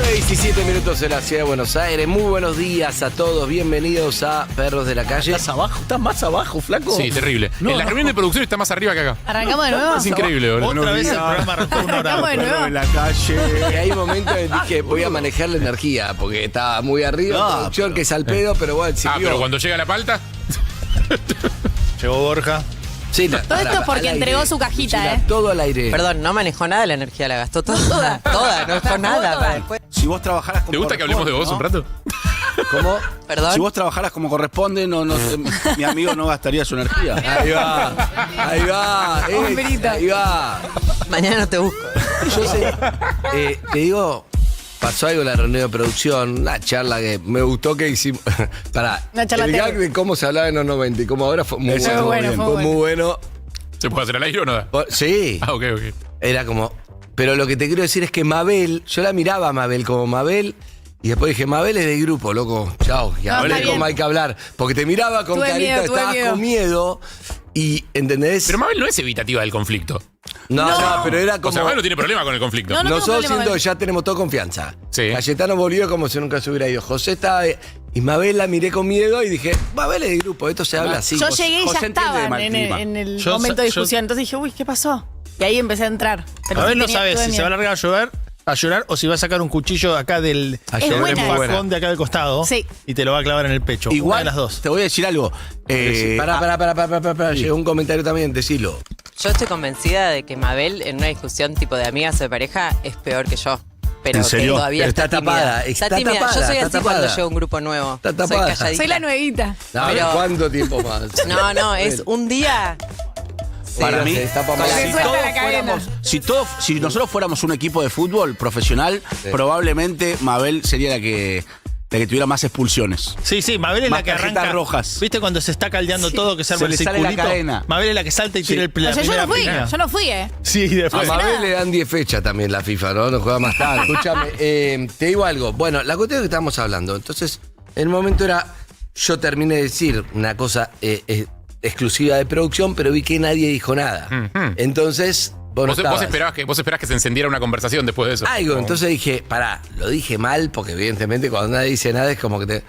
9:17 minutos en la ciudad de Buenos Aires. Muy buenos días a todos. Bienvenidos a Perros de la Calle. ¿Estás abajo? ¿Estás más abajo, flaco? Sí, terrible. En la reunión de producción está más arriba que acá. ¿Arrancamos de nuevo? Es increíble, boludo. Otra vez el programa arrancó una hora. Arrancamos de nuevo. Perros de la Calle. Y hay momentos en que dije, voy a manejar la energía, porque estaba muy arriba. No, Producción que es al pedo, pero bueno, siguió. Pero cuando llega la palta. Llegó Borja. Sí, Todo esto es porque al entregó aire. su cajita, Lucila, todo al aire. Perdón, no manejó nada la energía, la gastó toda. Toda, no dejó nada para después. Si vos trabajaras como ¿Te gusta que hablemos de vos un rato? ¿Cómo? Perdón. Si vos trabajaras como corresponde, mi amigo no gastaría su energía. Ahí va. Ahí va. Bomberito. Ahí va. Mañana te busco. Yo sé, te digo, pasó algo en la reunión de producción, una charla que me gustó que hicimos. Pará, Una charla el gag tele. de cómo se hablaba en los 90 y cómo ahora fue muy Ese bueno. estuvo bueno, bien. fue Fue muy bueno. ¿Se puede hacer al aire o no da? Sí, Ah, ok. era como. Pero lo que te quiero decir es que Mabel, yo la miraba a Mabel como Mabel. Y después dije, Mabel es de grupo, loco. Chao. Y No, ahora está es como bien. hay que hablar. Porque te miraba con Tuve carita, miedo, tuve estabas miedo. con miedo. Y, ¿entendés? Pero Mabel no es evitativa del conflicto. no, pero era O como. sea, Mabel no tiene problema con el conflicto. No, no. Nosotros tengo problema siento con que ya tenemos toda confianza. Sí. Cayetano volvió como si nunca se hubiera ido. José estaba. Y Mabel la miré con miedo y dije, Mabel es de grupo, esto se habla así. Yo José- llegué y José ya entiende de estaban mal clima. en el Yo- momento de yo- discusión. Entonces dije, uy, ¿qué pasó? Y ahí empecé a entrar. Pero A ver, sí no tenía- sabes tuve si se va a miedo. largar a llorar o si va a sacar un cuchillo acá del Es buena esa. facón de acá del costado Sí. y te lo va a clavar en el pecho. Una Igual, de las dos. te voy a decir algo. Pará. Llegó un comentario también, decilo. Yo estoy convencida de que Mabel, en una discusión tipo de amigas o de pareja, es peor que yo. Pero ¿En serio? que todavía Pero está está tímida. tapada, Está está tímida. tapada, Yo soy está así cuando tapada. llega un grupo nuevo. Está Soy tapada. calladita. Soy la nuevita. No, Pero- ¿cuánto tiempo más? No, es un día. Para mí, Se destapa Con más. la Se que suelta todos la cadena. si nosotros fuéramos un equipo de fútbol profesional, probablemente Mabel sería la que tuviera más expulsiones. Sí, Mabel es Más la que tarjetas arranca. rojas. ¿Viste cuando se está caldeando todo que se arma Se el le sale la circulito? cadena. Mabel es la que salta y tira la O sea, yo primera no fui, piña. yo no fui, ¿eh? Sí, A después. Mabel le dan 10 fechas también la FIFA, ¿no? No juega más tarde. Escúchame, te digo algo. Bueno, la cuestión es que estábamos hablando. Entonces, en el momento era. Yo terminé de decir una cosa exclusiva de producción, pero vi que nadie dijo nada. Ujú. Entonces, vos no Vos estabas. esperabas que se encendiera una conversación después de eso. Algo, entonces dije, pará, lo dije mal, porque evidentemente cuando nadie dice nada es como que te.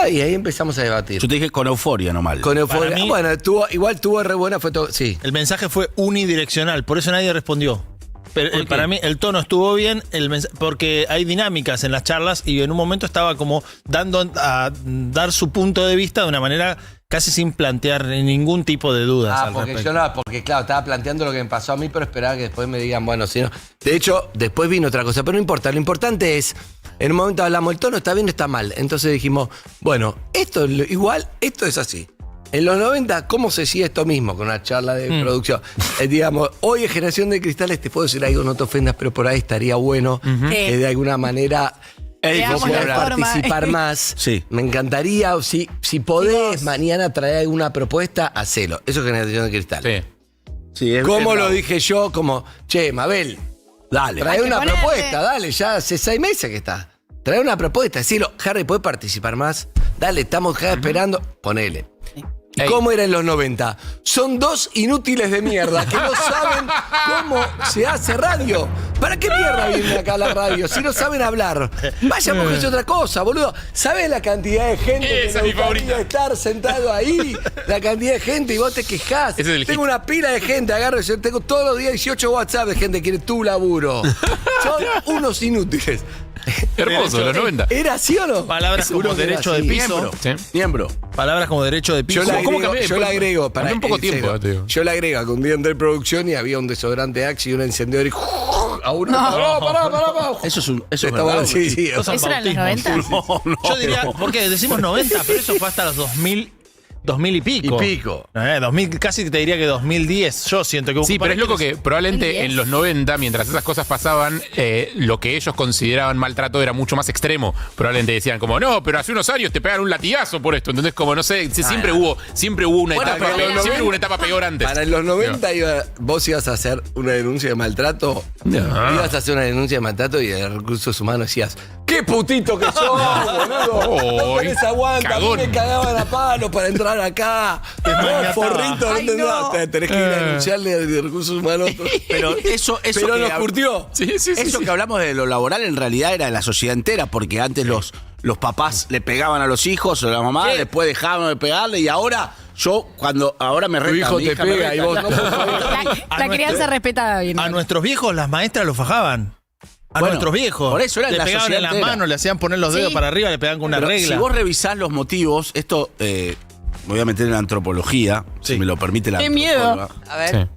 Y ahí empezamos a debatir. Yo te dije con euforia, no mal. Con euforia. Para mí- Bueno, igual tuvo re buena, fue todo. Sí. El mensaje fue unidireccional, por eso nadie respondió. Pero, para mí el tono estuvo bien, porque hay dinámicas en las charlas y en un momento estaba como dando a dar su punto de vista de una manera casi sin plantear ningún tipo de dudas al Porque respecto. yo no, porque claro, estaba planteando lo que me pasó a mí, pero esperaba que después me digan, bueno, si no. De hecho, después vino otra cosa, pero no importa. Lo importante es, en un momento hablamos, el tono está bien o está mal. Entonces dijimos, bueno, esto es así. En los 90, ¿cómo se hacía esto mismo con una charla de producción? Digamos, hoy en Generación de Cristales te puedo decir algo, no te ofendas, pero por ahí estaría bueno que de alguna manera Veamos vos la podés forma. participar más. Sí. Me encantaría, o si podés mañana traer alguna propuesta, hacelo. Eso es Generación de Cristal. Sí. Sí, es- ¿Cómo es lo bravo. dije yo? Como, che, Mabel, Dale. trae Hay que una ponerte. propuesta, dale, ya hace 6 meses que está. Trae una propuesta, decirlo, Harry, ¿puedes participar más? Dale, estamos acá esperando, ponele. ¿Y Ey. cómo era en los 90? Son dos inútiles de mierda que no saben cómo se hace radio. ¿Para qué mierda vienen acá a la radio si no saben hablar? Vayan a buscarse otra cosa, boludo. ¿Sabes la cantidad de gente Esa que es mi me gustaría favorita. estar sentado ahí? La cantidad de gente y vos te quejás. Ese es el Tengo hit. una pila de gente, agarro, yo tengo todos los días 18 WhatsApp de gente que quiere tu laburo. Son unos inútiles. Hermoso, los 90. ¿Era así o no? Palabras Seguro como que era derecho de así. piso. Sí. Miembro. Palabras como derecho de piso. Yo la ¿Cómo agrego, cambié? yo la agrego Cambié para un poco en tiempo, serio. te digo. Yo la agrego que un día entré en producción y había un desodorante Axe y un encendedor y a uno. No, pará. Eso es Está verdad. bueno, sí, sí. Son ¿Eso era en los bautismos. 90? No, Yo diría, porque decimos 90, pero eso fue hasta los 2000 y pico. Y pico. 2000, casi te diría que 2010. Yo siento que... Sí, pero es loco que probablemente 2010. en los 90, mientras esas cosas pasaban, lo que ellos consideraban maltrato era mucho más extremo. Probablemente decían como, no, pero hace unos años te pegan un latigazo por esto. Entonces, como no sé, siempre hubo una Bueno, etapa pero peor, en los siempre hubo una etapa peor antes. Para los 90 vos ibas a hacer una denuncia de maltrato. No. Ibas a hacer una denuncia de maltrato y de recursos humanos decías, ¡Qué putito que sos, boludo! No tenés aguanta, a mí me cagaban a palo para entrar acá. No, forrito, Ay, no. Tenés que ir a denunciarle de recursos humanos. Pero eso Pero que nos curtió. Eso que hablamos de lo laboral en realidad era de la sociedad entera, porque antes los papás le pegaban a los hijos o la mamá, después dejaban de pegarle y ahora ahora me reta, Tu hijo mi te hija me pega reta. y vos no. La crianza respetada viene. A nuestros viejos las maestras los fajaban. A Bueno, nuestros viejos. por eso era le la pegaban sociedad en las entera. manos, le hacían poner los dedos Sí. para arriba, le pegaban con una Pero regla. si vos revisás los motivos, esto me voy a meter en la antropología, Sí. si me lo permite la ¡Qué miedo! antropóloga. A ver.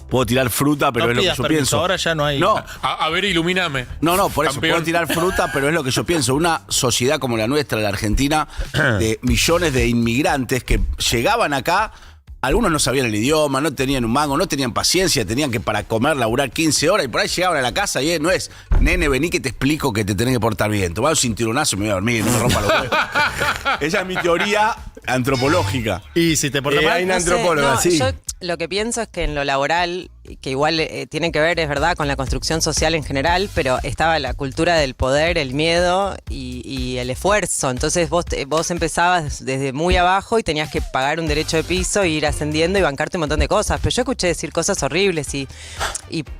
Puedo tirar fruta, pero No es lo que pidas yo permiso, pienso. ahora ya no hay. No, A ver, ilumíname. no, por eso Campeón. puedo tirar fruta, pero es lo que yo pienso. Una sociedad como la nuestra, la Argentina, de millones de inmigrantes que llegaban acá, algunos no sabían el idioma, no tenían un mango, no tenían paciencia, tenían que para comer laburar 15 horas y por ahí llegaban a la casa y no es, nene, vení que te explico que te tenés que portar bien. Tomá un cinturonazo y me voy a dormir, no me rompa los huevos. Esa es mi teoría antropológica. Y si te portas hay mal. una antropóloga, no, sí. Yo lo que pienso es que en lo laboral, que igual tiene que ver, es verdad, con la construcción social en general, pero estaba la cultura del poder, el miedo y el esfuerzo. Entonces vos empezabas desde muy abajo y tenías que pagar un derecho de piso, ir ascendiendo y bancarte un montón de cosas. Pero yo escuché decir cosas horribles y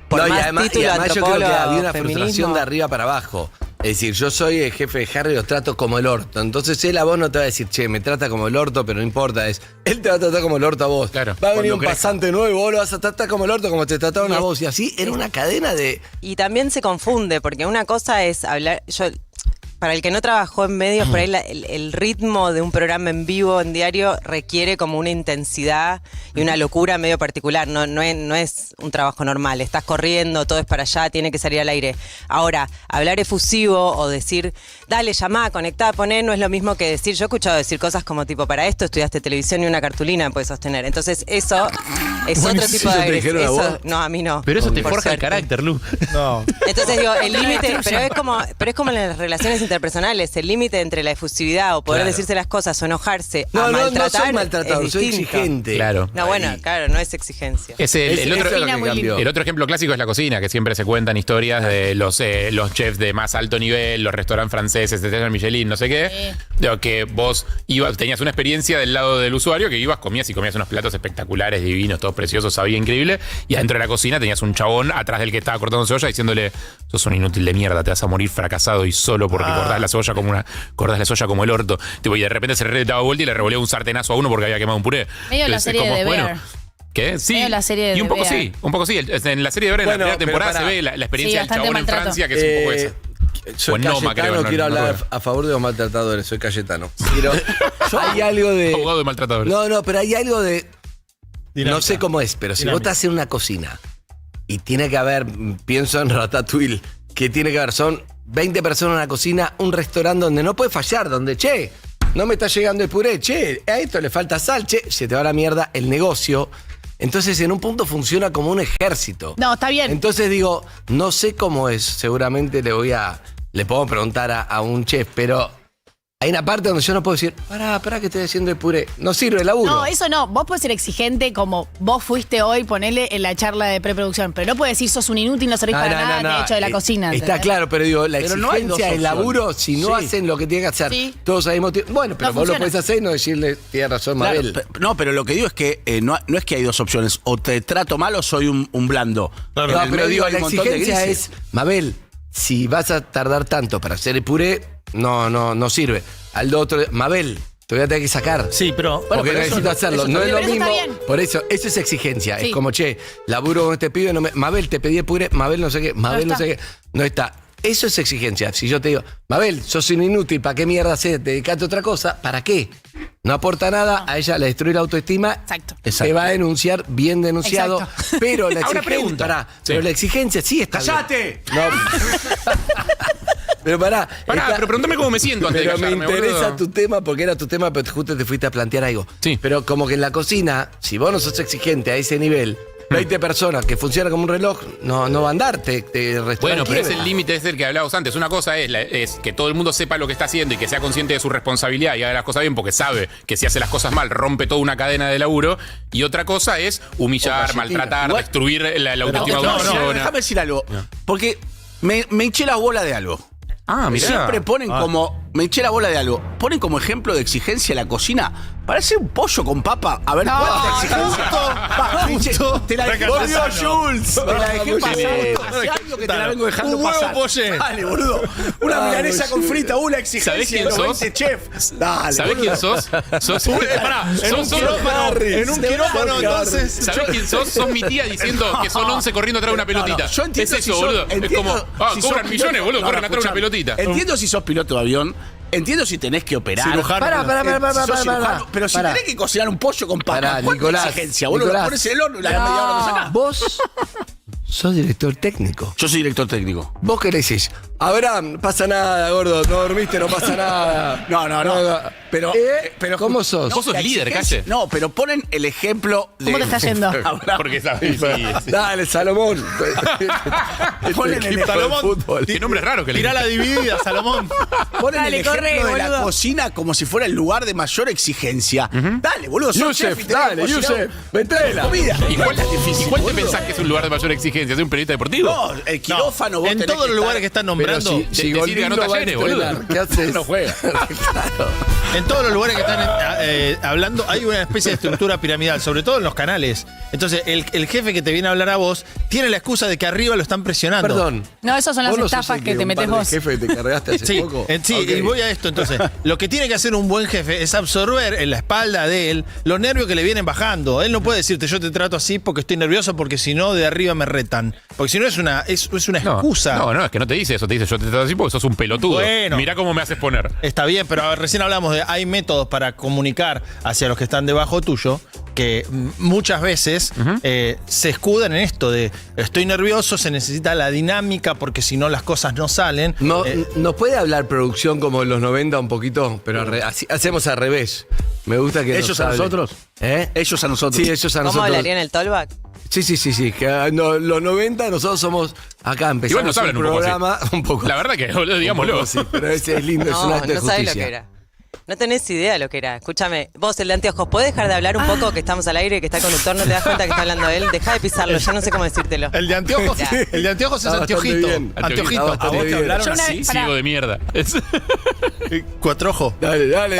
por No, y más además título yo creo que antropólogo, había una feminismo. frustración de arriba para abajo. Es decir, yo soy el jefe de Harry y los trato como el orto. Entonces él a vos no te va a decir, che, me trata como el orto, pero no importa. Él te va a tratar como el orto a vos. Claro. Va a venir Cuando un crezca. pasante nuevo y vos lo vas a tratar como el orto, como te trataron a vos. Y así era una cadena de... Y también se confunde, porque una cosa es hablar. Para el que no trabajó en medios, por ahí el ritmo de un programa en vivo, en diario, requiere como una intensidad y una locura medio particular. No es un trabajo normal. Estás corriendo, todo es para allá, tiene que salir al aire. Ahora, hablar efusivo o decir, dale, llamá, conectá, poné, no es lo mismo que decir. Yo he escuchado decir cosas como tipo, para esto estudiaste televisión y una cartulina puedes sostener. Entonces, eso es otro tipo de ¿Eso te dijeron a vos? agresión. No, a mí no. Pero eso te Por forja el suerte. carácter, Lu. No. Entonces digo, el límite, pero es como en las relaciones interpersonales, el límite entre la efusividad o poder Claro. decirse las cosas o enojarse a No maltratar soy maltratador, es soy distinto. exigente. Claro. No, bueno, claro, no es exigencia. Es el otro. eso es lo que muy cambió. El otro ejemplo clásico es la cocina, que siempre se cuentan historias de los chefs de más alto nivel, los restaurantes franceses, etcétera, Michelin, no sé qué. De que vos tenías una experiencia del lado del usuario, que ibas, comías unos platos espectaculares, divinos, todos preciosos, sabía increíble. Y adentro de la cocina tenías un chabón atrás del que estaba cortando cebolla diciéndole, sos un inútil de mierda, te vas a morir fracasado y solo porque cortás la cebolla como el orto. Tipo, y de repente se daba vuelta y le revolvió un sartenazo a uno porque había quemado un puré. Medio la Entonces, serie como, de bueno, Bear. ¿qué? Sí. Medio la serie de y un poco Bear. sí, un poco sí. En la serie de Bear, en Bueno, la primera pero temporada, pará. se ve la experiencia Sí, del bastante chabón en maltrato. Francia, que es un poco esa. Soy O en Noma, Cayetano, creo, no quiero hablar recuerdo. a favor de los maltratadores, soy Cayetano. Quiero, hay algo de... Abogado de maltratadores. No, pero hay algo de... Dinámica. No sé cómo es, pero si Dinámica. vos estás en una cocina y tiene que haber, pienso en Ratatouille, que tiene que haber, son 20 personas en una cocina, un restaurante donde no puede fallar, donde, che, no me está llegando el puré, che, a esto le falta sal, che, se te va a la mierda el negocio. Entonces en un punto funciona como un ejército. No, está bien. Entonces digo, no sé cómo es, seguramente le puedo preguntar a un chef, pero hay una parte donde yo no puedo decir, pará que estoy haciendo el puré. No sirve el laburo. No, eso no. Vos podés ser exigente como vos fuiste hoy, ponele en la charla de preproducción. Pero no puedes decir sos un inútil, no servís para nada, te he hecho de la cocina. Está ¿entendés? claro, pero digo, la Pero no hay dos exigencia del opciones. laburo, si no Sí. hacen lo que tienen que hacer, Sí. todos al mismo tiempo. Bueno, pero No vos lo funciona. podés hacer y no decirle, tiene razón, Claro, Mabel. no, pero lo que digo es que no es que hay dos opciones. O te trato mal o soy un blando. Claro. En No, el pero medio digo, hay la un montón de exigencia grises. es, Mabel, si vas a tardar tanto para hacer el puré, no sirve. Al otro, Mabel, te voy a tener que sacar. Sí, pero. Porque pero eso necesito no- hacerlo. eso No es está lo bien. mismo. Pero eso está bien. Por eso es exigencia. Sí. Es como, che, laburo con este pibe, Mabel, te pedí el puré, Mabel no sé qué, Mabel no está. sé qué. No está. Eso es exigencia. Si yo te digo, Mabel, sos un inútil, ¿para qué mierda haces? Dedicate a otra cosa. ¿Para qué? No aporta nada, a ella le destruye la autoestima. Exacto. Se va a denunciar, bien denunciado. Exacto. Pero la Ahora exigencia. pregunta. Pará, pero la exigencia sí está bien. ¡Cállate! No. Pero pará. Pará, pero pregúntame cómo me siento antes Pero de me callarme, interesa boludo. tu tema porque era tu tema, pero justo te fuiste a plantear algo. Sí. Pero como que en la cocina, si vos no sos exigente a ese nivel, 20 personas que funcionan como un reloj, no va a andar, te Bueno, pero es quiebra. el límite, es el que hablábamos antes. Una cosa es que todo el mundo sepa lo que está haciendo y que sea consciente de su responsabilidad y haga las cosas bien porque sabe que si hace las cosas mal rompe toda una cadena de laburo. Y otra cosa es humillar, maltratar, Igual- destruir la autoestima de No, una no, persona. déjame decir algo. Porque me hinché la bola de algo. Ah, mirá. Siempre ponen como, me eché la bola de algo, ponen como ejemplo de exigencia la cocina. Parece un pollo con papa. A ver, ¿cuánta exigencia? Va, Meche, te la dejé pasar. Jules. Te la dejé pasar. Hace algo que te la vengo dejando Un huevo pasar. pollé. Dale, boludo. Una milanesa con frita, una exigencia. ¿Sabés quién de los sos? 20 chefs. Dale, ¿Sabés boludo. quién sos? Pará, En un sos quirófano, en un quirófano, entonces. ¿Sabés quién sos? Sos mi tía diciendo que son 11 corriendo atrás de una pelotita. Yo entiendo es eso, si boludo. sos- Es como, si sos cobran millones, piloto. boludo, corren atrás de una escuchame. pelotita. Entiendo si sos piloto de avión. Entiendo si tenés que operar. Cirujano. Pará, Si sos cirujano, pero si pará. tenés que cocinar un pollo con papa, Pará, ¿cuánta Nicolás, exigencia? Boludo, lo Nicolás. pones en el horno y la media hora lo sacás. Vos sos director técnico. Yo soy director técnico. ¿Vos qué le decís? Abraham, no pasa nada, gordo. No dormiste, no pasa nada. No. Pero, ¿Cómo sos? Vos sos la líder, exigencia- Calle. No, pero ponen el ejemplo de. ¿Cómo te está yendo? Porque sabés. Sí. Dale, Salomón. Ponen el equipo de Salomón, fútbol. Qué nombre raro que le Tirá la dividida, Salomón. Ponen Dale, el ejemplo corre, de la boludo. cocina como si fuera el lugar de mayor exigencia. Dale, boludo, sos chef Yusef, y tenés que dale, cocinar Yusef. Metela. comida. ¿Y cuál te boludo. pensás que es un lugar de mayor exigencia? ¿Es un periodista deportivo? No, el quirófano vos En tenés todos los lugares que están Pero nombrando, si Decir Goldín ganó no va a Talleres, boludo. entrenar, ¿qué haces? No juega. Claro. en todos los lugares que están hablando, hay una especie de estructura piramidal, sobre todo en los canales. Entonces, el jefe que te viene a hablar a vos tiene la excusa de que arriba lo están presionando. Perdón. No, esos son las ¿Vos no sos estafas el que te un metés par de vos. jefe te cargaste hace Sí, poco? sí, Ok. y voy a esto entonces. Lo que tiene que hacer un buen jefe es absorber en la espalda de él los nervios que le vienen bajando. Él no puede decirte yo te trato así porque estoy nervioso, porque si no de arriba me retan. Porque si no es una excusa. No, es que no te dice eso. Te dice yo te trato así porque sos un pelotudo. Bueno. Mirá cómo me haces poner. Está bien, pero recién hablamos de hay métodos para comunicar hacia los que están debajo tuyo que muchas veces se escudan en esto de estoy nervioso, se necesita la dinámica porque si no las cosas no salen. No, ¿nos puede hablar producción como en los 90 un poquito? Pero así, hacemos al revés. Me gusta que ¿Ellos nos a hable. nosotros? ¿Eh? Ellos a nosotros. Sí, ellos a ¿Cómo nosotros. hablarían el Tollback? Sí. Que, los 90 nosotros somos acá empezamos Igual nos hablan un poco programa así. un poco. La verdad que, boludo, digámoslo. Sí, pero ese es lindo, es un No, acto de no sabés lo justicia. que era. No tenés idea de lo que era. Escúchame, vos, el de anteojos, ¿podés dejar de hablar un poco que estamos al aire y que está el conductor? ¿No te das cuenta que está hablando él? Deja de pisarlo, yo no sé cómo decírtelo. El de anteojos, Ya. el de anteojos es Está bastante anteojito. bien. Anteojito. Está ¿A bastante vos te bien. hablaron Yo una así? vez- Ciego de mierda. Cuatrojo. Dale, tirale.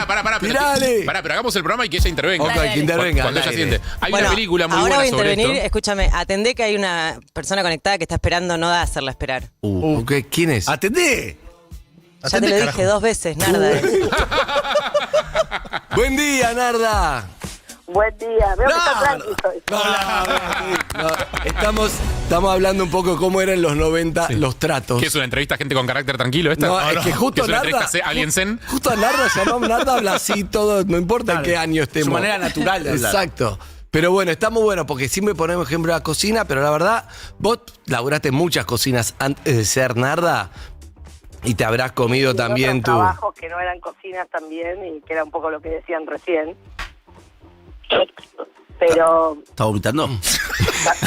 Pará. Tirale. Pero hagamos el programa y que ella intervenga. Ok, que intervenga. Cuando al ella aire. siente. Hay Bueno, una película muy ahora buena voy a sobre intervenir. esto. Escúchame, atendé que hay una persona conectada que está esperando, no da a hacerla esperar. Ok, ¿quién es? ¡Atendé! Ya te Atendé, lo carajo. dije 2 veces, Narda. Buen día, Narda. Buen día, veo que está tranqui hoy. Estamos hablando un poco cómo eran los 90 los tratos. ¿Qué es una entrevista a gente con carácter tranquilo esta? No, es que justo ¿Que es una Narda. entrevista a alguien zen? Justo a Narda llamamos Narda, habla así todo, no importa en qué año estemos. Su manera natural de hablar. Exacto. Pero bueno, está muy bueno porque siempre ponemos ejemplo de la cocina, pero la verdad, vos laburaste en muchas cocinas antes de ser Narda y te habrás comido Y también otros tu. trabajos que no eran cocinas también y que era un poco lo que decían recién. Pero ¿Está vomitando?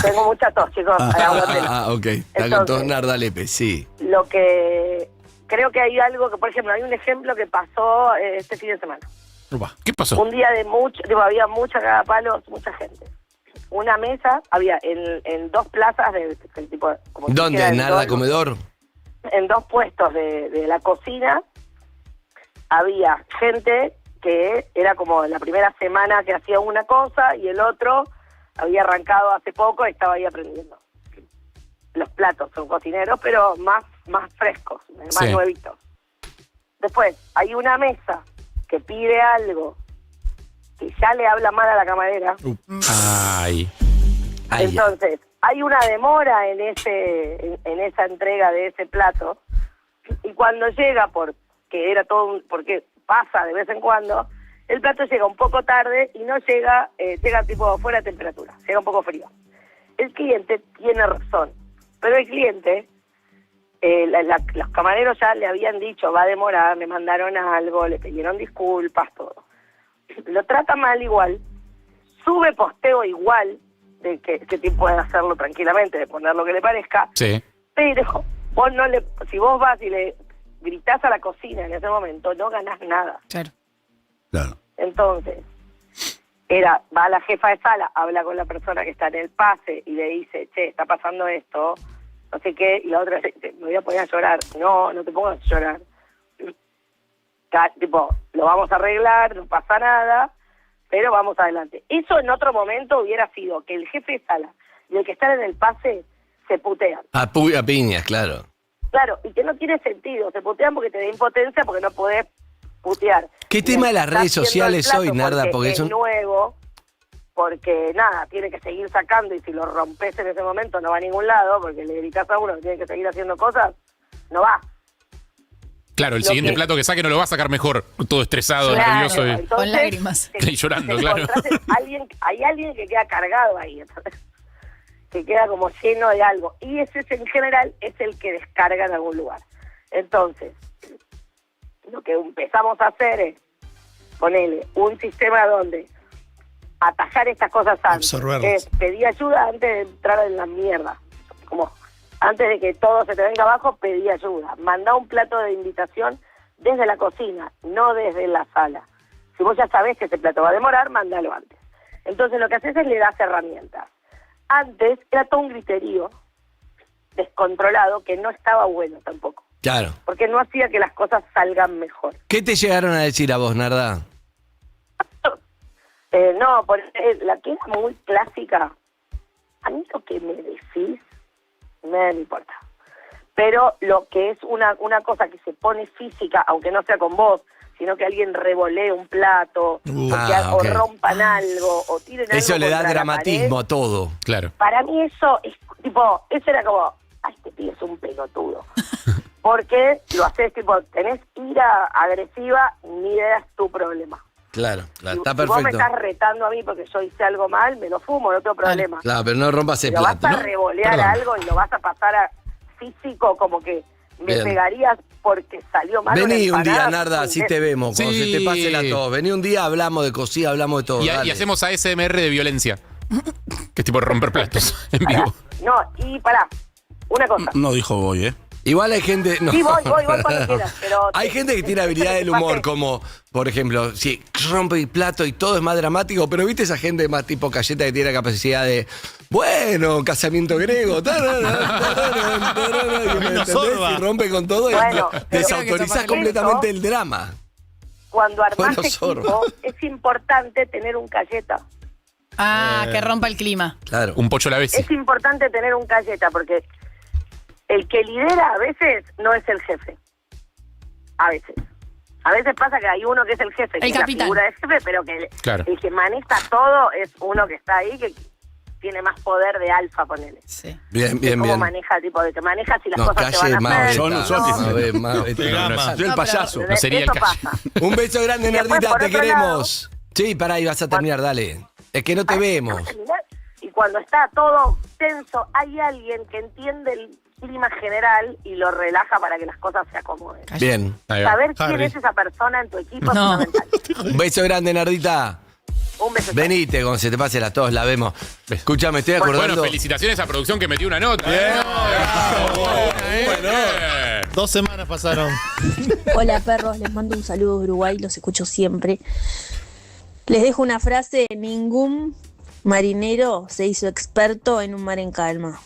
tengo mucha tos, chicos. aguántelo. Ok. Está con Entonces- todos Narda Lepe, sí. Lo que creo que hay algo que, por ejemplo, hay un ejemplo que pasó este fin de semana. ¿Qué pasó? Un día de había mucha cagapalos, mucha gente. Una mesa, había en 2 plazas del tipo. Como si ¿Dónde? dijera, en ¿Narda dos- Comedor? En 2 puestos de la cocina había gente que era como la primera semana que hacía una cosa y el otro había arrancado hace poco y estaba ahí aprendiendo. Los platos son cocineros, pero más frescos, más Sí. nuevitos. Después, hay una mesa que pide algo que ya le habla mal a la camarera. Ay. Ay, Entonces, hay una demora en esa entrega de ese plato y cuando llega, porque porque pasa de vez en cuando, el plato llega un poco tarde y no llega tipo fuera de temperatura, llega un poco frío. El cliente tiene razón, pero el cliente, los camareros ya le habían dicho, va a demorar, le mandaron algo, le pidieron disculpas, todo. Lo trata mal igual, sube posteo igual, de que este tipo puede hacerlo tranquilamente, de poner lo que le parezca, Sí. pero vos si vos vas y le gritás a la cocina en ese momento, no ganás nada. Claro. Claro. Entonces, va la jefa de sala, habla con la persona que está en el pase y le dice, che, está pasando esto, no sé qué, y la otra me voy a poner a llorar. No, no te pongas a llorar. Tipo, lo vamos a arreglar, no pasa nada, pero vamos adelante. Eso en otro momento hubiera sido que el jefe de sala y el que está en el pase se putean. A piñas, claro. Claro, y que no tiene sentido, se putean porque te da impotencia, porque no podés putear. ¿Qué tema de las redes sociales hoy, Narda? Porque es nuevo, porque nada, tiene que seguir sacando, y si lo rompes en ese momento no va a ningún lado, porque le dedicas a uno que tiene que seguir haciendo cosas, no va. Claro, el siguiente plato que saque no lo va a sacar mejor, todo estresado, nervioso. Entonces, con lágrimas. Y llorando, claro. Hay alguien que queda cargado ahí, entonces, que queda como lleno de algo. Y ese es, en general, es el que descarga en algún lugar. Entonces, lo que empezamos a hacer es ponerle un sistema donde atajar estas cosas antes. Es pedir ayuda antes de entrar en la mierda. Como antes de que todo se te venga abajo, pedí ayuda. Mandá un plato de invitación desde la cocina, no desde la sala. Si vos ya sabés que ese plato va a demorar, mandalo antes. Entonces lo que haces es le das herramientas. Antes era todo un griterío descontrolado que no estaba bueno tampoco. Claro. Porque no hacía que las cosas salgan mejor. ¿Qué te llegaron a decir a vos, Narda? No, la que era muy clásica, a mí lo que me decís, me importa. Pero lo que es una cosa que se pone física, aunque no sea con vos, sino que alguien revolee un plato, o rompan algo, o tiren algo. Eso le da contra la dramatismo pared. a todo. Claro. Para mí eso es tipo, eso era como, ay, este pibe es un pelotudo. Porque lo haces tipo, tenés ira agresiva, ni idea es tu problema. Claro, claro, está Si vos me perfecto. estás retando a mí porque yo hice algo mal, me lo fumo, no tengo problema. Claro, pero no rompas el Pero plato, vas a ¿no? revolear Perdón. algo y lo vas a pasar a físico, como que me Bien. pegarías porque salió mal. Vení una un día, empanada, Narda, así te vemos. Cuando Sí. se te pase la tos. Vení un día, hablamos de cocina, hablamos de todo. Y dale. hacemos ASMR de violencia. Que es tipo romper platos en Pará. vivo. No, y pará, una cosa. No dijo voy, ¿eh? Igual hay gente. No. Sí, voy cuando quieras, pero Hay gente que tiene habilidad del humor, como, por ejemplo, si rompe el plato y todo es más dramático, pero viste esa gente más tipo Cayeta que tiene la capacidad de, bueno, casamiento griego, y rompe con todo Bueno, y pero- desautorizás Eso- completamente el drama. Cuando armás Bueno, equipo, zorro. es importante tener un calleta. Que rompa el clima. Claro. Un pocho a la vez. Es importante tener un calleta, porque el que lidera a veces no es el jefe. A veces. A veces pasa que hay uno que es el jefe, que El es la capitán. figura del jefe, pero que Claro. el que maneja todo es uno que está ahí, que tiene más poder de alfa, ponele. Sí. Bien, bien, ¿Cómo bien. maneja, tipo, de que maneja si las No, cosas se calle van a más. hacer? Yo no soy- Soy el payaso. No sería Eso el calle. pasa. Un beso grande, Y después, Nardita, por te otro queremos. Sí, pará, y vas a terminar, dale. Es que no te vemos. Y cuando está todo tenso, hay alguien que entiende el clima general y lo relaja para que las cosas se acomoden. Bien. Ahí va. Saber quién Harry. es esa persona en tu equipo No. es fundamental. Un beso grande, Nardita. Un beso. Venite, cuando se te pase la tos, la vemos. Escúchame, estoy acordando. Bueno, felicitaciones a producción que metió una nota. Bueno. 2 semanas pasaron. Hola perros, les mando un saludo de Uruguay, los escucho siempre. Les dejo una frase, ningún marinero se hizo experto en un mar en calma.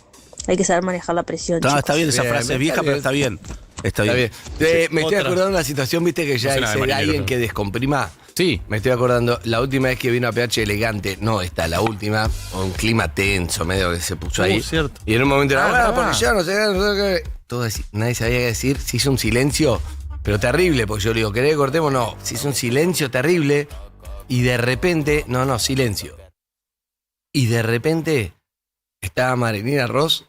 Hay que saber manejar la presión. No, chicos. está bien esa Bien, frase, es está vieja, bien. pero está bien. Está Está bien. bien. Me estoy otra. acordando de una situación, viste, que ya No sé es nada de de marinero, alguien no. que descomprima. Sí. Me estoy acordando, la última vez que vino a PH elegante, no esta, la última, un clima tenso, medio que se puso ahí. Cierto. Y en un momento era, Ah, porque yo no sé qué. Todo así, nadie sabía qué decir, se hizo un silencio, pero terrible, porque yo le digo, ¿querés que cortemos? No, se hizo un silencio terrible, y de repente, no, silencio. Y de repente estaba Marilina Ross,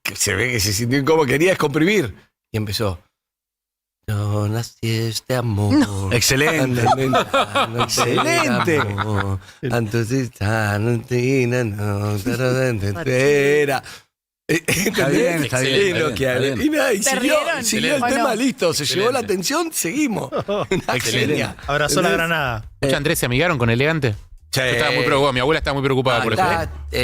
que se ve que se sintió incómodo, quería descomprimir, y empezó. Yo nací este amor. Excelente. Excelente. Entonces, era. Está bien, está bien, Lo está que bien. y nada, y ¿Se siguió, rieron? siguió el ¿O tema, no? listo. Se llevó la Excelente. atención, seguimos. Una genia. Abrazó la ¿Entendés? granada. Escucha, Andrés, ¿se amigaron con elegante? Yo estaba muy preocupado, mi abuela estaba muy preocupada por eso.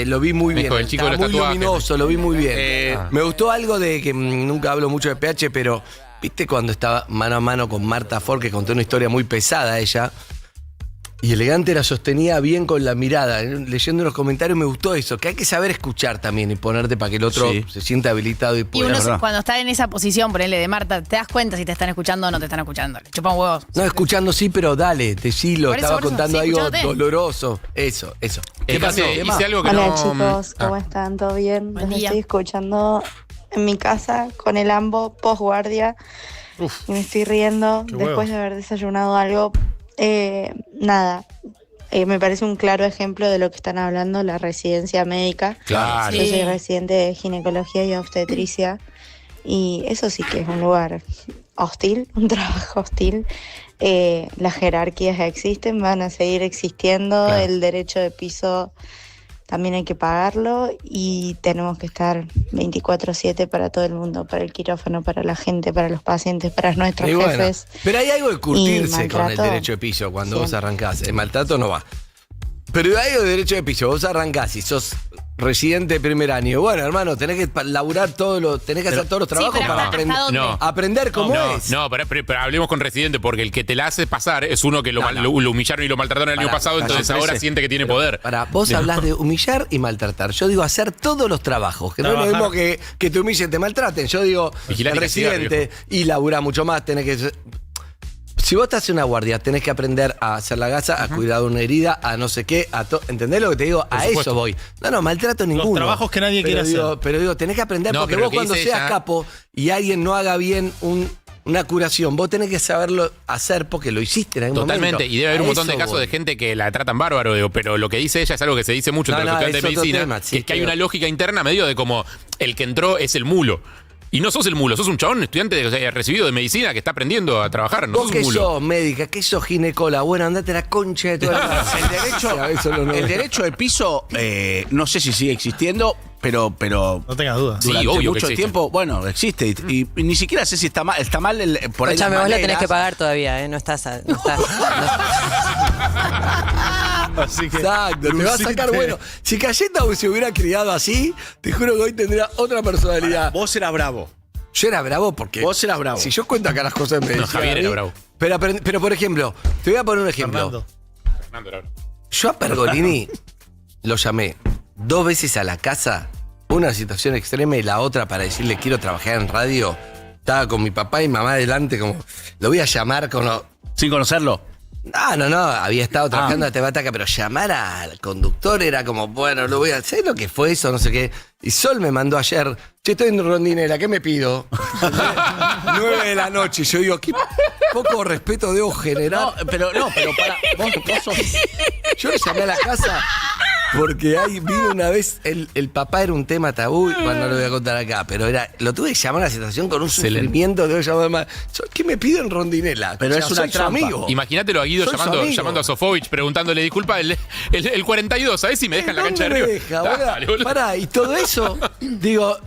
Lo vi muy Me bien. dijo, el chico de Estaba los muy tatuajes. luminoso, lo vi muy bien. Me gustó algo de que nunca hablo mucho de PH, pero ¿viste cuando estaba mano a mano con Marta Ford, que contó una historia muy pesada ella? Y elegante la sostenía bien con la mirada. Leyendo los comentarios me gustó eso, que hay que saber escuchar también y ponerte para que el otro Sí. se sienta habilitado y Y pueda. uno cuando está en esa posición, ponele de Marta, te das cuenta si te están escuchando o no te están escuchando. Le chupan huevos. No, escuchando sí, pero dale, decilo, Por eso, estaba por eso, contando sí, algo escuchándote. doloroso. Eso. ¿Qué pasó? Hice algo que Hola no. chicos, ¿cómo Ah. están? ¿Todo bien? Buen Los día. estoy escuchando en mi casa con el AMBO postguardia y me estoy riendo Qué después huevos. de haber desayunado algo. Nada, me parece un claro ejemplo de lo que están hablando, la residencia médica. Claro. Yo Sí. soy residente de ginecología y obstetricia y eso sí que es un lugar hostil, un trabajo hostil. Las jerarquías existen, van a seguir existiendo, Claro. el derecho de piso también hay que pagarlo y tenemos que estar 24/7 para todo el mundo, para el quirófano, para la gente, para los pacientes, para nuestros Y bueno, jefes. pero hay algo de curtirse Y con el maltrato, derecho de piso cuando vos siempre. arrancás. El maltrato no va. Pero hay algo de derecho de piso. Vos arrancás y sos residente de primer año. Bueno, hermano, tenés que laburar tenés que hacer todos los trabajos pero para ¿hasta dónde? No. aprender cómo No, es. no, pero hablemos con residente, porque el que te la hace pasar es uno que lo humillaron y lo maltrataron el año Pará, pasado, entonces pará, ahora parece. siente que tiene poder. Para, vos hablás de humillar y maltratar. Yo digo hacer todos los trabajos, que no es lo Trabajar. mismo que te humillen, te maltraten. Yo digo, Vigilar el y castigar, residente y laburá mucho más, tenés que... Si vos estás en una guardia, tenés que aprender a hacer la gasa, a cuidar una herida, a no sé qué, ¿entendés lo que te digo? A supuesto. eso voy. No, maltrato ninguno. trabajos que nadie quiere hacer. Pero digo, tenés que aprender, No, porque pero vos lo que cuando dice seas ella- capo y alguien no haga bien una curación, vos tenés que saberlo hacer porque lo hiciste en algún Totalmente, momento. y debe haber un A montón de eso casos voy. de gente que la tratan bárbaro, digo, pero lo que dice ella es algo que se dice mucho entre No, los no, estudiantes de es otro medicina, tema, sí, que es que hay pero- una lógica interna medio de como el que entró es el mulo. Y no sos el mulo, sos un chabón estudiante recibido de medicina que está aprendiendo a trabajar, no Vos sos que un mulo. sos médica, que sos ginecóloga, bueno, andate a la concha de tu hermana. El derecho de piso, no sé si sigue existiendo, pero No tengas dudas. Sí, durante obvio que mucho existe. tiempo, bueno, existe. Y ni siquiera sé si está mal por ahí. Escúchame, las vos la tenés maneras. que pagar todavía, ¿eh? No estás... Así que, Exacto, te va a sacar lucite. bueno. Si Cayeta se hubiera criado así, te juro que hoy tendría otra personalidad. Vos eras bravo. Yo era bravo porque. Vos eras bravo. Si yo cuento acá las cosas me No, decían Javier a mí, era bravo. Pero, por ejemplo, te voy a poner un ejemplo. Fernando. Fernando, era bravo. Yo a Pergolini lo llamé 2 veces a la casa, una situación extrema y la otra para decirle quiero trabajar en radio. Estaba con mi papá y mamá adelante, como lo voy a llamar con lo. Sin conocerlo. No, había estado trabajando en Tebataca, pero llamar al conductor era como, bueno, lo voy a hacer, lo que fue eso, no sé qué. Y Sol me mandó ayer, che, estoy en Rondinela, ¿qué me pido? 9 de la noche, yo digo, qué poco respeto debo generar. Pero para. Vos sos. Yo le llamé a la casa porque ahí vino una vez, el papá era un tema tabú, bueno, no lo voy a contar acá, pero lo tuve que llamar a la situación con un Excelente. sufrimiento, debo llamar más. ¿Qué me pido en Rondinela? Pero es una soy su trampa. amigo. Imagínatelo a Guido Soy su amigo. llamando a Sofovich, preguntándole, disculpa, el 42, ¿sabés si me dejan la cancha de ¿Dónde Río? me deja, boludo? Dale, boludo. Pará, y todo eso, digo,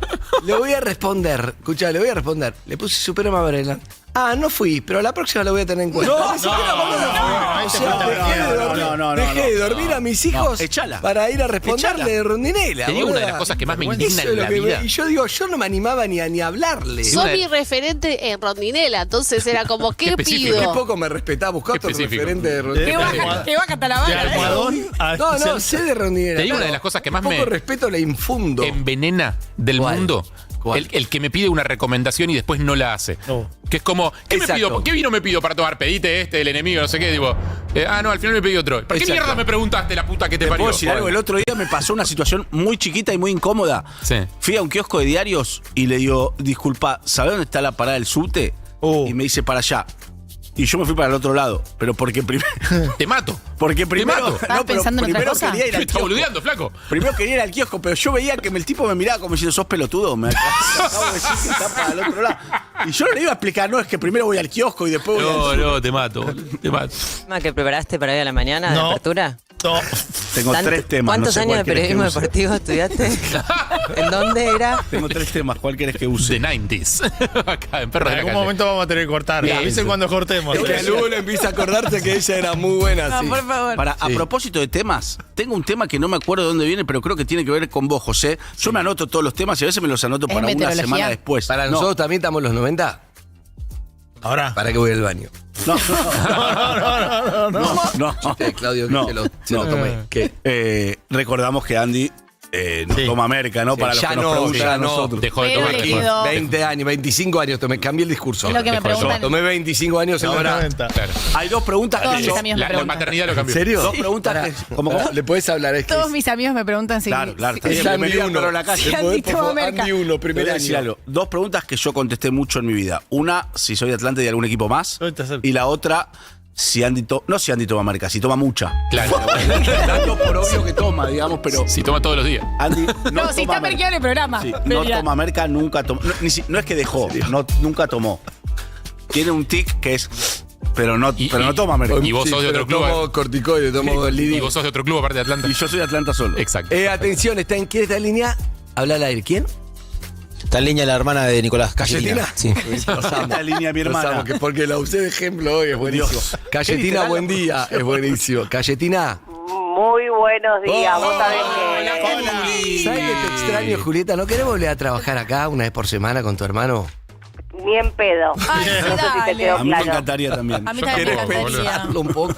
le voy a responder. Escuchá, le voy a responder. Le puse Super Mabrela. Ah, no fui, pero la próxima lo voy a tener en cuenta. Ni siquiera, boludo. O sea, dejé de dormir a mis hijos echala. para ir a responderle Echala. de Rondinela. Te digo una de boluda. las cosas que más me Eso indigna es en lo la que vida. y yo digo, yo no me animaba ni a hablarle. Son- Soy mi referente en Rondinela, entonces era como, ¿qué específico. Qué pido? poco me respetaba, buscá otro Específico. referente de Te Rondinela. va, te va a catar la De bala. almohadón a No, no, sé de Rondinela. Te digo no. una de las cosas que más Qué me- poco respeto le infundo. envenena del ¿Cuál? mundo. ¿Cuál? El que me pide una recomendación y después no la hace. No. Que es como, ¿qué me Exacto. pido? ¿Qué vino me pido para tomar? Pedite el enemigo, no sé qué. Digo, no, al final me pedí otro. ¿Para qué Exacto. mierda me preguntaste la puta que te ¿Te parió? puedo decir algo? El otro día me pasó una situación muy chiquita y muy incómoda. Sí. Fui a un kiosco de diarios y le digo, disculpa, ¿sabés dónde está la parada del subte? Oh. Y me dice, para allá. Y yo me fui para el otro lado. Pero porque primero. Te mato. Porque primero. mato. ¿Estabas pensando en otra primero cosa? quería ir Me al está kiosco. boludeando, flaco. Primero quería ir al kiosco, pero yo veía que el tipo me miraba como diciendo, sos pelotudo. Me acabo de decir que está para el otro lado. Y yo no le iba a explicar, no, es que primero voy al kiosco y después voy al No, subte. no, te mato. Te mato. ¿Tema que preparaste para hoy a la mañana de No. apertura? No. Tengo Tanto- 3 temas. ¿Cuántos no sé años cuál de querés que periodismo use. deportivo estudiaste? ¿En dónde era? Tengo 3 temas, ¿cuál querés que use? The 90s. Acá, en Perros En de la algún Calle. momento vamos a tener que cortar. Bien. Avisen cuando cortemos. Es que Lulo empieza a acordarse que ella era muy buena. sí. Por favor. A propósito de temas, tengo un tema que no me acuerdo de dónde viene, pero creo que tiene que ver con vos, José. Yo me anoto todos los temas y a veces me los anoto ¿Es para una meteorología? semana después. Para No, nosotros también estamos los 90. Ahora. Para que voy al baño. No. Claudio, No, que se lo tomé. ¿Qué? Recordamos que Andy no Sí. toma América, ¿no? Sí, Para los ya que nos no, preguntan ya a no. nosotros. Dejó de Pero tomar. le después. quedó. 20 años, 25 años, cambié el discurso. Es lo que me Dejó de preguntan. Tomé 25 años ahora. Claro. Hay dos preguntas Todos que mis yo... amigos me La preguntan. maternidad lo ¿En cambió. serio? Dos preguntas que... ¿Cómo? ¿Le puedes hablar? Es que Todos mis amigos me preguntan si. Claro, está bien. es Andy Bienvenido al 1. Perro de la Calle. Sí, Andy toma América. Andy 1, Te primer voy a decir año. algo. Dos preguntas que yo contesté mucho en mi vida. Una, si soy de Atlanta y de algún equipo más. Hoy te acepto. Y la otra, si Andy no si Andy toma América, si toma mucha. Claro. Dando por obvio que toma, digamos, pero Si toma todos los días. Andy No, si está América. perqueado en el programa. Sí, no Vería. toma América, nunca tomó. No es que dejó, nunca tomó. Tiene un tic que es. Pero no toma América. Y vos sos de otro club. Tomo corticoide, tomo Y lidio. vos sos de otro club aparte de Atlanta. Y yo soy de Atlanta solo. Exacto. Atención, ¿quién está en línea? Habla al aire. ¿Quién? Está en línea la hermana de Nicolás. ¿Cayetina? Sí. Esta línea mi Los hermana. amo, porque la usé de ejemplo hoy, es buenísimo. Dios. Cayetina, literal, buen día, es buenísimo. Cayetina. Muy buenos días. Vos sabés que ¿Sabes que te extraño, Julieta? ¿No querés volver a trabajar acá una vez por semana con tu hermano? ni en pedo. Ay, sí, No sé si te dale. quedó A mí me claro. encantaría también. A mí Yo también me quiero- encantaría. Hablo un poco.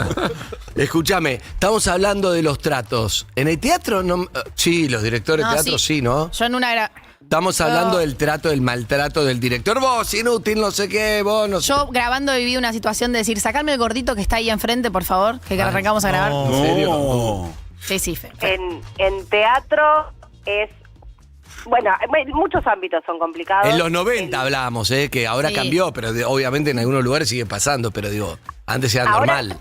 Escúchame, estamos hablando de los tratos. En el teatro, no, sí, los directores de No, teatro sí. sí, ¿no? Yo en una Estamos hablando Yo- del trato, del maltrato del director. Vos, inútil, no sé qué, vos, no sé. Yo grabando he vivido una situación de decir, sacadme el gordito que está ahí enfrente, por favor, que arrancamos a grabar. ¿En serio? No. Sí, sí, fe. En teatro es... Bueno, muchos ámbitos son complicados. En los 90 hablábamos, que ahora Sí. cambió, pero obviamente en algunos lugares sigue pasando, pero digo, antes era Ahora normal.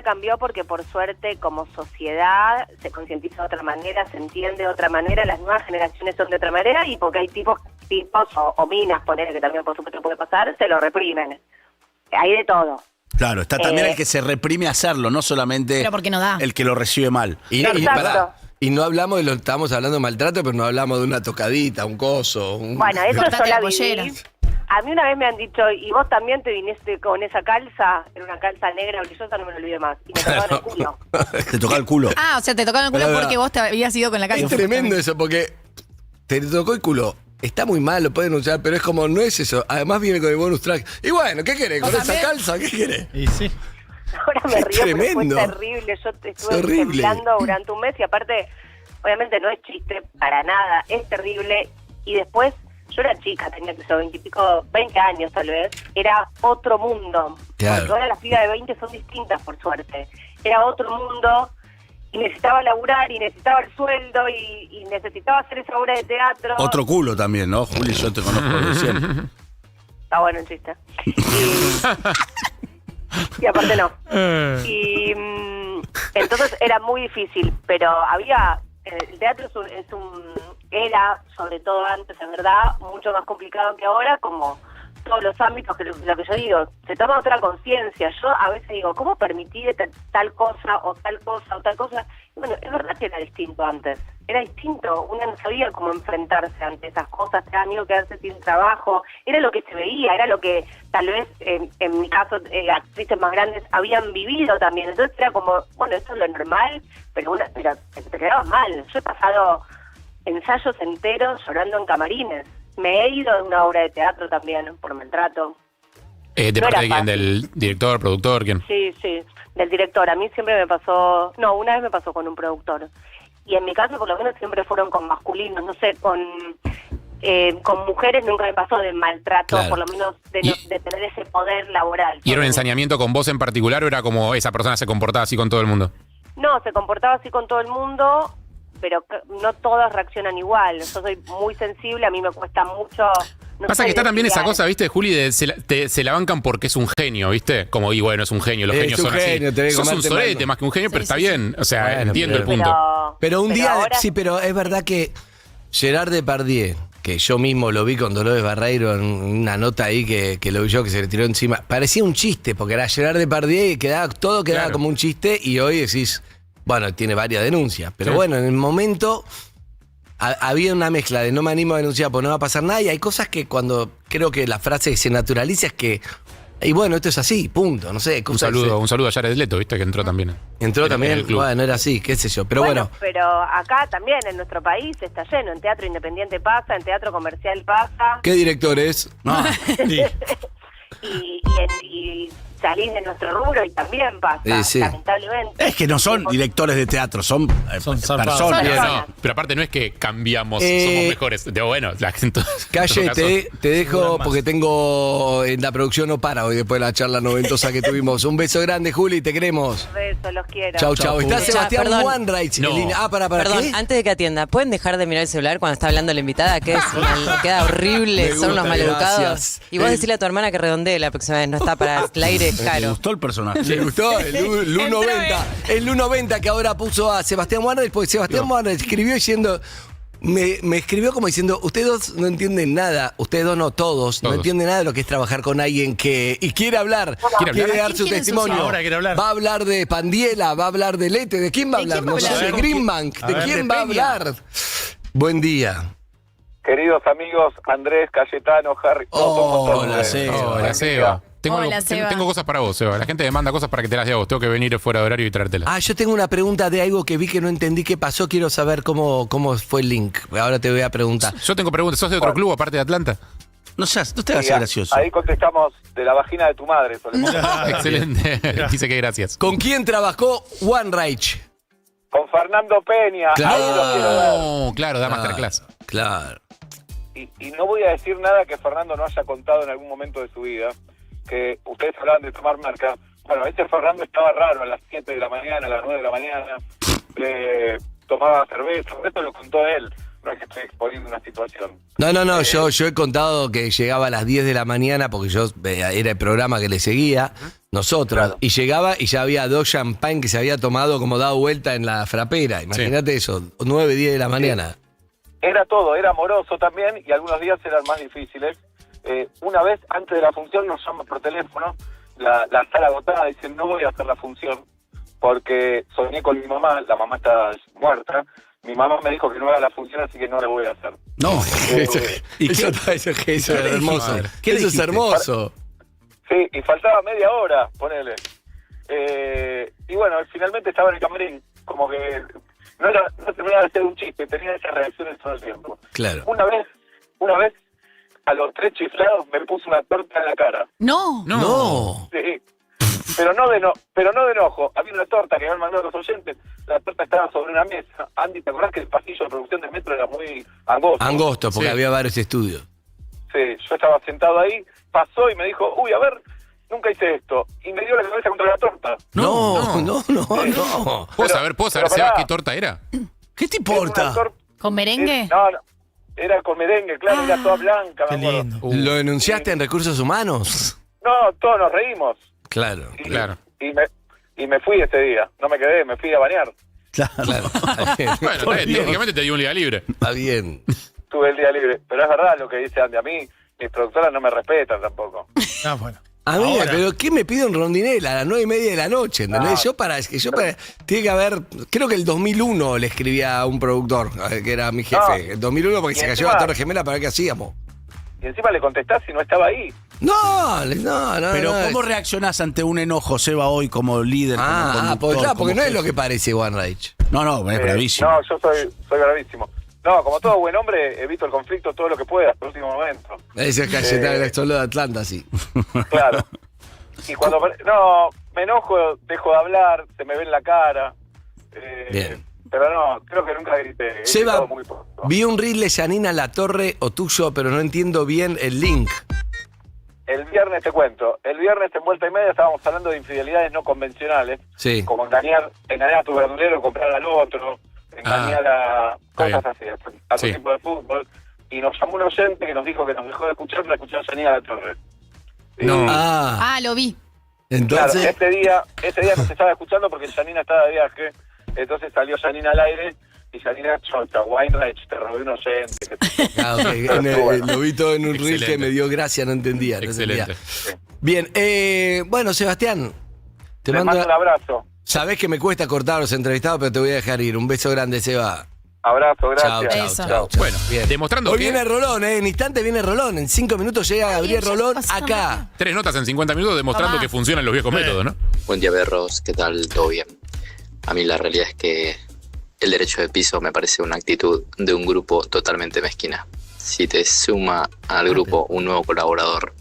cambió porque por suerte como sociedad se concientiza de otra manera, se entiende de otra manera, las nuevas generaciones son de otra manera y porque hay tipos o minas, poner que también por supuesto puede pasar, se lo reprimen. Hay de todo. Claro, está también el que se reprime a hacerlo, no solamente Pero porque no da. el que lo recibe mal. Exacto. Y no hablamos estamos hablando de maltrato, pero no hablamos de una tocadita, un coso. Bueno, eso Cortate yo la la pollera. viví. A mí una vez me han dicho, ¿y vos también te viniste con esa calza? Era una calza negra brillosa, no me lo olvidé más. Y me tocaban el culo. Te toca el culo. Ah, o sea, te tocaron el culo Pero, porque vos te habías ido con la Es calza. tremendo eso, porque te tocó el culo. Está muy mal, lo pueden usar, pero es como, no es eso. Además viene con el bonus track. Y bueno, ¿qué querés? ¿Con ¿Vos esa también? calza? ¿Qué querés? Y sí. Ahora me Es río, pero tremendo. fue terrible. Yo estuve horrible. temblando durante un mes y aparte, obviamente no es chiste para nada, es terrible. Y después, yo era chica, tenía que ser 20 años tal vez, era otro mundo. Claro. Porque ahora las pibas de 20 son distintas, por suerte. Era otro mundo y necesitaba laburar y necesitaba el sueldo y necesitaba hacer esa obra de teatro. Otro culo también, ¿no? Juli, yo te conozco de siempre. Está bueno el chiste. Y aparte no. Y entonces era muy difícil, pero había... El teatro era, sobre todo antes, en verdad, mucho más complicado que ahora, como todos los ámbitos, que lo que yo digo, se toma otra conciencia. Yo a veces digo, ¿cómo permitir tal cosa o tal cosa o tal cosa? Y bueno, es verdad que era distinto antes. Era distinto, uno no sabía cómo enfrentarse ante esas cosas, te da miedo quedarse sin trabajo, era lo que se veía, era lo que tal vez en mi caso actrices más grandes habían vivido también, entonces era como, bueno, esto es lo normal, pero te quedabas mal. Yo he pasado ensayos enteros llorando en camarines, me he ido de una obra de teatro también por maltrato. ¿De No parte era de quién? fácil. ¿Del director, productor? ¿Quién? Sí, del director. A mí siempre me pasó... No, una vez me pasó con un productor. Y en mi caso, por lo menos, siempre fueron con masculinos. No sé, con mujeres nunca me pasó de maltrato, Claro. por lo menos de tener ese poder laboral. ¿Y era un ensañamiento con vos en particular o era como esa persona se comportaba así con todo el mundo? No, se comportaba así con todo el mundo, pero no todas reaccionan igual. Yo soy muy sensible, a mí me cuesta mucho... no Pasa sé, que está también esa identificar. cosa, ¿viste, Juli? De se la bancan porque es un genio, ¿viste? Como, y bueno, es un genio, los Es genios un son genio, así. tenés que Sos un comerte sorete mano. más que un genio, pero Sí, está sí, bien. O sea, Bueno, entiendo el pero- punto. Pero un día, ahora- sí, pero es verdad que Gerard Depardieu, que yo mismo lo vi con Dolores Barreiro en una nota ahí que lo vi yo, que se le tiró encima, parecía un chiste, porque era Gerard Depardieu y todo quedaba Claro. como un chiste y hoy decís, bueno, tiene varias denuncias, pero Sí. bueno, en el momento había una mezcla de no me animo a denunciar porque no va a pasar nada y hay cosas que cuando creo que la frase que se naturaliza es que, y bueno, esto es así, punto, no sé. Un cosas saludo a Jared Leto, ¿viste? Que entró también. entró en también, el club. bueno, era así, qué sé yo, pero bueno. Pero acá también, en nuestro país, está lleno. En teatro independiente pasa, en teatro comercial pasa. ¿Qué director es? No. Sí. y salís de nuestro rubro y también pasa, lamentablemente. Es que no son directores de teatro, son personas. No, pero aparte no es que cambiamos, somos mejores. Bueno, la gente. Calle, te dejo porque tengo en la producción no para hoy después de la charla noventosa que tuvimos. Un beso grande, Juli, te queremos. Un beso, los quiero. Chau. Está Sebastián Perdón. Wanreich. No. Perdón, ¿qué? antes de que atienda, ¿pueden dejar de mirar el celular cuando está hablando la invitada? Que queda horrible, Me son unos gusta, maleducados. gracias. Y vos decirle a tu hermana que redondee la próxima vez, no está para el aire ¿Te caro. gustó el personaje? ¿Le gustó? El Lu90. El Lu90 que ahora puso a Sebastián Wanreich, porque Sebastián Wanreich escribió diciendo. Me escribió como diciendo, ustedes dos no entienden nada, ustedes dos no, todos. No entienden nada de lo que es trabajar con alguien que... Y quiere hablar, quiere dar su testimonio. Ahora quiere hablar. Va a hablar de Pandiela, va a hablar de Lete, ¿de quién va a hablar? No sé, de Greenbank, ¿de quién va a hablar? Buen día. Queridos amigos, Andrés, Cayetano, Harry. Hola, Seba. Hola, Seba. Hola, Seba. Tengo cosas para vos, Seba. La gente me manda cosas para que te las dé a vos. Tengo que venir fuera de horario y traértelas. Ah, yo tengo una pregunta de algo que vi que no entendí qué pasó. Quiero saber cómo fue el link. Ahora te voy a preguntar. Yo tengo preguntas. ¿Sos de otro club aparte de Atlanta? No te hagas gracioso. Ahí contestamos de la vagina de tu madre. Excelente. Dice que gracias. ¿Con quién trabajó Wanreich? Con Fernando Peña. Ahí lo quiero ver. Claro, da masterclass. Claro. Y no voy a decir nada que Fernando no haya contado en algún momento de su vida. Que ustedes hablaban de tomar marca. Bueno, Fernando estaba raro a las 7 de la mañana, a las 9 de la mañana. Tomaba cerveza. Esto lo contó él. No es que estoy exponiendo una situación. No, yo he contado que llegaba a las 10 de la mañana porque yo era el programa que le seguía, nosotros, Claro. y llegaba y ya había 2 champán que se había tomado como dado vuelta en la frapera. Imagínate eso, 9, 10 de la mañana. Era todo, era amoroso también y algunos días eran más difíciles. Una vez antes de la función nos llama por teléfono, la sala agotada, dice no voy a hacer la función porque soñé con mi mamá, la mamá está muerta, mi mamá me dijo que no haga la función así que no la voy a hacer. No. Eso es hermoso. ¿Qué le Eso es dijiste? hermoso. Sí, y faltaba media hora, ponele. Y bueno, finalmente estaba en el camarín, como que no terminaba de hacer un chiste, tenía esas reacciones todo el tiempo. Claro. Una vez, a los 3 chiflados me puso una torta en la cara. No. Sí. Pero no de enojo. Había una torta que habían mandado los oyentes. La torta estaba sobre una mesa. Andy, ¿te acordás que el pasillo de producción del metro era muy angosto? Angosto, porque había varios estudios. Sí, yo estaba sentado ahí, pasó y me dijo, uy, a ver, nunca hice esto. Y me dio la cabeza contra la torta. No. ¿Puedo saber, Seba, qué torta era? ¿Qué te importa? ¿Con merengue? No, era con merengue, claro, era toda blanca. Qué me acuerdo. lindo. ¿Lo denunciaste en Recursos Humanos? No, todos nos reímos. Claro. Y me fui ese día. No me quedé, me fui a bañar. Claro. Bueno, técnicamente te dio un día libre. Está bien. Tuve el día libre. Pero es verdad lo que dice Andy. A mí, mis productoras no me respetan tampoco. Ah, bueno. A mí, Ahora. pero ¿qué me pido en Rondinela a las 9:30 de la noche? ¿Entendés? Yo para tiene que haber, creo que el 2001 le escribía a un productor, que era mi jefe. No. El 2001 porque Y se cayó encima- la Torre Gemela para ver qué hacíamos. Y encima le contestás si no estaba ahí. No. Pero no, ¿cómo reaccionás ante un enojo, Seba, hoy como líder, como conductor, porque, claro, porque como no es jefe? lo que parece Wanreich. No, es bravísimo. No, yo soy bravísimo. No, como todo buen hombre, evito el conflicto todo lo que pueda hasta el último momento. Ese es Cayetano, el solo de Atlanta, sí. Claro. Y cuando me enojo, dejo de hablar, se me ve en la cara. Bien. Pero no, creo que nunca grité. He Seba, gritado muy poco. vi un reel de Janina Latorre o tuyo, pero no entiendo bien el link. El viernes te cuento. El viernes en Vuelta y Media estábamos hablando de infidelidades no convencionales. Sí. Como engañar a tu verdulero, comprar al otro, engañar a cosas así, a tu equipo de fútbol. Y nos llamó un oyente que nos dijo que nos dejó de escuchar para escuchar a Janina Latorre. No. Lo vi. Entonces. Claro, ese día nos estaba escuchando porque Janina estaba de viaje. Entonces salió Janina al aire y Janina chota, Wanreich, te robé un oyente. Lo vi todo en un reel Excelente. que me dio gracia, no entendía. Excelente. Bien, bueno, Sebastián, te mando un abrazo. Sabés que me cuesta cortar a los entrevistados, pero te voy a dejar ir. Un beso grande, Seba. Abrazo, gracias. Chao. Bueno, demostrando Hoy que viene Rolón, en instante viene Rolón. En 5 minutos llega Gabriel Rolón acá. 3 notas en 50 minutos demostrando que funcionan los viejos métodos, ¿no? Buen día, perros. ¿Qué tal? ¿Todo bien? A mí la realidad es que el derecho de piso me parece una actitud de un grupo totalmente mezquina. Si te suma al grupo un nuevo colaborador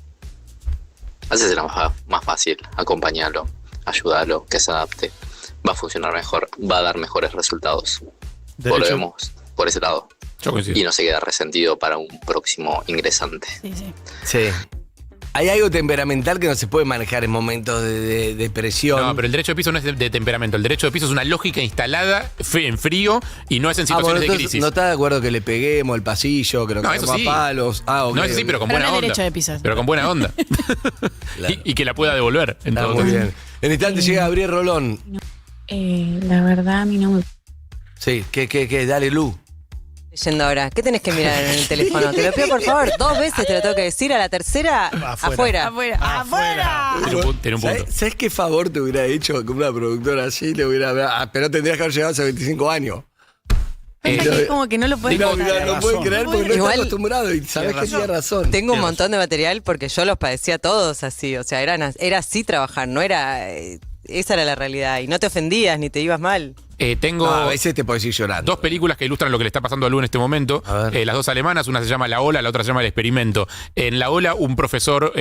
hacésela más fácil, acompañalo, ayúdalo, que se adapte. Va a funcionar mejor, va a dar mejores resultados. Volvemos por ese lado. Y no se queda resentido para un próximo ingresante. Sí. Hay algo temperamental que no se puede manejar en momentos de presión. No, pero el derecho de piso no es de temperamento. El derecho de piso es una lógica instalada en frío y no es en situaciones de crisis. ¿No estás de acuerdo que le peguemos el pasillo, que lo caemos a palos? Okay, no, eso sí, pero con buena onda. Derecho de piso. Pero con buena onda. Claro. y que la pueda devolver. Está muy bien. En instante llega Gabriel Rolón. La verdad, a mí no me... Sí, ¿qué? Dale, Lu. Leyendo ahora, ¿qué tenés que mirar en el teléfono? Te lo pido por favor, 2 veces te lo tengo que decir, a la tercera, afuera. Tiene un punto. ¿Sabes qué favor te hubiera hecho con una productora así? Pero tendrías que haber llegado hace 25 años. Es como que no lo puedes creer. No puede creer porque no está acostumbrado y sabes que tiene razón. Tengo un montón de material porque yo los padecía todos así, o sea, era así trabajar, no era... Esa era la realidad y no te ofendías ni te ibas mal. Tengo a veces te puedes ir llorando. 2 películas que ilustran lo que le está pasando a Lu en este momento. Las 2 alemanas, una se llama La Ola, la otra se llama El Experimento. En La Ola, un profesor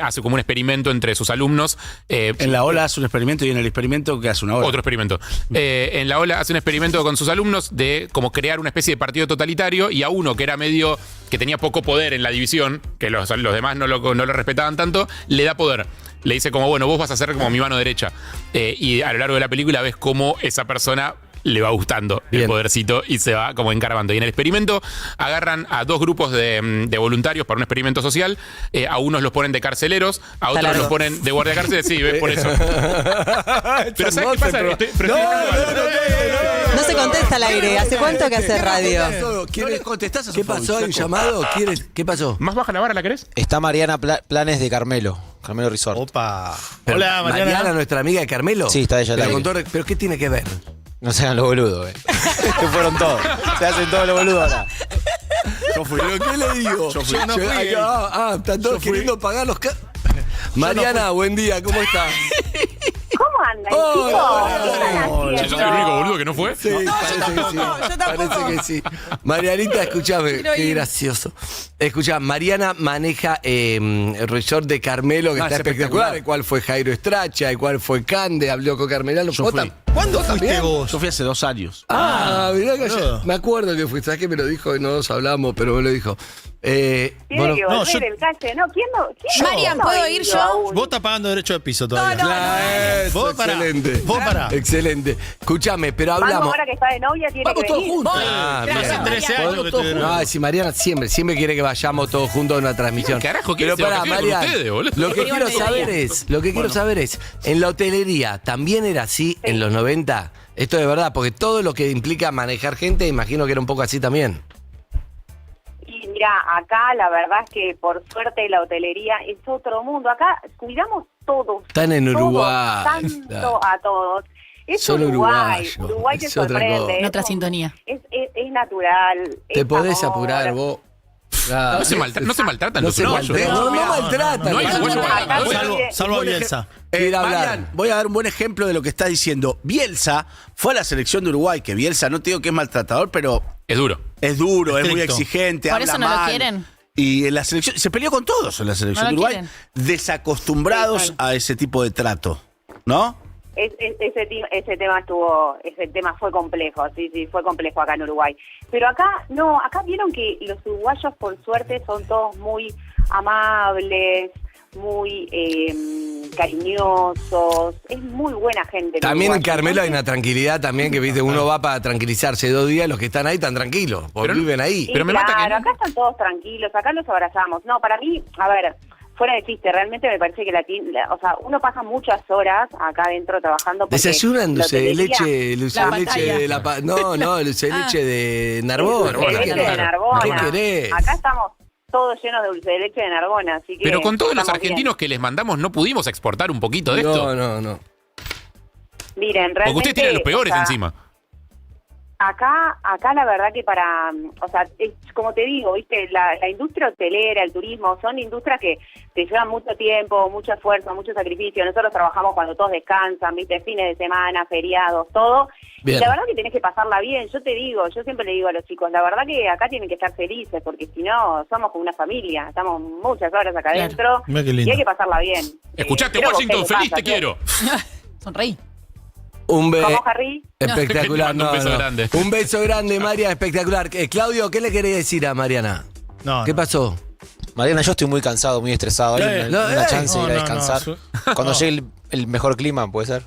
hace como un experimento entre sus alumnos. En La Ola hace un experimento y en el experimento, ¿qué hace una ola? Otro experimento. En La Ola hace un experimento con sus alumnos de como crear una especie de partido totalitario y a uno que era medio, que tenía poco poder en la división, que los demás no lo respetaban tanto, le da poder. Le dice como, bueno, vos vas a ser como mi mano derecha. Y a lo largo de la película ves cómo esa persona le va gustando el podercito y se va como encargando. Y en el experimento agarran a 2 grupos de voluntarios para un experimento social. A unos los ponen de carceleros, a otros los ponen de guardia cárcel. Sí, ves por eso. Pero ¿sabes qué pasa? No se contesta al aire. ¿Hace cuánto que hace radio? ¿Qué pasó? ¿Hay un llamado? ¿Qué pasó? ¿Más baja la vara, la querés? Está Mariana Planes de Carmelo Resort. Opa. Hola, Mariana, nuestra amiga de Carmelo. Sí, está ella. ¿Pero qué tiene que ver? No se hagan los boludos, Que fueron todos. Se hacen todos los boludos ahora. Yo fui. ¿Pero qué le digo? Yo no fui. Están todos queriendo pagar los... Mariana, buen día, ¿cómo estás? ¿Cómo andan, chicos? ¿Yo soy el único boludo que no fue? Sí, parece que sí. Marianita, escúchame, qué gracioso. Escuchá, Mariana maneja el resort de Carmelo, que está espectacular. ¿Cuál fue Jairo Estracha? ¿Y cuál fue Cande? Habló con Carmelano. ¿Cuándo fuiste vos? Yo fui hace 2 años. Mirá que me acuerdo que fuiste. ¿Sabes que me lo dijo? No nos hablamos, pero me lo dijo. Tiene que volver el calle. No, ¿quién no? Marian, ¿puedo ir yo? Vos estás pagando derecho de piso todavía. Vos excelente. Vos pará. Excelente. Escúchame, pero hablamos. Ahora que está de novia tiene que venir. Juntos. Hace 13 años que te No, si Mariana siempre quiere que vayamos todos juntos a una transmisión. Carajo, ¿qué pero pará, Mariana, ustedes, boludo? lo que quiero saber es, en la hotelería, ¿también era así en los 90? Esto de verdad, porque todo lo que implica manejar gente, imagino que era un poco así también. Y mira, acá la verdad es que por suerte la hotelería es otro mundo. Acá cuidamos todos. Están en Uruguay. Tanto a todos. Es Solo Uruguay. uruguayo. Uruguay te Es otra sorprende. cosa. Otra sintonía. Es natural. Te podés apurar vos. No se maltratan los uruguayos. No maltratan. No hay uruguayos Salvo a Bielsa. Marian, voy a dar un buen ejemplo de lo que estás diciendo. Bielsa fue a la selección de Uruguay, que Bielsa no te digo que es maltratador, pero... Es duro. Es duro, es muy exigente, ¿Por habla eso no lo mal. quieren? Y en la selección, se peleó con todos en la selección de Uruguay, desacostumbrados a ese tipo de trato, ¿no? Ese tema fue complejo, sí, fue complejo acá en Uruguay. Pero acá vieron que los uruguayos por suerte son todos muy amables, muy cariñosos, es muy buena gente. También en Carmelo hay una tranquilidad también que viste, uno va para tranquilizarse 2 días, los que están ahí están tranquilos, porque viven ahí. Pero me mata que... acá están todos tranquilos, acá los abrazamos. No, para mí, a ver, fuera de chiste, realmente me parece que uno pasa muchas horas acá adentro trabajando. Desayunan dulce de leche de dulce de leche de Narbona. ¿Qué querés? Acá estamos todos llenos de dulce de leche de Narbona, así que... Pero con todos los argentinos que les mandamos, ¿no pudimos exportar un poquito de esto? No. Miren, realmente... Porque ustedes tienen los peores encima. Acá la verdad que como te digo, viste, la industria hotelera, el turismo, son industrias que te llevan mucho tiempo, mucho esfuerzo, mucho sacrificio. Nosotros trabajamos cuando todos descansan, viste, fines de semana, feriados, todo. Bien. Y la verdad que tenés que pasarla bien. Yo siempre le digo a los chicos, la verdad que acá tienen que estar felices, porque si no, somos como una familia. Estamos muchas horas acá adentro Mira qué lindo. y hay que pasarla bien. Escuchaste, Creo que Washington, a usted le feliz pasa, te quiero. Sonreí. Un ¿Cómo, Harry? espectacular. Te mando un beso grande. Un beso grande, Mariana, espectacular. Claudio, ¿qué le querés decir a Mariana? No, ¿Qué pasó? Mariana, yo estoy muy cansado, muy estresado. Hay una chance de ir a descansar. Cuando llegue el mejor clima, ¿puede ser?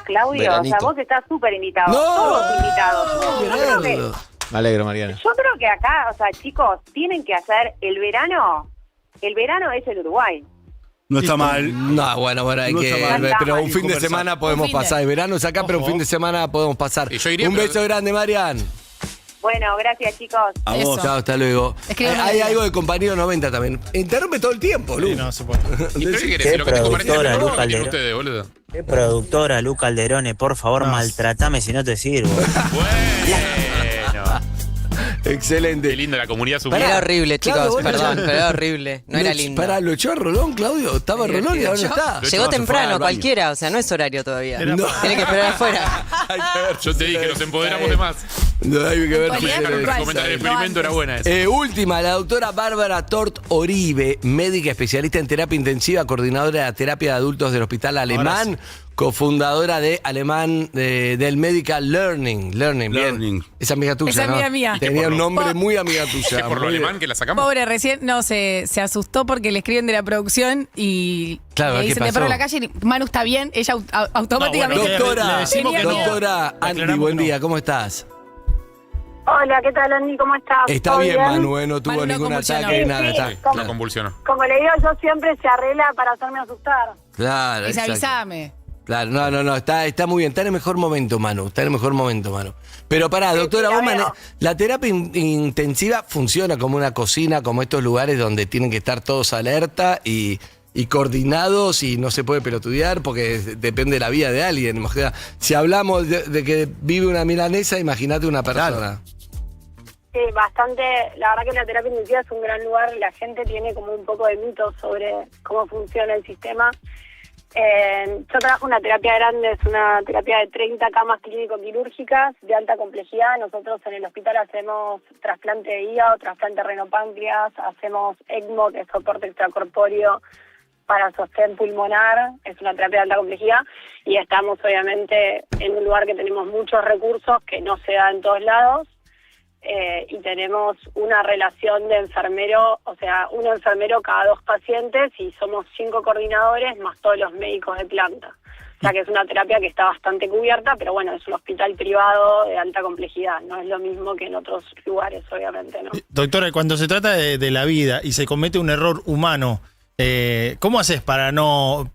Claudio, Veranito. o sea, vos estás súper invitado. No, todos invitados. Yo creo que- Me alegro, Mariana. Yo creo que acá, o sea, chicos, tienen que hacer el verano. El verano es el Uruguay. No está mal. No, bueno, hay No que. está mal. Pero un Hay que fin de conversar. semana podemos Un fin de. pasar. El verano es acá, pero un fin de semana podemos pasar. Y yo iría, Un pero- beso grande, Marian. Bueno, gracias, chicos. A vos. Chao, hasta luego. Escribe una Hay vida. algo de compañero 90 también. Interrumpe todo el tiempo, Lu. Sí, no se puede. ¿Y pero qué querés? Qué Si lo que tengo parece productora, que Luca tienen Alderón. ustedes, boludo. Qué productora, Luca Alderone, por favor, maltratame si no te sirvo. Bueno. Excelente. Qué linda la comunidad Era sumida. horrible, chicos, Claro, vos perdón, lo- pero era horrible. No era lindo. Pará, lo echó a Rolón, Claudio. Estaba Rolón y ahora no está. Lo Llegó echó, temprano, al baño. cualquiera, o sea, no es horario todavía. Era- No. Tiene que esperar afuera. Hay que ver. Yo te dije, nos empoderamos de más. No, hay que ver. Puntualidad, si pero se- puntual. Comentar el No experimento era antes. buena esa. Última, la doctora Bárbara Tort Oribe, médica especialista en terapia intensiva, coordinadora de la terapia de adultos del Hospital Alemán, cofundadora de del Medical Learning. Bien. Learning. Esa amiga tuya, Esa ¿no? amiga mía. Tenía un nombre muy amiga ¿Es tuya. por lo muy- alemán que la sacamos? Pobre, recién se asustó porque le escriben de la producción y Claro, le ¿qué dicen de pasó? perro en la calle y Manu está bien, ella automáticamente. No, bueno, Doctora, le decimos que no. doctora Le Andy, aclaramos buen que no. día, ¿cómo estás? Hola, ¿qué tal, Andy? ¿Cómo estás? Está ¿Todo bien, Manu, no tuvo Manu no ningún convulsionó. ataque, Sí, nada. sí, Está, Sí, claro. no convulsionó. Como le digo, yo siempre se arregla para hacerme asustar. Claro, Dice, exacto. avísame. Claro, no, está muy bien, está en el mejor momento, Manu, está en el mejor momento, Manu. Pero pará, doctora, sí, vos la veo. la terapia intensiva funciona como una cocina, como estos lugares donde tienen que estar todos alerta y coordinados y no se puede pelotudear porque depende de la vida de alguien. Imagina, si hablamos de que vive una milanesa, imagínate una persona. Sí, bastante. La verdad que la terapia intensiva es un gran lugar. La gente tiene como un poco de mitos sobre cómo funciona el sistema. Yo trabajo en una terapia grande, es una terapia de 30 camas clínico-quirúrgicas de alta complejidad. Nosotros en el hospital hacemos trasplante de hígado, trasplante renopáncreas, hacemos ECMO, que es soporte extracorpóreo para sostén pulmonar. Es una terapia de alta complejidad y estamos obviamente en un lugar que tenemos muchos recursos que no se da en todos lados. Y tenemos una relación de enfermero, o sea, un enfermero cada 2 pacientes y somos 5 coordinadores más todos los médicos de planta. O sea que es una terapia que está bastante cubierta, pero bueno, es un hospital privado de alta complejidad, no es lo mismo que en otros lugares, obviamente, ¿no? Doctora, cuando se trata de la vida y se comete un error humano, ¿cómo haces para no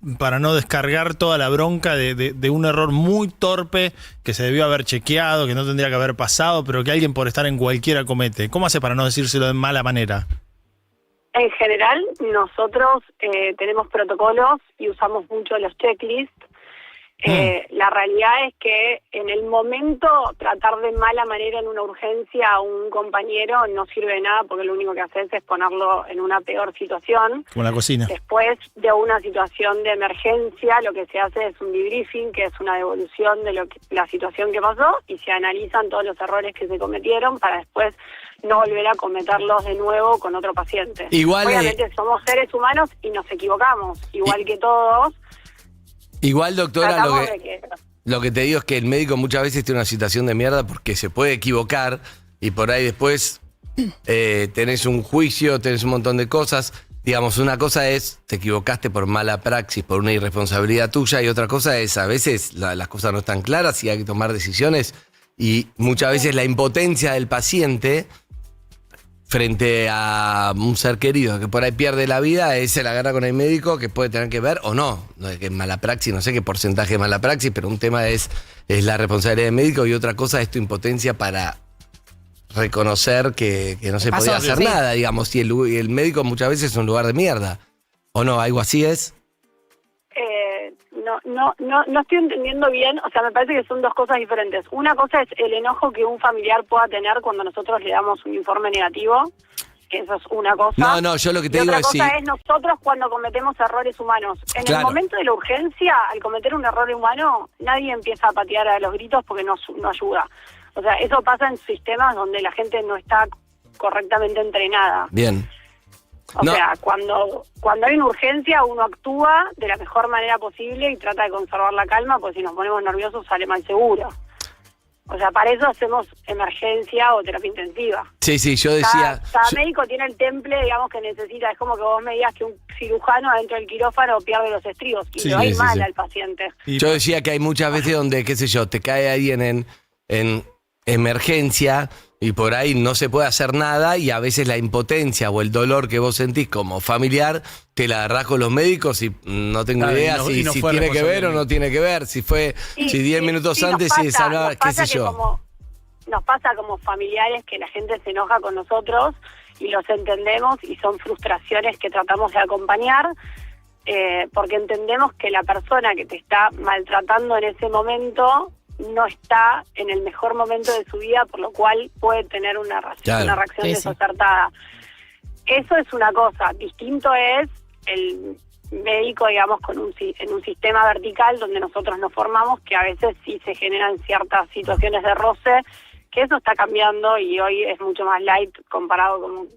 descargar toda la bronca de un error muy torpe que se debió haber chequeado, que no tendría que haber pasado, pero que alguien por estar en cualquiera comete? ¿Cómo haces para no decírselo de mala manera? En general, nosotros tenemos protocolos y usamos mucho los checklists. La realidad es que en el momento tratar de mala manera en una urgencia a un compañero no sirve de nada porque lo único que haces es ponerlo en una peor situación. Como la cocina. Después de una situación de emergencia, lo que se hace es un debriefing, que es una devolución de la situación que pasó, y se analizan todos los errores que se cometieron para después no volver a cometerlos de nuevo con otro paciente. Igual, obviamente somos seres humanos y nos equivocamos, igual que todos. Igual, doctora, Tratamos de que lo que te digo es que el médico muchas veces tiene una situación de mierda porque se puede equivocar y por ahí después tenés un juicio, tenés un montón de cosas. Digamos, una cosa es, te equivocaste por mala praxis, por una irresponsabilidad tuya, y otra cosa es, a veces las cosas no están claras y hay que tomar decisiones, y muchas veces la impotencia del paciente frente a un ser querido que por ahí pierde la vida, se la agarra con el médico, que puede tener que ver o no. No es que es mala praxis, no sé qué porcentaje de mala praxis, pero un tema es la responsabilidad del médico y otra cosa es tu impotencia para reconocer que no se podía hacer nada, digamos. Y el médico muchas veces es un lugar de mierda. ¿O no? ¿Algo así es? No estoy entendiendo bien, o sea, me parece que son dos cosas diferentes. Una cosa es el enojo que un familiar pueda tener cuando nosotros le damos un informe negativo. Eso es una cosa. No, yo lo que te y digo otra es cosa es nosotros cuando cometemos errores humanos. En el momento de la urgencia, al cometer un error humano, nadie empieza a patear a los gritos porque no ayuda. O sea, eso pasa en sistemas donde la gente no está correctamente entrenada. Bien. O sea, cuando hay una urgencia, uno actúa de la mejor manera posible y trata de conservar la calma, porque si nos ponemos nerviosos sale mal seguro. O sea, para eso hacemos emergencia o terapia intensiva. Sí, yo decía... Cada médico tiene el temple, digamos, que necesita. Es como que vos me digas que un cirujano adentro del quirófano pierde los estribos y lo hay mal al paciente. Yo decía que hay muchas veces donde, qué sé yo, te cae alguien en emergencia y por ahí no se puede hacer nada y a veces la impotencia o el dolor que vos sentís como familiar te la agarrás con los médicos y no tengo idea si tiene que ver o no tiene que ver, si 10 minutos antes y saber, qué sé yo. Nos pasa como familiares que la gente se enoja con nosotros y los entendemos y son frustraciones que tratamos de acompañar porque entendemos que la persona que te está maltratando en ese momento no está en el mejor momento de su vida, por lo cual puede tener una reacción desacertada. Eso es una cosa. Distinto es el médico, digamos, en un sistema vertical donde nosotros nos formamos, que a veces sí se generan ciertas situaciones de roce, que eso está cambiando y hoy es mucho más light comparado con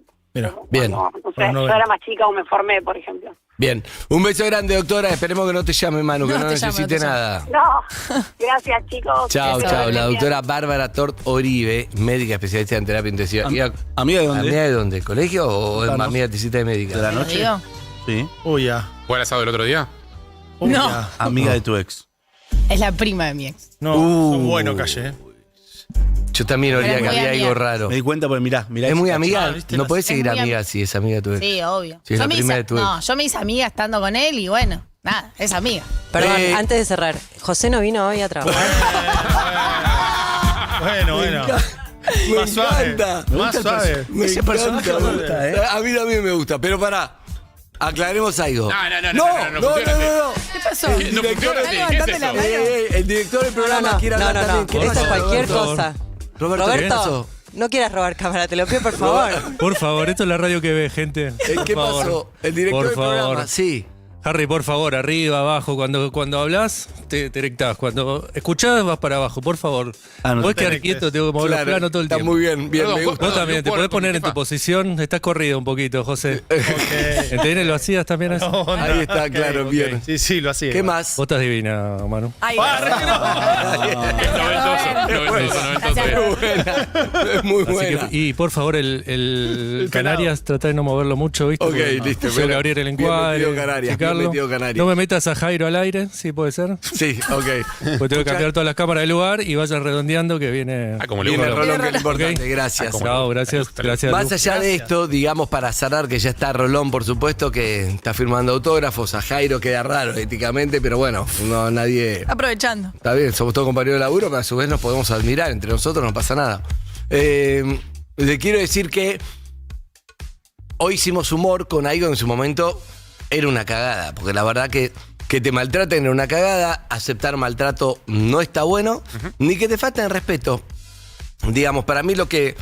bien. No sé, yo era más chica o me formé, por ejemplo. Bien, un beso grande, doctora. Esperemos que no te llame, Manu, que no necesite nada. No, gracias, chicos. Chao. La doctora Bárbara Tort Oribe, médica especialista en terapia intensiva. ¿Amiga de dónde? ¿Amiga de dónde? ¿Colegio o amiga de médica? ¿De la noche? Sí. Uy, ya. ¿Fue el asado del otro día? No. Amiga de tu ex. Es la prima de mi ex. No, son buenos, Calle. Yo también olía que había algo raro. Me di cuenta porque mirá. ¿Es muy amiga? No podés Es seguir muy amiga si es amiga de tu ex. Sí, obvio. Si es la prima de tu ex. Yo me hice amiga estando con él y bueno, nada, es amiga. Perdón, antes de cerrar, ¿José no vino hoy a trabajar? Bueno. Más suave. Más suave. Ese personaje me gusta, A mí también me gusta, pero pará. Aclaremos algo. No. ¿Qué pasó? El director del programa quiere hablar también. Esto es cualquier cosa. Roberto, no quieras robar cámara, te lo pido por favor. Por favor, esto es la radio que ve, gente. ¿Qué pasó? El director del programa, sí. Harry, por favor, arriba, abajo. Cuando hablas, te erectás. Cuando escuchás, vas para abajo, por favor. Podés quedar quieto, tengo que mover los planos todo el tiempo. Está muy bien, me gusta. Vos también, te podés poner en tu posición. Estás corrido un poquito, José. ¿En TN lo hacías también así? Ahí está, claro, bien. Sí, lo hacía. ¿Qué más? Vos estás divina, Manu. Es muy buena. Y por favor, el Canarias, trata de no moverlo mucho, ¿viste? Ok, listo. Suele abrir el encuadre. No me metas a Jairo al aire, ¿sí puede ser? Sí, ok. Pues tengo que cambiar todas las cámaras del lugar y vaya redondeando que viene. Como le viene gusta. Rolón, que es lo importante. Gracias. Gracias. Más allá de esto, digamos, para cerrar, que ya está Rolón, por supuesto, que está firmando autógrafos. A Jairo queda raro éticamente, pero bueno, nadie. Aprovechando. Está bien, somos todos compañeros de laburo, pero a su vez nos podemos admirar. Entre nosotros no pasa nada. Le quiero decir que hoy hicimos humor con algo que en su momento era una cagada, porque la verdad que te maltraten era una cagada, aceptar maltrato no está bueno, ni que te falten respeto. Digamos, para mí lo que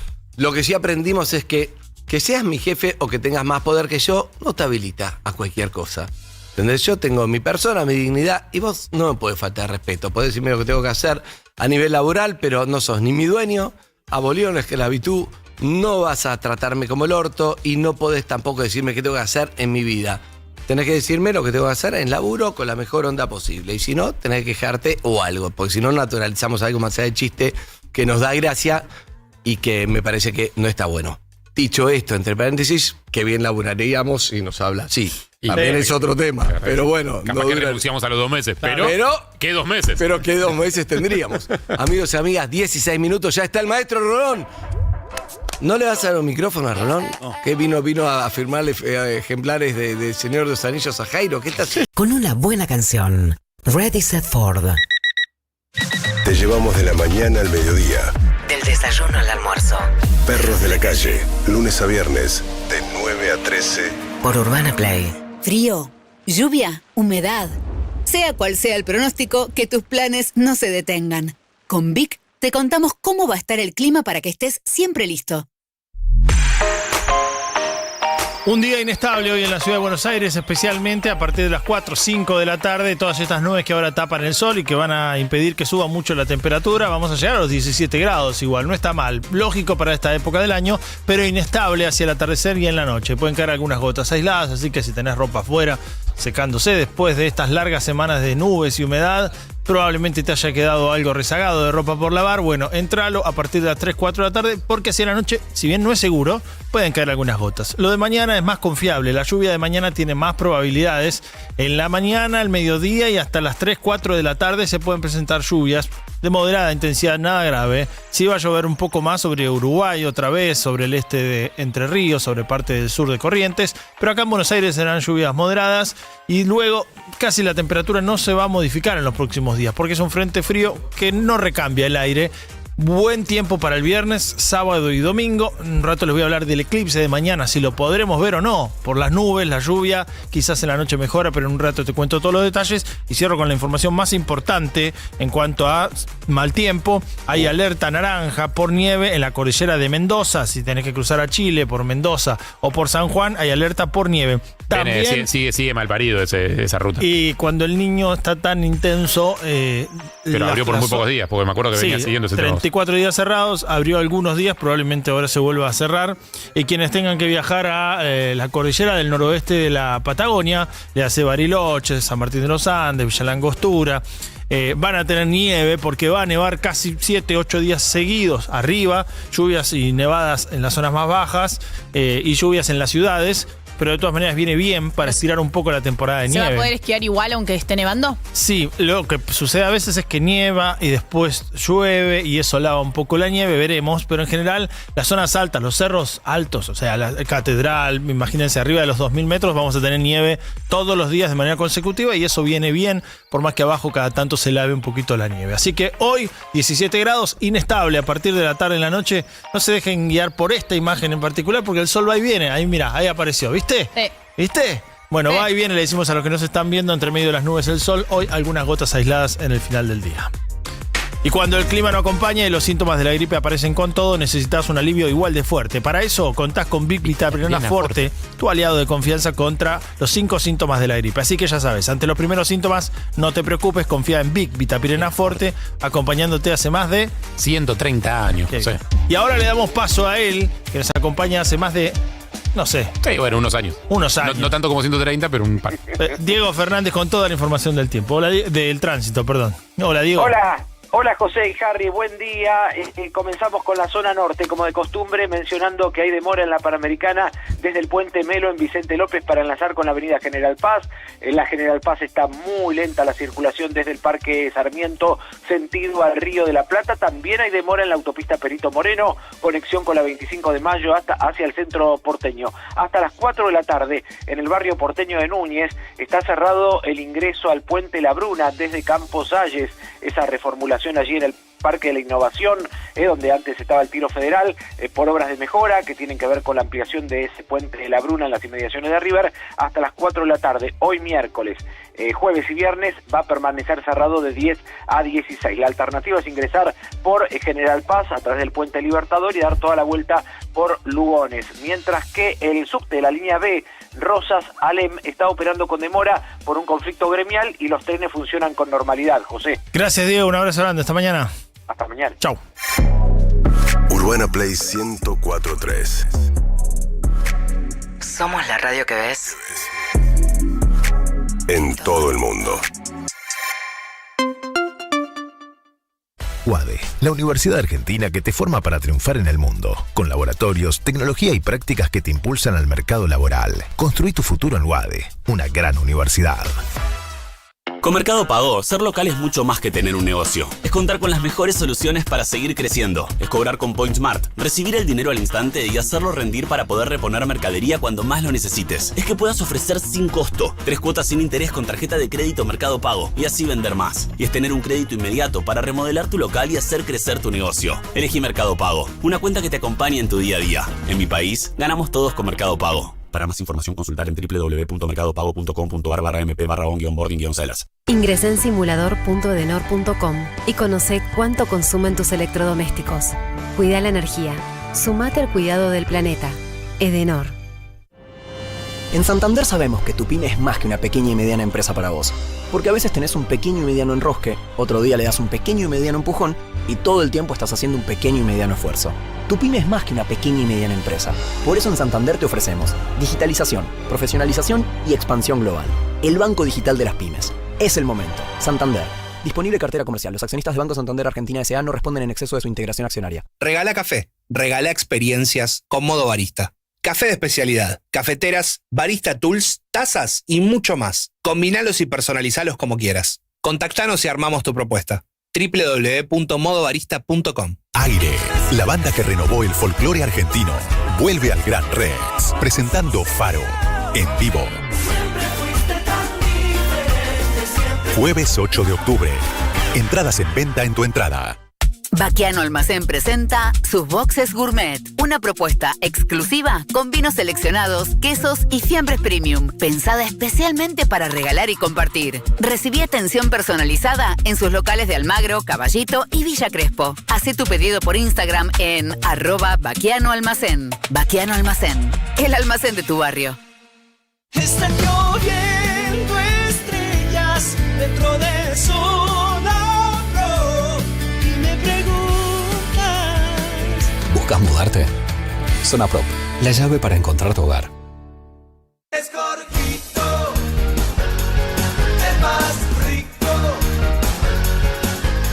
sí aprendimos es que seas mi jefe o que tengas más poder que yo, no te habilita a cualquier cosa. ¿Entendés? Yo tengo mi persona, mi dignidad, y vos no me podés faltar respeto. Podés decirme lo que tengo que hacer a nivel laboral, pero no sos ni mi dueño, abolieron la esclavitud, no vas a tratarme como el orto y no podés tampoco decirme qué tengo que hacer en mi vida. Tenés que decirme lo que tengo que hacer en laburo con la mejor onda posible. Y si no, tenés que quejarte o algo. Porque si no, naturalizamos algo más allá de chiste que nos da gracia y que me parece que no está bueno. Dicho esto, entre paréntesis, que bien laburaríamos y nos habla. Sí, también es otro tema. Pero bueno. Capaz que renunciamos a los 2 meses. Pero ¿qué 2 meses? Pero ¿qué 2 meses tendríamos? Amigos y amigas, 16 minutos. Ya está el maestro Rolón. ¿No le vas a dar un micrófono a Rolón? No. ¿Qué vino a firmarle ejemplares de Señor de los Anillos a Jairo? ¿Qué está haciendo? Con una buena canción. Ready, Set, Ford. Te llevamos de la mañana al mediodía. Del desayuno al almuerzo. Perros de la calle. Lunes a viernes, de 9 a 13. Por Urbana Play. Frío, lluvia, humedad. Sea cual sea el pronóstico, que tus planes no se detengan. Con Vic te contamos cómo va a estar el clima para que estés siempre listo. Un día inestable hoy en la ciudad de Buenos Aires, especialmente a partir de las 4 o 5 de la tarde. Todas estas nubes que ahora tapan el sol y que van a impedir que suba mucho la temperatura. Vamos a llegar a los 17 grados igual, no está mal. Lógico para esta época del año, pero inestable hacia el atardecer y en la noche. Pueden caer algunas gotas aisladas, así que si tenés ropa afuera secándose después de estas largas semanas de nubes y humedad, probablemente te haya quedado algo rezagado de ropa por lavar. Bueno, entralo a partir de las 3, 4 de la tarde, porque hacia la noche, si bien no es seguro, pueden caer algunas gotas. Lo de mañana es más confiable. La lluvia de mañana tiene más probabilidades. En la mañana, al mediodía y hasta las 3, 4 de la tarde se pueden presentar lluvias de moderada intensidad, nada grave. Sí va a llover un poco más sobre Uruguay, otra vez sobre el este de Entre Ríos, sobre parte del sur de Corrientes, pero acá en Buenos Aires serán lluvias moderadas y luego casi la temperatura no se va a modificar en los próximos días, porque es un frente frío que no recambia el aire. Buen tiempo para el viernes, sábado y domingo. Un rato les voy a hablar del eclipse de mañana, si lo podremos ver o no, por las nubes, la lluvia, quizás en la noche mejora, pero en un rato te cuento todos los detalles. Y cierro con la información más importante en cuanto a mal tiempo. Hay alerta naranja por nieve en la cordillera de Mendoza. Si tenés que cruzar a Chile por Mendoza o por San Juan, hay alerta por nieve. También, sigue mal parido esa ruta. Y cuando el niño está tan intenso... pero abrió por muy pocos días, porque me acuerdo que venía siguiendo ese 34 días cerrados, abrió algunos días, probablemente ahora se vuelva a cerrar. Y quienes tengan que viajar a la cordillera del noroeste de la Patagonia, le hace Bariloche, San Martín de los Andes, Villa Langostura, van a tener nieve porque va a nevar casi 7, 8 días seguidos arriba, lluvias y nevadas en las zonas más bajas y lluvias en las ciudades. Pero de todas maneras viene bien para estirar un poco la temporada de nieve. ¿Se va a poder esquiar igual aunque esté nevando? Sí, lo que sucede a veces es que nieva y después llueve y eso lava un poco la nieve, veremos. Pero en general, las zonas altas, los cerros altos, o sea, la catedral, imagínense, arriba de los 2000 metros, vamos a tener nieve todos los días de manera consecutiva y eso viene bien, por más que abajo cada tanto se lave un poquito la nieve. Así que hoy, 17 grados, inestable a partir de la tarde en la noche. No se dejen guiar por esta imagen en particular porque el sol va y viene. Ahí mirá, ahí apareció, ¿viste? Sí. ¿Viste? Bueno, va y viene, le decimos a los que nos están viendo entre medio de las nubes el sol. Hoy algunas gotas aisladas en el final del día. Y cuando el clima no acompaña y los síntomas de la gripe aparecen con todo, necesitas un alivio igual de fuerte. Para eso contás con Vic Vitapirena Forte, tu aliado de confianza contra los 5 síntomas de la gripe. Así que ya sabes, ante los primeros síntomas, no te preocupes, confía en Vic Vitapirena Forte, acompañándote hace más de 130 años. Sí. Y ahora le damos paso a él, que nos acompaña hace más de... No sé. Sí, bueno, unos años. No tanto como 130, pero un par. Diego Fernández con toda la información del tiempo. Hola, del tránsito, perdón. Hola, Diego. Hola José y Harry, buen día. Comenzamos con la zona norte, como de costumbre, mencionando que hay demora en la Panamericana desde el Puente Melo en Vicente López para enlazar con la avenida General Paz. En la General Paz está muy lenta la circulación desde el Parque Sarmiento, sentido al Río de la Plata. También hay demora en la autopista Perito Moreno, conexión con la 25 de mayo hacia el centro porteño. Hasta las 4 de la tarde, en el barrio porteño de Núñez, está cerrado el ingreso al Puente La Bruna desde Campos Salles. Esa reformulación allí en el Parque de la Innovación, donde antes estaba el Tiro Federal, por obras de mejora que tienen que ver con la ampliación de ese puente de la Bruna en las inmediaciones de River, hasta las 4 de la tarde, hoy miércoles. Jueves y viernes va a permanecer cerrado de 10 a 16. La alternativa es ingresar por General Paz a través del Puente Libertador y dar toda la vuelta por Lugones, mientras que el subte de la línea B Rosas-Alem está operando con demora por un conflicto gremial y los trenes funcionan con normalidad. José. Gracias, Diego. Un abrazo grande. Hasta mañana. Hasta mañana. Chau. Urbana Play 104.3. Somos la radio que ves en todo el mundo. UADE, la universidad argentina que te forma para triunfar en el mundo, con laboratorios, tecnología y prácticas que te impulsan al mercado laboral. Construí tu futuro en UADE, una gran universidad. Con Mercado Pago, ser local es mucho más que tener un negocio. Es contar con las mejores soluciones para seguir creciendo. Es cobrar con PointSmart, recibir el dinero al instante y hacerlo rendir para poder reponer mercadería cuando más lo necesites. Es que puedas ofrecer sin costo 3 cuotas sin interés con tarjeta de crédito Mercado Pago y así vender más. Y es tener un crédito inmediato para remodelar tu local y hacer crecer tu negocio. Elegí Mercado Pago, una cuenta que te acompañe en tu día a día. En mi país, ganamos todos con Mercado Pago. Para más información, consultar en www.mercadopago.com.ar/mp/on-boarding-celas. Ingresa en simulador.edenor.com y conoce cuánto consumen tus electrodomésticos. Cuida la energía. Sumate al cuidado del planeta. Edenor. En Santander sabemos que tu pyme es más que una pequeña y mediana empresa para vos. Porque a veces tenés un pequeño y mediano enrosque, otro día le das un pequeño y mediano empujón y todo el tiempo estás haciendo un pequeño y mediano esfuerzo. Tu pyme es más que una pequeña y mediana empresa. Por eso en Santander te ofrecemos digitalización, profesionalización y expansión global. El banco digital de las pymes. Es el momento. Santander. Disponible cartera comercial. Los accionistas de Banco Santander Argentina S.A. no responden en exceso de su integración accionaria. Regala café. Regala experiencias con Modo Barista. Café de especialidad, cafeteras, barista tools, tazas y mucho más. Combinalos y personalizalos como quieras. Contactanos y armamos tu propuesta. www.modobarista.com. Aire, la banda que renovó el folclore argentino, vuelve al Gran Rex, presentando Faro, en vivo. Jueves 8 de octubre. Entradas en venta en tu entrada. Baquiano Almacén presenta sus boxes gourmet, una propuesta exclusiva con vinos seleccionados, quesos y fiambres premium, pensada especialmente para regalar y compartir. Recibí atención personalizada en sus locales de Almagro, Caballito y Villa Crespo. Hacé tu pedido por Instagram en @baquianoalmacén. Baquiano Almacén, el almacén de tu barrio. Están lloviendo estrellas dentro de Zona Pro y me preguntas. ¿Buscas mudarte? Zona Prop, la llave para encontrar tu hogar. Es Jorgito, el más rico.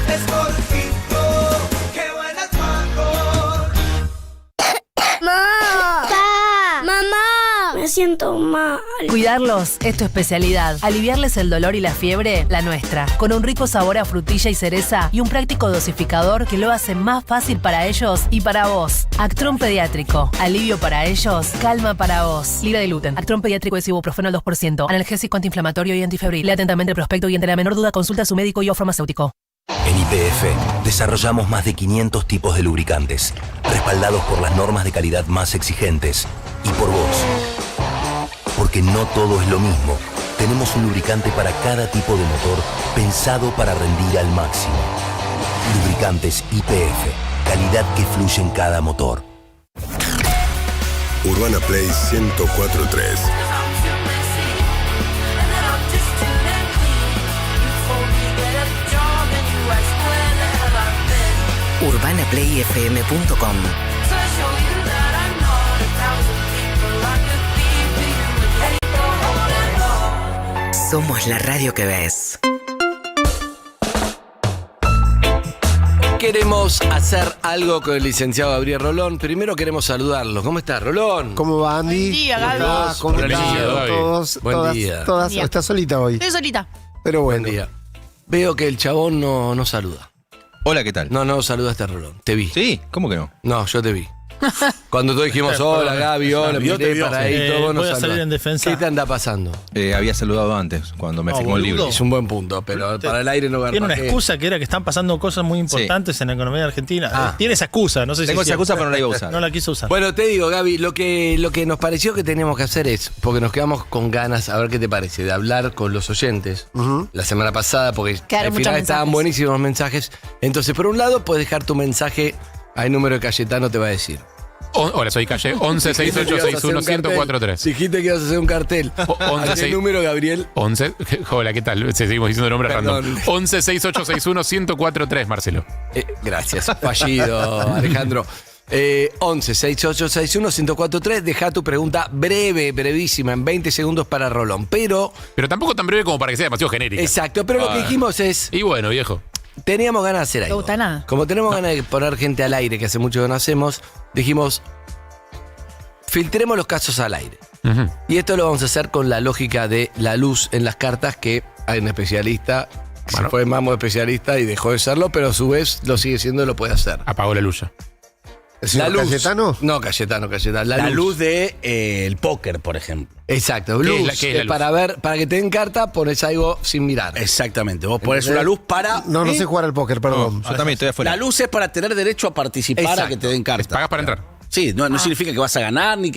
Es Jorgito, qué buena tu amor. ¡Mamá! Me siento mal. Cuidarlos es tu especialidad. Aliviarles el dolor y la fiebre, la nuestra. Con un rico sabor a frutilla y cereza y un práctico dosificador que lo hace más fácil para ellos y para vos. Actron Pediátrico. Alivio para ellos, calma para vos. Libre de gluten. Actron Pediátrico es ibuprofeno al 2%. Analgésico, antiinflamatorio y antifebril. Lee atentamente el prospecto y ante la menor duda consulta a su médico y o farmacéutico. En YPF desarrollamos más de 500 tipos de lubricantes, respaldados por las normas de calidad más exigentes y por vos. Porque no todo es lo mismo. Tenemos un lubricante para cada tipo de motor pensado para rendir al máximo. Lubricantes YPF, calidad que fluye en cada motor. Urbana Play 104.3. UrbanaPlayFM.com. Somos la radio que ves. Queremos hacer algo con el licenciado Gabriel Rolón. Primero queremos saludarlo. ¿Cómo estás, Rolón? ¿Cómo va, Andy? Buen día, Gaby. ¿Cómo están todos? Buen día. Todas, ¿estás solita hoy? Estoy solita. Pero bueno. Buen día. Veo que el chabón no saluda. Hola, ¿qué tal? No saludaste a Rolón. Te vi. ¿Sí? ¿Cómo que no? No, yo te vi. Cuando todos dijimos, hola Gaby, hola, miré para ahí, todo voy a salir en defensa. ¿Qué te anda pasando? Había saludado antes, cuando me firmó el libro. Es un buen punto, pero para el aire no garpa. Tiene una excusa que era que están pasando cosas muy importantes en la economía argentina. Tiene esa excusa, no sé si tengo esa excusa, pero no la iba a usar. No la quiso usar. Bueno, te digo, Gaby, lo que nos pareció que teníamos que hacer es, porque nos quedamos con ganas, a ver qué te parece, de hablar con los oyentes la semana pasada, porque al final estaban buenísimos los mensajes. Entonces, por un lado, puedes dejar tu mensaje al número de Cayetano, te va a decir. Hola, soy Calle 11 68 61 1043. Dijiste que ibas a hacer un cartel. 11 ¿Qué número, Gabriel? 11. Hola, ¿qué tal? Seguimos diciendo nombres random. 11 68 61 1043, Marcelo. Gracias. Fallido, Alejandro. 11 68 61 1043. Deja tu pregunta brevísima, en 20 segundos para Rolón. Pero tampoco tan breve como para que sea demasiado genérica. Exacto, pero lo que dijimos es. Y bueno, viejo. Teníamos ganas de hacer algo. ¿No te gusta nada? Como tenemos ganas de poner gente al aire, que hace mucho que no hacemos, dijimos, filtremos los casos al aire. Y esto lo vamos a hacer con la lógica de la luz en las cartas, que hay un especialista, se fue Mamo especialista y dejó de serlo, pero a su vez lo sigue siendo y lo puede hacer. Apagó la luz ya. La luz. ¿Cayetano? No, Cayetano. La luz de el póker, por ejemplo. Exacto, luz. ¿Qué es la luz? Para ver, para que te den carta, pones algo sin mirar. Exactamente. Vos pones una luz para. No sé jugar al póker, perdón. Yo también estoy afuera. La luz es para tener derecho a participar, a que te den carta. Pagas para entrar. Sí, no significa que vas a ganar ni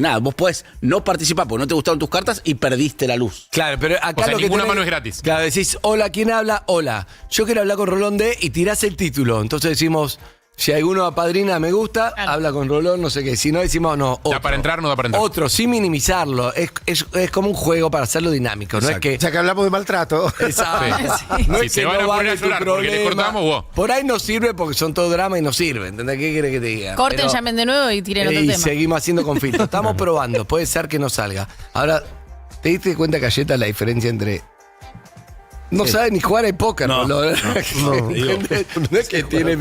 nada. Vos podés no participar porque no te gustaron tus cartas y perdiste la luz. Claro, pero acá lo que ninguna mano es gratis. Claro, decís, hola, ¿quién habla? Hola. Yo quiero hablar con Rolón D y tirás el título. Entonces decimos, Si alguno apadrina, me gusta, habla con Rolón, no sé qué. Si no, decimos no. Otro. Da para entrar, no da para entrar. Otro, sin minimizarlo. Es como un juego para hacerlo dinámico. No es que. Ya que hablamos de maltrato. Exacto. No Si es te que van a no poner a vale tu llorar porque le problema. cortamos, vos. Por ahí no sirve porque son todo drama y no sirve. ¿Entendés? ¿Qué querés que te diga? Corten, Pero- llamen de nuevo y tiren otro y tema. seguimos haciendo con filtro. Estamos probando. Puede ser que no salga. Ahora, ¿te diste cuenta, Galleta, la diferencia entre. No sabe ni jugar al póker, No, boludo? no, digo. No es que tiene.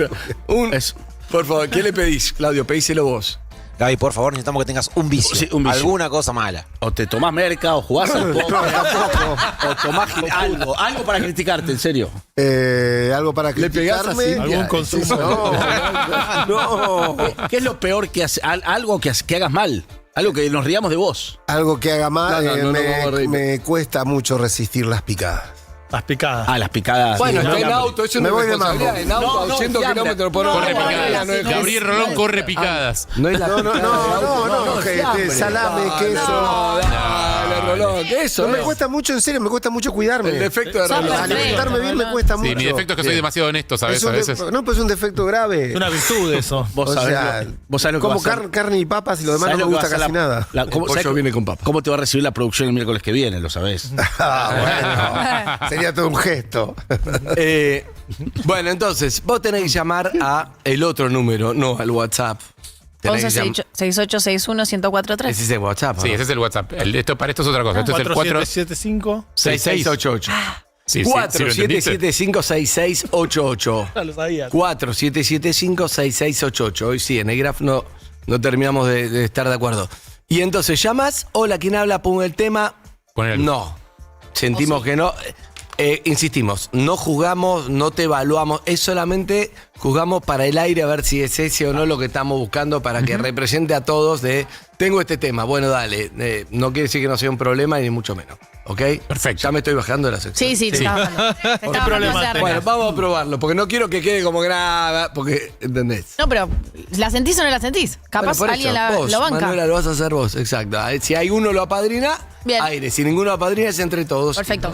Por favor, ¿qué le pedís, Claudio? Pedíselo vos. Gaby, por favor, necesitamos que tengas un vicio. Sí, un vicio. Alguna cosa mala. O te tomás merca, o jugás al póker, o tomás algo para criticarte, en serio. Algo para ¿Le pegás criticarme. así? Algún consumo. No. ¿Qué es lo peor que haces? Algo que hagas mal. Algo que nos riamos de vos. Algo que haga mal, No, vamos a reír. me cuesta mucho resistir las picadas. Las picadas. Las picadas. Bueno, Sí, está en hambre. auto, eso Me no voy es de mambo. responsabilidad. En auto, No, a 200 sí, hambre. kilómetros por hora. Corre No, picadas. no es- Gabriel Rolón corre picadas. No es la No, picada. gente, salame, queso. No, dale, Rolón, ¿qué eso? No, me cuesta mucho, en serio, me cuesta mucho cuidarme. El defecto de Son Rolón. perfectos. Alimentarme bien me cuesta mucho. Sí, mi defecto es que soy demasiado honesto, ¿sabes? Es A un veces. no, pues es un defecto grave. Es una virtud eso. Vos O sabés sea, vos sabés lo que como va a hacer. carne y papas y lo demás no me gusta casi nada. ¿Cómo, El pollo sabés viene con papa. ¿Cómo te va a recibir la producción el miércoles que viene? Lo sabés. Bueno, sería todo un gesto. Bueno, entonces, vos tenés que llamar a el otro número, no al WhatsApp. Tenés que 116861-1043. Ese es el WhatsApp. Sí, ese es el WhatsApp. Para esto es otra cosa. Esto es el 4775. 6688. Sí, sí, sí, ¿lo entendiste? 4775-6688. Ya lo sabía. 4775-6688. Hoy sí, en el graph no terminamos de estar de acuerdo. Y entonces llamas, hola, ¿quién habla? Pongo el tema. No. Sentimos que no. Insistimos, no juzgamos, no te evaluamos, es solamente juzgamos para el aire a ver si es ese o no lo que estamos buscando para que represente a todos de, tengo este tema, bueno, dale, no quiere decir que no sea un problema ni mucho menos, ¿ok? Perfecto. Ya me estoy bajando de la sección. Sí, te está bajando. Te está bajando hacia arriba. Bueno, vamos a probarlo, porque no quiero que quede como grave, porque, ¿entendés? No, pero ¿la sentís o no la sentís? Capaz Bueno, por alguien eso, vos, lo banca. Manuela, lo vas a hacer vos, exacto. Si hay uno lo apadrina, Bien. aire. Si ninguno lo apadrina, es entre todos. Perfecto.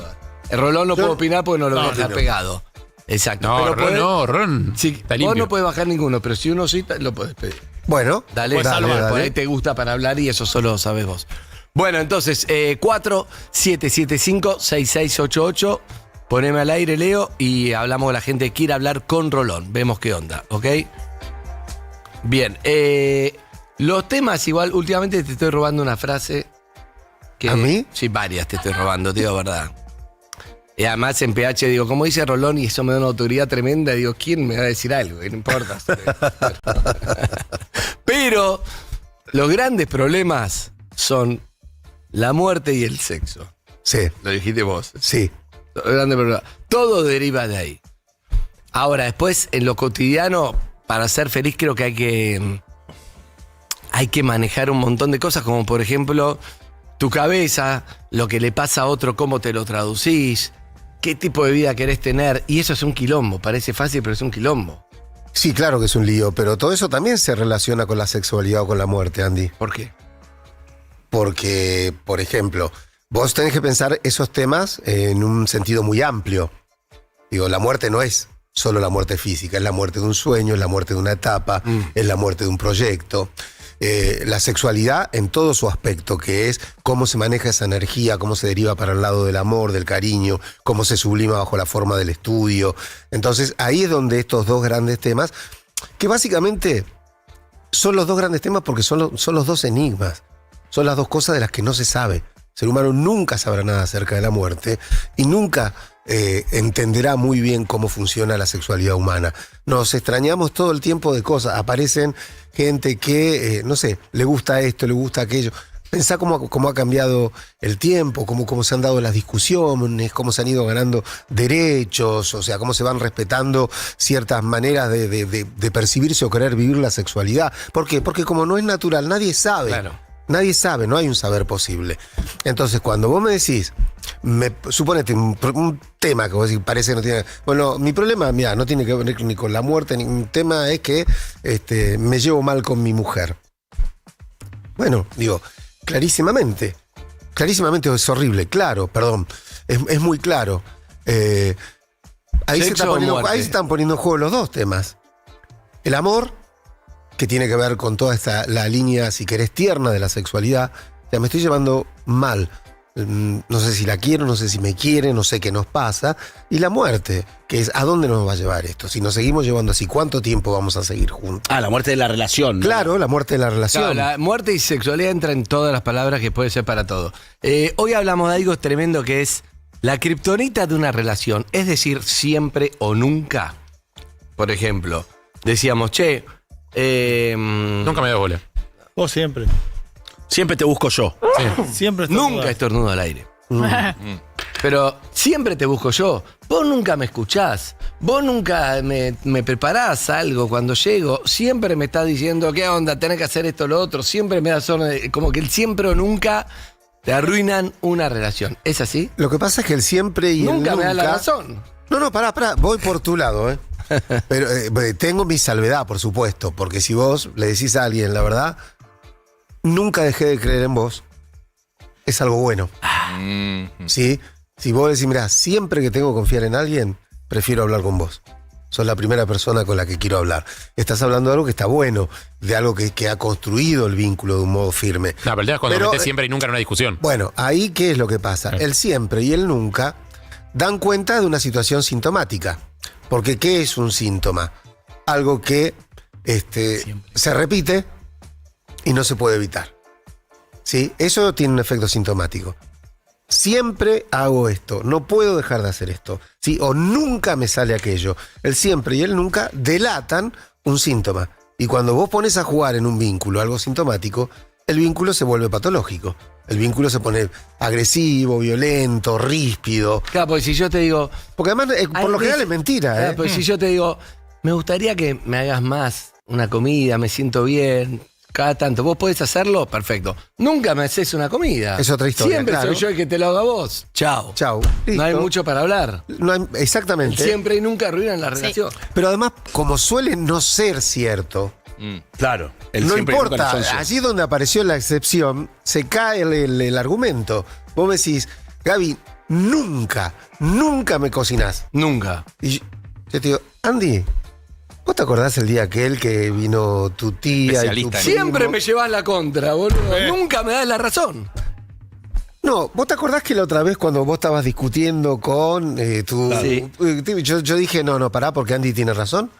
El Rolón no puedo opinar porque no lo voy a dejar no. pegado. Exacto. No, Pero Ron, podés- no, Ron. Sí, Está vos limpio. no puedes bajar ninguno, pero si uno sí, lo puedes pedir. Bueno, Dale, pues dale, dale, por dale. ahí te gusta para hablar y eso solo sabes vos. Bueno, entonces, 4775-6688. Poneme al aire, Leo, y hablamos con la gente que quiere hablar con Rolón. Vemos qué onda, ¿ok? Bien. Los temas, igual, últimamente te estoy robando una frase. ¿A mí? Sí, varias te estoy robando, te digo verdad. Y además en PH digo, como dice Rolón, y eso me da una autoridad tremenda, digo, ¿quién me va a decir algo? Y no importa. Pero los grandes problemas son la muerte y el sexo. Sí. Lo dijiste vos. Sí. Los grandes problemas. Todo deriva de ahí. Ahora, después, en lo cotidiano, para ser feliz creo que hay que manejar un montón de cosas, como por ejemplo, tu cabeza, lo que le pasa a otro, cómo te lo traducís, qué tipo de vida querés tener. Y eso es un quilombo. Parece fácil, pero es un quilombo. Sí, claro que es un lío, pero todo eso también se relaciona con la sexualidad o con la muerte, Andy. ¿Por qué? Porque, por ejemplo, vos tenés que pensar esos temas en un sentido muy amplio. Digo, la muerte no es solo la muerte física, es la muerte de un sueño, es la muerte de una etapa, es la muerte de un proyecto. La sexualidad en todo su aspecto, que es cómo se maneja esa energía, cómo se deriva para el lado del amor, del cariño, cómo se sublima bajo la forma del estudio. Entonces ahí es donde estos dos grandes temas, que básicamente son los dos grandes temas porque son los dos enigmas, son las dos cosas de las que no se sabe. El ser humano nunca sabrá nada acerca de la muerte y nunca entenderá muy bien cómo funciona la sexualidad humana. Nos extrañamos todo el tiempo de cosas. Aparecen gente que, no sé, le gusta esto, le gusta aquello. Pensá cómo ha cambiado el tiempo, cómo se han dado las discusiones, cómo se han ido ganando derechos, o sea, cómo se van respetando ciertas maneras de percibirse o querer vivir la sexualidad. ¿Por qué? Porque como no es natural, nadie sabe. Claro. Nadie sabe, no hay un saber posible. Entonces, cuando vos me decís, suponete un tema que vos decís, parece que no tiene... Bueno, mi problema, mira, no tiene que ver ni con la muerte, ni un tema es que me llevo mal con mi mujer. Bueno, digo, clarísimamente es horrible, claro, perdón, es muy claro. Ahí se ¿Sexo o muerte? están poniendo en juego los dos temas. El amor, que tiene que ver con toda la línea, si querés, tierna de la sexualidad. O sea, me estoy llevando mal. No sé si la quiero, no sé si me quiere, no sé qué nos pasa. Y la muerte, que es ¿a dónde nos va a llevar esto? Si nos seguimos llevando así, ¿cuánto tiempo vamos a seguir juntos? Ah, la muerte de la relación, ¿no? Claro, la muerte de la relación. Claro, la muerte y sexualidad entra en todas las palabras que puede ser para todo. Hoy hablamos de algo tremendo que es la kriptonita de una relación, es decir, siempre o nunca. Por ejemplo, decíamos, Nunca me da bola. Vos siempre. Siempre te busco yo. Siempre Nunca estornudo al aire. Pero siempre te busco yo. Vos nunca me escuchás. Vos nunca me preparás algo cuando llego. Siempre me estás diciendo, ¿qué onda? Tenés que hacer esto o lo otro. Siempre me das orden. Como que el siempre o nunca te arruinan una relación. ¿Es así? Lo que pasa es que el siempre y Nunca el me nunca... da la razón. No, pará. Voy por tu lado, Pero tengo mi salvedad, por supuesto. Porque si vos le decís a alguien la verdad, nunca dejé de creer en vos, es algo bueno. ¿Sí? Si vos decís, mirá, siempre que tengo que confiar en alguien, prefiero hablar con vos. Sos la primera persona con la que quiero hablar. Estás hablando de algo que está bueno, de algo que ha construido el vínculo de un modo firme. No, pero el tema es cuando metés siempre y nunca en una discusión. Bueno, ahí ¿qué es lo que pasa? El siempre y el nunca dan cuenta de una situación sintomática. Porque ¿qué es un síntoma? Algo que se repite y no se puede evitar. ¿Sí? Eso tiene un efecto sintomático. Siempre hago esto, no puedo dejar de hacer esto, ¿sí? O nunca me sale aquello. El siempre y el nunca delatan un síntoma. Y cuando vos pones a jugar en un vínculo algo sintomático, el vínculo se vuelve patológico. El vínculo se pone agresivo, violento, ríspido. Claro, porque si yo te digo... Porque además, por lo general es mentira. Claro, porque si yo te digo, me gustaría que me hagas más una comida, me siento bien... Cada tanto, ¿vos podés hacerlo? Perfecto. Nunca me haces una comida. Es otra historia. Siempre claro. soy yo el que te lo hago a vos. Chao. No hay mucho para hablar. Exactamente. Siempre y nunca arruinan la relación. Pero además, como suele no ser cierto, claro. No importa, allí donde apareció la excepción, se cae el argumento. Vos me decís, Gaby, nunca me cocinás. Nunca. Y yo te digo, Andy, ¿vos te acordás el día aquel que vino tu tía y tu primo? Siempre me llevas la contra, boludo. Nunca me das la razón. No, ¿vos te acordás que la otra vez cuando vos estabas discutiendo con yo dije, no, pará, porque Andy tiene razón?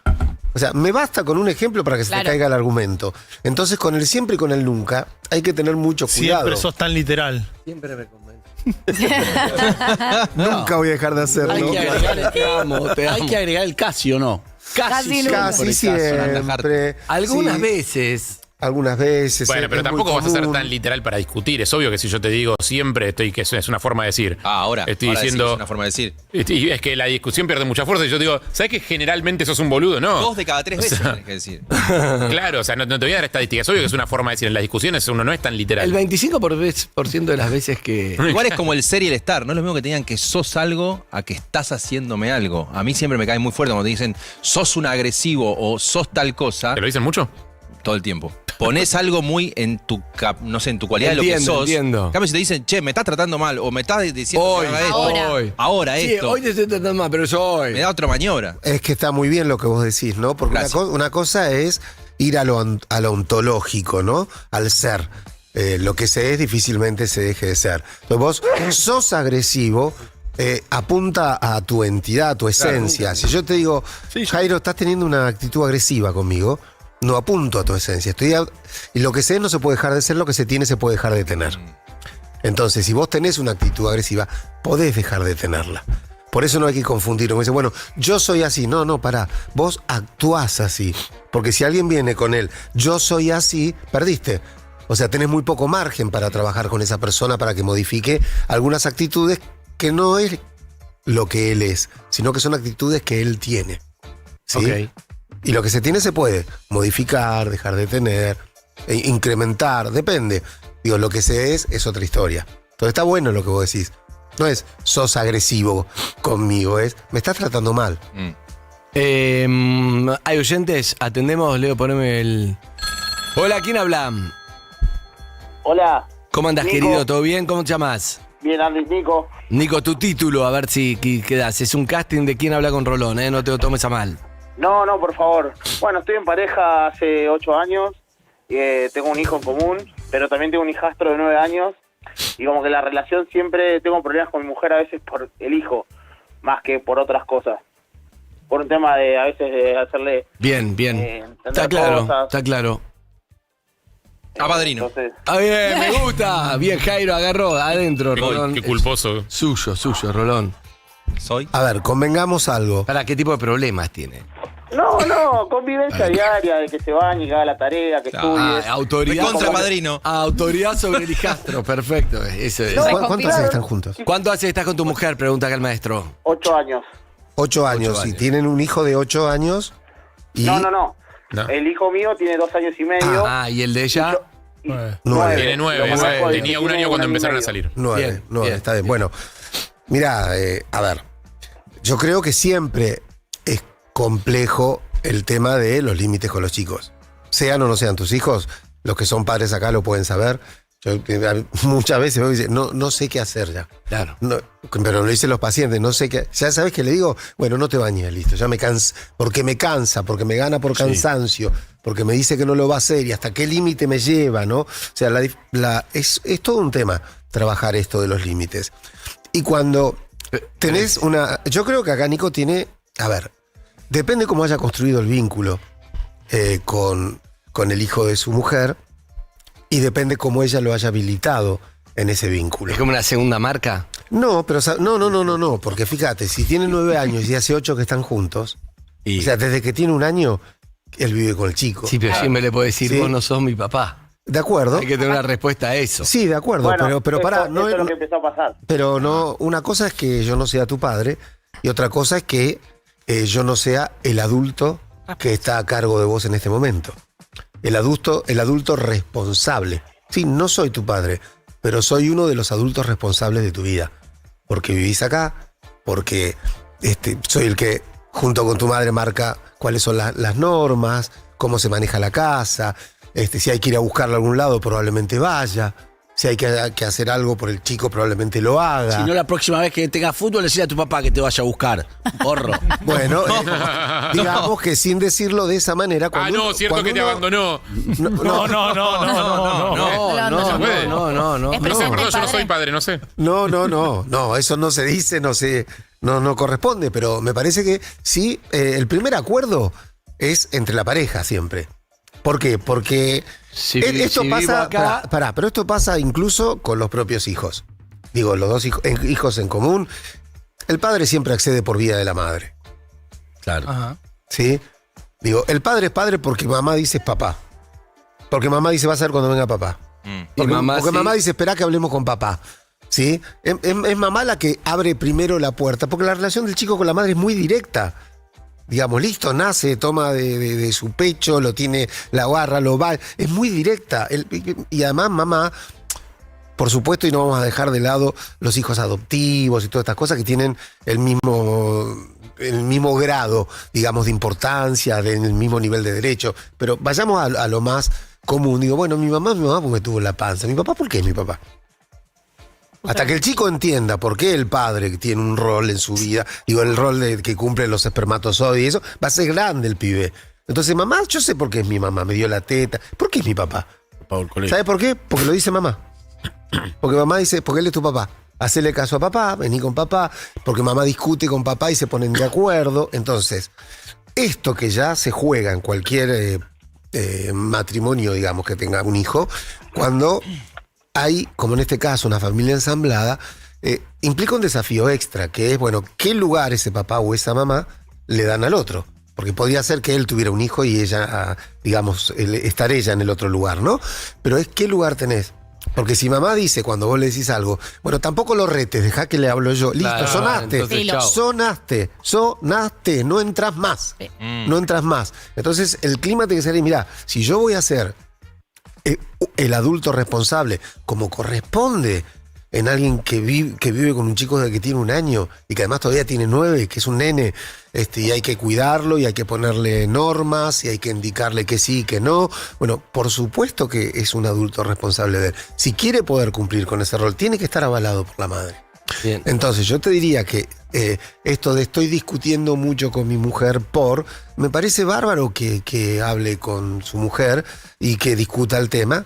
O sea, me basta con un ejemplo para que se te caiga el argumento. Entonces, con el siempre y con el nunca, hay que tener mucho cuidado. Siempre sos tan literal. Siempre me convence. Nunca voy a dejar de hacerlo. Hay que agregar, hay que agregar el casi, ¿o no? Casi siempre. Algunas veces. Algunas veces. Bueno, pero tampoco vas a ser tan literal para discutir. Es obvio que si yo te digo siempre que es una forma de decir. Ahora diciendo. Es una forma de decir. Y es que la discusión pierde mucha fuerza. Y yo digo, ¿sabes que generalmente sos un boludo? No. 2 de cada 3 veces tenés que decir. Claro, o sea, no te voy a dar estadísticas. Es obvio que es una forma de decir. En las discusiones uno no es tan literal. El 25% de las veces que. Igual es como el ser y el estar. No es lo mismo que te digan que sos algo a que estás haciéndome algo. A mí siempre me cae muy fuerte cuando te dicen sos un agresivo o sos tal cosa. ¿Te lo dicen mucho? Todo el tiempo. Ponés algo muy en tu cualidad de lo que sos. Entiendo. Cambio, si te dicen, che, me estás tratando mal o me estás diciendo hoy, que haga esto. Ahora sí, esto. Hoy te estoy tratando mal, pero es hoy. Me da otra maniobra. Es que está muy bien lo que vos decís, ¿no? Porque una cosa es ir a lo ontológico, ¿no? Al ser. Lo que se es difícilmente se deje de ser. Entonces vos sos agresivo, apunta a tu entidad, a tu esencia. Claro. Si yo te digo, Jairo, estás teniendo una actitud agresiva conmigo, no apunto a tu esencia. Y lo que se es no se puede dejar de ser, lo que se tiene se puede dejar de tener. Entonces, si vos tenés una actitud agresiva, podés dejar de tenerla. Por eso no hay que confundir. Como dice, bueno, yo soy así. No, pará. Vos actuás así. Porque si alguien viene con él, yo soy así, perdiste. O sea, tenés muy poco margen para trabajar con esa persona para que modifique algunas actitudes que no es lo que él es, sino que son actitudes que él tiene. ¿Sí? Ok. Y lo que se tiene se puede modificar, dejar de tener, incrementar, depende. Digo, lo que se es otra historia. Entonces está bueno lo que vos decís. No es sos agresivo conmigo, es me estás tratando mal. Hay oyentes, atendemos, Leo, poneme el... Hola, ¿quién habla? Hola. ¿Cómo andás, Nico. querido? ¿Todo bien? ¿Cómo te llamas? Bien, Andy, Nico. Nico, tu título, a ver si quedás. Es un casting de quién habla con Rolón, no te lo tomes a mal. No, por favor. Bueno, estoy en pareja hace 8 años. Tengo un hijo en común, pero también tengo un hijastro de 9 años. Y como que la relación siempre tengo problemas con mi mujer a veces por el hijo, más que por otras cosas. Por un tema de a veces de hacerle... Bien. Está claro. A padrino. Entonces, Bien, me gusta. Bien, Jairo, agarró adentro, Rolón. Qué culposo. Suyo, Rolón. A ver, convengamos algo. ¿Para qué tipo de problemas tiene? No, convivencia diaria, de que se bañe, que haga la tarea, que estudie. Autoridad. Contra padrino. Autoridad sobre el hijastro, perfecto. Eso es. ¿Cuánto hace que están juntos? ¿Cuánto hace que estás con tu mujer? Pregunta acá el maestro. 8 años. 8 años. Y tienen un hijo de 8 años. Y... No. El hijo mío tiene 2 años y medio. ¿Y el de ella? 9. Tiene 9. Tenía un año cuando empezaron a salir. 9, está bien. Bueno, mira, a ver. Yo creo que siempre es complejo el tema de los límites con los chicos. Sean o no sean tus hijos, los que son padres acá lo pueden saber. Yo muchas veces me dicen, no sé qué hacer ya. Claro. No, pero lo dicen los pacientes, no sé qué. Ya sabes que le digo, bueno, no te bañes, listo. Ya me cansa, porque me gana por cansancio, porque me dice que no lo va a hacer y hasta qué límite me lleva, ¿no? O sea, es todo un tema trabajar esto de los límites. Y cuando tenés una... Yo creo que acá Nico tiene... A ver, depende cómo haya construido el vínculo con el hijo de su mujer y depende cómo ella lo haya habilitado en ese vínculo. ¿Es como una segunda marca? No, pero no, porque fíjate, si tiene 9 años y hace 8 que están juntos, o sea, desde que tiene 1 año, él vive con el chico. Sí, pero siempre le puede decir, ¿Sí? Vos no sos mi papá. De acuerdo. Hay que tener una respuesta a eso. Sí, de acuerdo, Bueno, pero pará, eso es lo que empezó a pasar. Pero no, una cosa es que yo no sea tu padre y otra cosa es que yo no sea el adulto que está a cargo de vos en este momento. El adulto responsable. Sí, no soy tu padre, pero soy uno de los adultos responsables de tu vida. Porque vivís acá, porque soy el que junto con tu madre marca cuáles son las normas, cómo se maneja la casa, si hay que ir a buscarlo a algún lado probablemente vaya, si hay que hacer algo por el chico probablemente lo haga. Si no, la próxima vez que tengas fútbol, decirle a tu papá que te vaya a buscar. Porro. Bueno, digamos que sin decirlo de esa manera. Cierto que te abandonó. No. Perdón, yo no soy padre, no sé. No, eso no se dice, no corresponde, pero me parece que sí, el primer acuerdo es entre la pareja siempre. ¿Por qué? Porque esto pasa, pero esto pasa incluso con los propios hijos. Digo, los 2 hijos en común, el padre siempre accede por vía de la madre. Claro. Ajá. ¿Sí? Digo, el padre es padre porque mamá dice es papá. Porque mamá dice va a ser cuando venga papá. Porque mamá dice espera que hablemos con papá. ¿Sí? Es mamá la que abre primero la puerta, porque la relación del chico con la madre es muy directa. Digamos, listo, nace, toma de su pecho, lo tiene, la agarra, lo va. Es muy directa. Y además, mamá, por supuesto, y no vamos a dejar de lado los hijos adoptivos y todas estas cosas que tienen el mismo grado, digamos, de importancia, el mismo nivel de derecho. Pero vayamos a lo más común. Digo, bueno, mi mamá porque tuvo la panza. Mi papá, ¿por qué es mi papá? Hasta que el chico entienda por qué el padre tiene un rol en su vida, digo, el rol que cumple los espermatozoides y eso, va a ser grande el pibe. Entonces, mamá, yo sé por qué es mi mamá, me dio la teta. ¿Por qué es mi papá? ¿Sabes por qué? Porque lo dice mamá. Porque mamá dice, porque él es tu papá. Hacele caso a papá, vení con papá, porque mamá discute con papá y se ponen de acuerdo. Entonces, esto que ya se juega en cualquier matrimonio, digamos, que tenga un hijo, cuando hay, como en este caso, una familia ensamblada, implica un desafío extra, que es, bueno, ¿qué lugar ese papá o esa mamá le dan al otro? Porque podría ser que él tuviera un hijo y ella, digamos, estar ella en el otro lugar, ¿no? Pero es ¿qué lugar tenés? Porque si mamá dice cuando vos le decís algo, bueno, tampoco lo retes, dejá que le hablo yo. Listo, claro, sonaste, no entras más. No entras más. Entonces, el clima tiene que ser, mira, si yo voy a ser el adulto responsable, como corresponde en alguien que vive con un chico que tiene 1 año y que además todavía tiene 9, que es un nene, y hay que cuidarlo y hay que ponerle normas y hay que indicarle que sí y que no. Bueno, por supuesto que es un adulto responsable de él. Si quiere poder cumplir con ese rol, tiene que estar avalado por la madre. Bien. Entonces yo te diría que esto de estoy discutiendo mucho con mi mujer me parece bárbaro que hable con su mujer y que discuta el tema,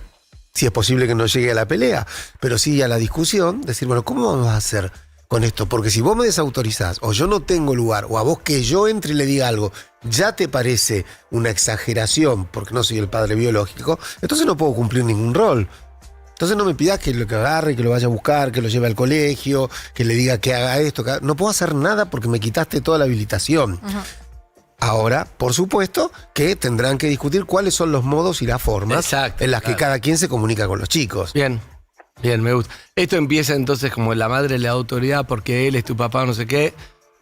si es posible que no llegue a la pelea, pero sí a la discusión, decir, bueno, ¿cómo vamos a hacer con esto? Porque si vos me desautorizás o yo no tengo lugar o a vos que yo entre y le diga algo ya te parece una exageración porque no soy el padre biológico, entonces no puedo cumplir ningún rol. Entonces no me pidas que lo agarre, que lo vaya a buscar, que lo lleve al colegio, que le diga que haga esto. No puedo hacer nada porque me quitaste toda la habilitación. Ahora, por supuesto, que tendrán que discutir cuáles son los modos y las formas en las que cada quien se comunica con los chicos. Bien, me gusta. Esto empieza entonces como la madre le da autoridad porque él es tu papá, no sé qué.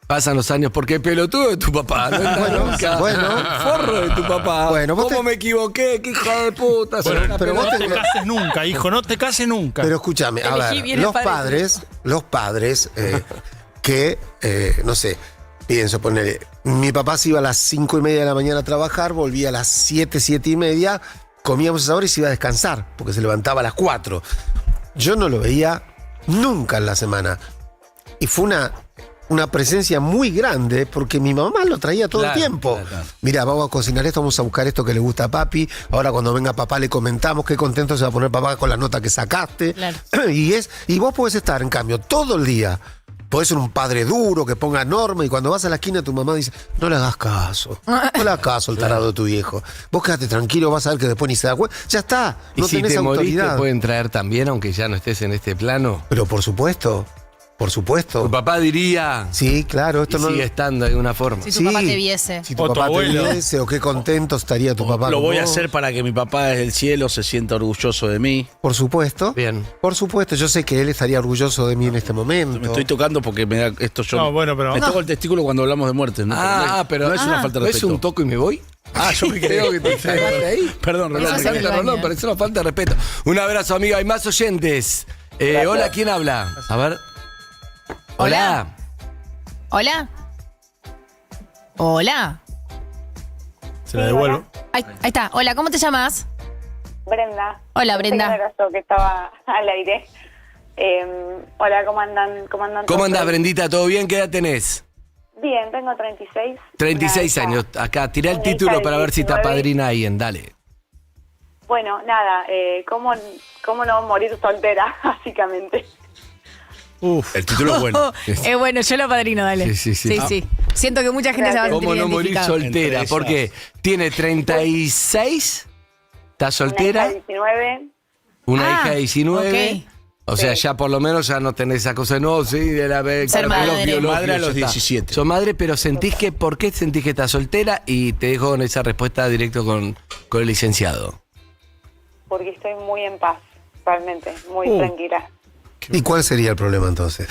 Pasan los años porque pelotudo de tu papá, no está nunca. Forro de tu papá. Bueno, ¿cómo me equivoqué? ¿Qué hija de puta? Bueno, pero no te cases nunca, hijo, no te cases nunca. Pero escúchame, a ver, los padres que, no sé, pienso ponerle, mi papá se iba a las 5:30 de la mañana a trabajar, volvía a las 7:30, comíamos esa hora y se iba a descansar, porque se levantaba a las 4. Yo no lo veía nunca en la semana. Y fue una presencia muy grande porque mi mamá lo traía todo el tiempo. Claro. Mira, vamos a cocinar esto, vamos a buscar esto que le gusta a papi. Ahora cuando venga papá le comentamos qué contento se va a poner papá con la nota que sacaste. Claro. Y vos podés estar, en cambio, todo el día. Podés ser un padre duro que ponga norma y cuando vas a la esquina tu mamá dice, no le hagas caso. No le hagas caso al tarado de tu viejo. Vos quedate tranquilo, vas a ver que después ni se da cuenta. Ya está, no ¿y si tenés te autoridad? Morís, te pueden traer también, aunque ya no estés en este plano? Pero por supuesto. Por supuesto. Tu papá diría. Sí, claro, esto y no sigue estando de alguna forma. Si tu papá te viese. Si tu papá te viese, o qué contento estaría tu papá. Lo con voy a vos. hacer para que mi papá desde el cielo se sienta orgulloso de mí. Por supuesto. Bien. Por supuesto, yo sé que él estaría orgulloso de mí en este momento. Me estoy tocando porque me da esto yo. No, bueno, pero. Me toco el testículo cuando hablamos de muerte, ¿no? Pero no es una falta de ¿no respeto. es un toco y me voy? Yo me creo que te sacaste ahí. Perdón, Rolón, parece una falta de respeto. Un abrazo, amigo. Hay más oyentes. Hola, ¿quién habla? A ver. Hola. Hola. Hola. Se la devuelvo. Ahí está. Hola, ¿cómo te llamas? Brenda. Hola, Brenda. Pensé que no era yo que estaba al aire. Hola, ¿cómo andan? ¿Cómo andás, Brendita? ¿Todo bien? ¿Qué edad tenés? Bien, tengo 36. 36 años. Acá, tirá el una título hija para de ver si te 19. apadrina alguien. Dale. Bueno, nada, ¿cómo no morir soltera, básicamente? El título es bueno. Es bueno, yo lo apadrino, dale. Sí. Siento que mucha gente se va a sentir ¿Cómo no morir identificada. soltera? Porque tiene 36, está soltera, Una hija de 19. una hija de 19. ok. O sea, ya por lo menos ya no tenés esa cosa, no, sí, de la Ser madre. Madre a los ya está. 17. Sos madre, pero ¿por qué sentís que estás soltera? Y te dejo con esa respuesta directo con el licenciado. Porque estoy muy en paz, realmente, muy tranquila. ¿Y cuál sería el problema entonces?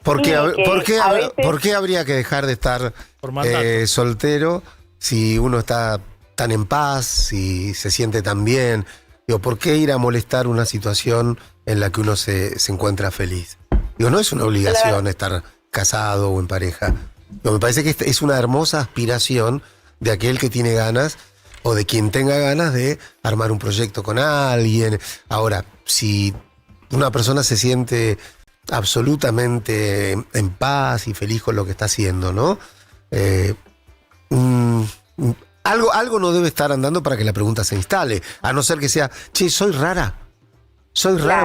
¿Por qué, Sí, que a veces- ¿por qué habría que dejar de estar Por mandato. soltero si uno está tan en paz, si se siente tan bien? Digo, ¿por qué ir a molestar una situación en la que uno se encuentra feliz? Digo, no es una obligación estar casado o en pareja. Digo, me parece que es una hermosa aspiración de aquel que tiene ganas o de quien tenga ganas de armar un proyecto con alguien. Ahora, si una persona se siente absolutamente en paz y feliz con lo que está haciendo, ¿no? Algo no debe estar andando para que la pregunta se instale, a no ser que sea, che, soy rara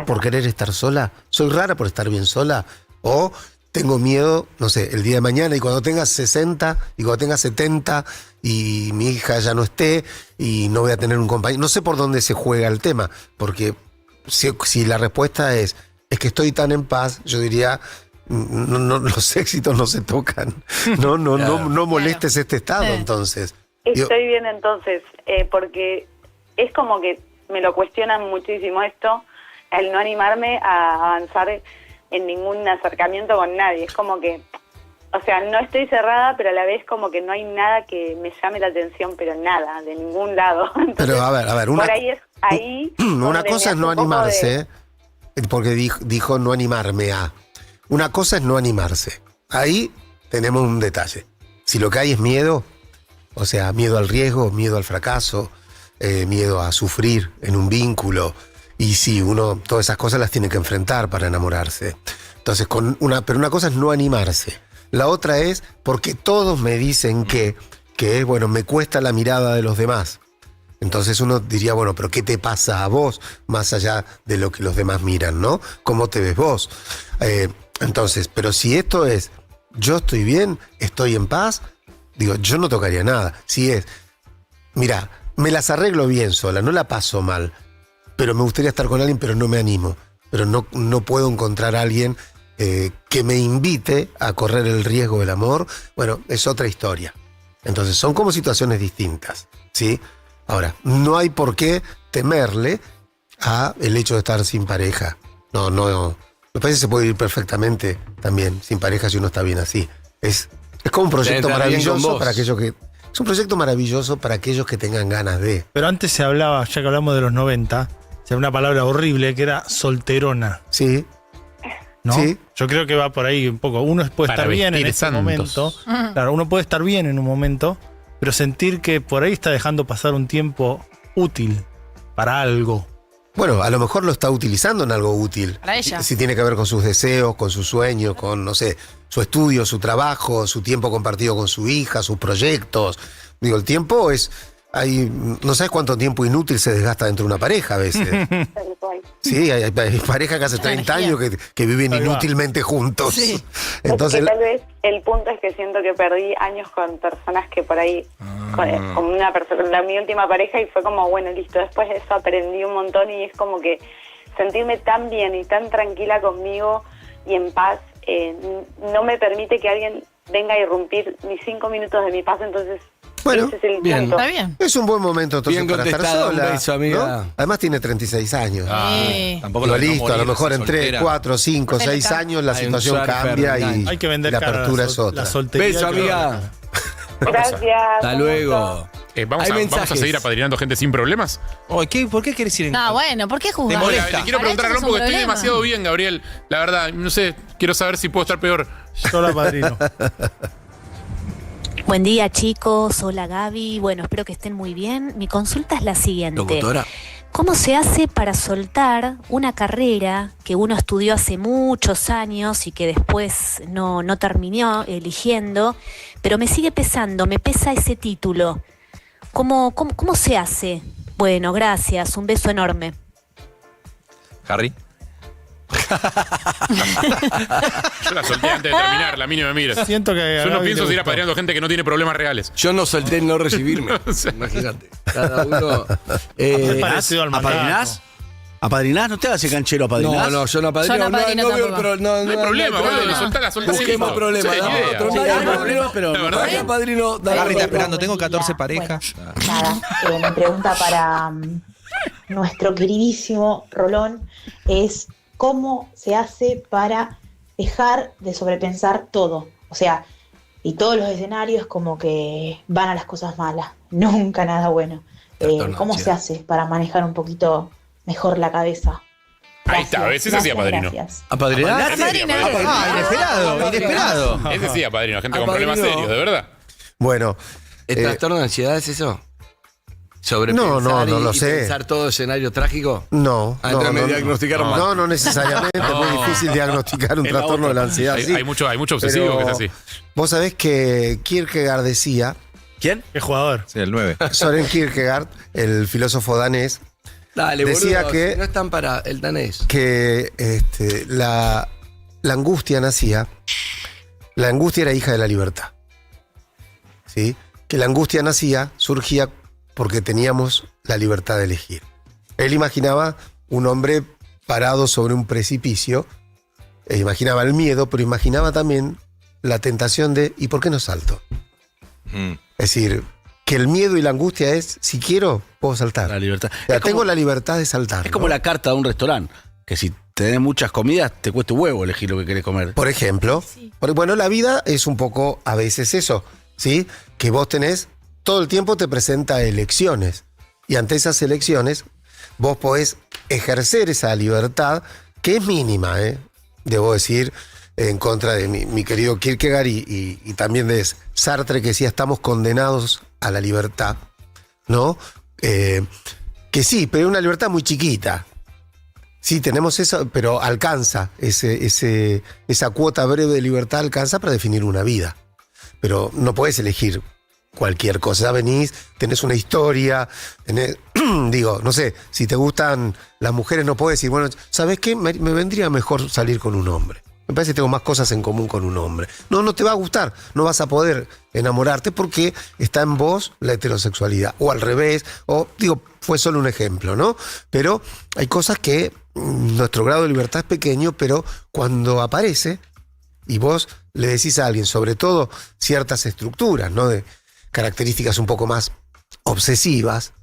por querer estar sola, soy rara por estar bien sola, o tengo miedo, no sé, el día de mañana y cuando tenga 60 y cuando tenga 70 y mi hija ya no esté y no voy a tener un compañero, no sé por dónde se juega el tema, porque si la respuesta es que estoy tan en paz, yo diría, no, los éxitos no se tocan, no molestes este estado entonces. Estoy bien entonces, porque es como que me lo cuestionan muchísimo esto, el no animarme a avanzar en ningún acercamiento con nadie. Es como que, o sea, no estoy cerrada, pero a la vez como que no hay nada que me llame la atención, pero nada, de ningún lado. Entonces, pero a ver, por ahí es ahí. una donde cosa me es no hace un poco animarse, porque dijo no animarme a. Una cosa es no animarse. Ahí tenemos un detalle. Si lo que hay es miedo, o sea, miedo al riesgo, miedo al fracaso, miedo a sufrir en un vínculo, y sí, uno todas esas cosas las tiene que enfrentar para enamorarse. Entonces, pero una cosa es no animarse. La otra es porque todos me dicen que bueno, me cuesta la mirada de los demás. Entonces uno diría, bueno, pero ¿qué te pasa a vos más allá de lo que los demás miran, ¿no? ¿Cómo te ves vos? Entonces, pero si esto es, yo estoy bien, estoy en paz, digo, yo no tocaría nada. Si es, mira, me las arreglo bien sola, no la paso mal, pero me gustaría estar con alguien, pero no me animo. Pero no puedo encontrar a alguien que me invite a correr el riesgo del amor. Bueno, es otra historia. Entonces, son como situaciones distintas, ¿sí? Ahora, no hay por qué temerle a el hecho de estar sin pareja. No. Me parece que se puede ir perfectamente también sin pareja si uno está bien así. Es como un proyecto maravilloso para aquellos que... Es un proyecto maravilloso para aquellos que tengan ganas de... Pero antes se hablaba, ya que hablamos de los 90, se hablaba una palabra horrible que era solterona. Sí. ¿No? Sí. Yo creo que va por ahí un poco. Uno puede Para estar bien en vestir ese santos. momento. Claro, uno puede estar bien en un momento, pero sentir que por ahí está dejando pasar un tiempo útil para algo. Bueno, a lo mejor lo está utilizando en algo útil. Para ella. Si tiene que ver con sus deseos, con sus sueños, con, no sé, su estudio, su trabajo, su tiempo compartido con su hija, sus proyectos. Digo, el tiempo es... no sabes cuánto tiempo inútil se desgasta dentro de una pareja a veces. Sí, hay parejas que hace 30 años que viven inútilmente juntos. Sí. Entonces, tal vez el punto es que siento que perdí años con personas que por ahí, con una persona, mi última pareja, y fue como, bueno, listo, después de eso aprendí un montón y es como que sentirme tan bien y tan tranquila conmigo y en paz, no me permite que alguien venga a irrumpir ni 5 minutos de mi paz, entonces... bueno, ese es el bien. punto. Está bien. Es un buen momento entonces Bien para estar contestado, sola. un beso, amiga. ¿no? Además tiene 36 años. Tampoco Digo, lo dejó listo, a lo morir, mejor en 3, soltera. 4, 5, 6 años la Hay un situación surfer, cambia y Hay que vender la cara apertura es la otra. soltería. Beso, amiga. Gracias. Hasta luego. ¿Vamos Hay a mensajes. seguir apadrinando gente sin problemas? ¿Por qué querés ir en No, bueno, ¿por qué juzgar? Hola, le quiero preguntar a Para Ron eso es un porque estoy problema. demasiado bien, Gabriel. La verdad, no sé, quiero saber si puedo estar peor. Yo la padrino. Buen día, chicos. Hola, Gaby. Bueno, espero que estén muy bien. Mi consulta es la siguiente. Locutora. ¿Cómo se hace para soltar una carrera que uno estudió hace muchos años y que después no terminó eligiendo, pero me sigue pesando, me pesa ese título? ¿Cómo se hace? Bueno, gracias. Un beso enorme. Harry. Yo la solté antes de terminar, la mini me mira. Siento que a Yo no Gaby pienso le seguir gustó. apadrinando gente que no tiene problemas reales. Yo no solté el no recibirme. Imagínate. Cada uno. Parecido al ¿Apadrinás? ¿Apadrinás? No te hagas el canchero, ¿apadrinás? No, yo no apadrino. Yo no apadrino veo el tampoco. pro- no No hay problema, boludo. Soltá Busquemos problemas. Sí, no, idea. otro, Sí, no hay hay problema, pero la verdad que- padrino. dale, Harry está dale. esperando, tengo 14 parejas. Nada, mi pregunta para nuestro queridísimo Rolón es ¿cómo se hace para dejar de sobrepensar todo? O sea, y todos los escenarios como que van a las cosas malas, nunca nada bueno. ¿Cómo se hace para manejar un poquito mejor la cabeza? Ahí está, ese sí apadrino. Gracias. ¿Apadrinar? Inesperado. Ese sí apadrino, gente con Apadrino. problemas serios, de verdad. Bueno, ¿El trastorno de ansiedad es eso? ¿Sobrepensar no y- lo y sé. pensar todo escenario trágico? no. Entonces me diagnosticaron mal. No necesariamente. Es muy difícil diagnosticar un Es la trastorno de la ansiedad. Hay, sí. hay mucho obsesivo Pero que es así. Vos sabés que Kierkegaard decía, ¿Quién? ¿Qué jugador? Sí, el 9. Soren Kierkegaard, el filósofo danés, Dale, decía boludo, que- si no están para el danés. que la angustia nacía, la angustia era hija de la libertad. ¿Sí? Que la angustia surgía porque teníamos la libertad de elegir. Él imaginaba un hombre parado sobre un precipicio, imaginaba el miedo, pero imaginaba también la tentación de ¿y por qué no salto? Es decir, que el miedo y la angustia es, si quiero, puedo saltar. La libertad. O sea, Es como- tengo la libertad de saltar. Es como ¿no? la carta de un restaurante, que si tenés muchas comidas, te cuesta un huevo elegir lo que querés comer. Por ejemplo, bueno, la vida es un poco a veces eso, ¿sí? Que vos tenés, todo el tiempo te presenta elecciones. Y ante esas elecciones, vos podés ejercer esa libertad, que es mínima, debo decir, en contra de mi querido Kierkegaard y también de Sartre, que decía, estamos condenados a la libertad, ¿no? Que sí, pero es una libertad muy chiquita. Sí, tenemos eso, pero alcanza, esa cuota breve de libertad alcanza para definir una vida. Pero no podés elegir cualquier cosa. Ya venís, tenés una historia, digo, no sé, si te gustan las mujeres no podés decir, bueno, ¿sabés qué? Me vendría mejor salir con un hombre. Me parece que tengo más cosas en común con un hombre. No te va a gustar, no vas a poder enamorarte porque está en vos la heterosexualidad. O al revés, o digo, fue solo un ejemplo, ¿no? Pero hay cosas que nuestro grado de libertad es pequeño, pero cuando aparece y vos le decís a alguien, sobre todo ciertas estructuras, ¿no? De características un poco más obsesivas,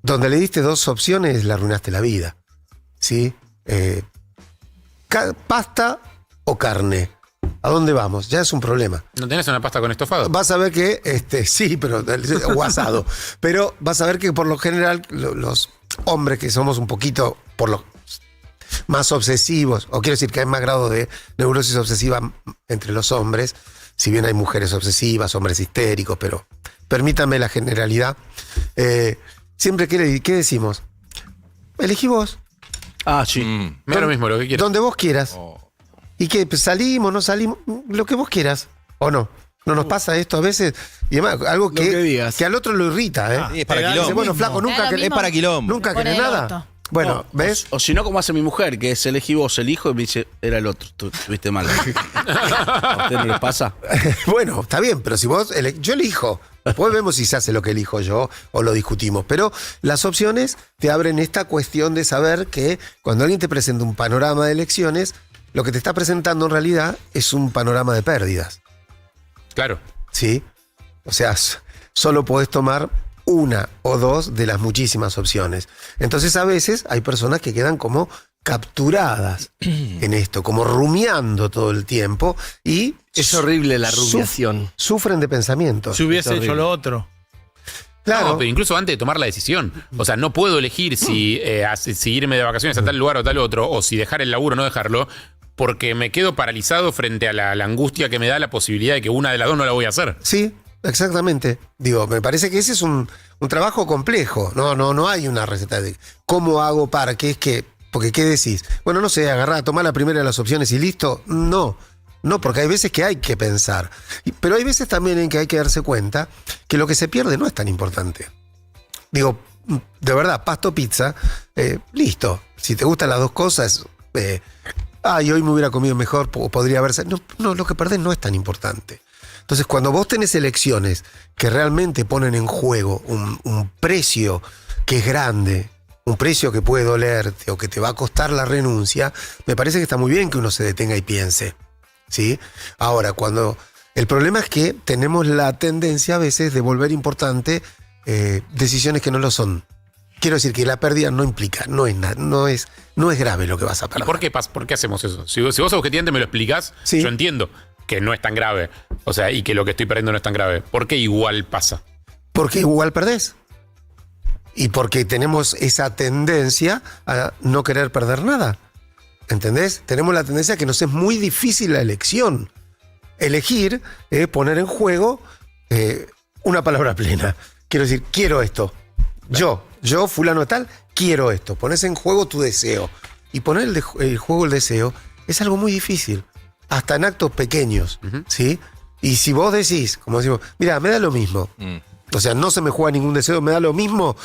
donde le diste dos opciones, le arruinaste la vida, ¿sí? Pasta o carne. ¿A dónde vamos? Ya es un problema. ¿No tenés una pasta con estofado? Vas a ver que, sí, pero o asado. Pero vas a ver que por lo general los hombres que somos un poquito por lo más obsesivos, o quiero decir que hay más grado de neurosis obsesiva entre los hombres, si bien hay mujeres obsesivas, hombres histéricos, pero permítame la generalidad. Siempre, ¿qué decimos? Elegí vos. Ah, sí. Me da lo mismo, lo que quieras. Donde vos quieras. ¿Y qué? ¿Salimos, no salimos? Lo que vos quieras. ¿O no? ¿No nos pasa esto a veces? Y además, algo que al otro lo irrita, ¿eh? Es para quilombo. Dice, bueno, flaco, Es para quilombo. nunca querés nada. Bueno, ¿ves? O si no, como hace mi mujer, que es elegí vos, elijo, y me dice, era el otro, tú estuviste mal. ¿A usted no les pasa? Bueno, está bien, pero si vos, yo elijo. Después vemos si se hace lo que elijo yo o lo discutimos. Pero las opciones te abren esta cuestión de saber que cuando alguien te presenta un panorama de elecciones, lo que te está presentando en realidad es un panorama de pérdidas. Claro. ¿Sí? O sea, solo podés tomar una o dos de las muchísimas opciones. Entonces a veces hay personas que quedan como capturadas en esto, como rumiando todo el tiempo y es horrible la rumiación. Sufren de pensamientos. Si hubiese hecho lo otro. Claro. No, pero incluso antes de tomar la decisión. O sea, no puedo elegir si irme de vacaciones a tal lugar o tal otro, o si dejar el laburo o no dejarlo, porque me quedo paralizado frente a la angustia que me da la posibilidad de que una de las dos no la voy a hacer. Sí, exactamente. Digo, me parece que ese es un trabajo complejo. No hay una receta de cómo hago para que es que. Porque ¿qué decís? Bueno, no sé, agarrá, tomá la primera de las opciones y listo. No, porque hay veces que hay que pensar. Pero hay veces también en que hay que darse cuenta que lo que se pierde no es tan importante. Digo, de verdad, pasto, pizza, listo. Si te gustan las dos cosas, hoy me hubiera comido mejor, podría haberse. No, lo que perdés no es tan importante. Entonces, cuando vos tenés elecciones que realmente ponen en juego un precio que es grande, un precio que puede dolerte o que te va a costar la renuncia, me parece que está muy bien que uno se detenga y piense, ¿sí? Ahora, el problema es que tenemos la tendencia a veces de volver importante decisiones que no lo son. Quiero decir que la pérdida no implica, no es grave lo que vas a perder. ¿Y por qué hacemos eso? Si vos objetivamente me lo explicás, yo entiendo que no es tan grave. O sea, y que lo que estoy perdiendo no es tan grave. ¿Por qué igual pasa? Porque igual perdés. Y porque tenemos esa tendencia a no querer perder nada. ¿Entendés? Tenemos la tendencia a que nos es muy difícil la elección. Elegir, poner en juego una palabra plena. Quiero decir, quiero esto. Yo, fulano tal, quiero esto. Pones en juego tu deseo. Y poner el juego el deseo es algo muy difícil. Hasta en actos pequeños, ¿sí? Y si vos decís, como decimos, mira, me da lo mismo. O sea, no se me juega ningún deseo, me da lo mismo.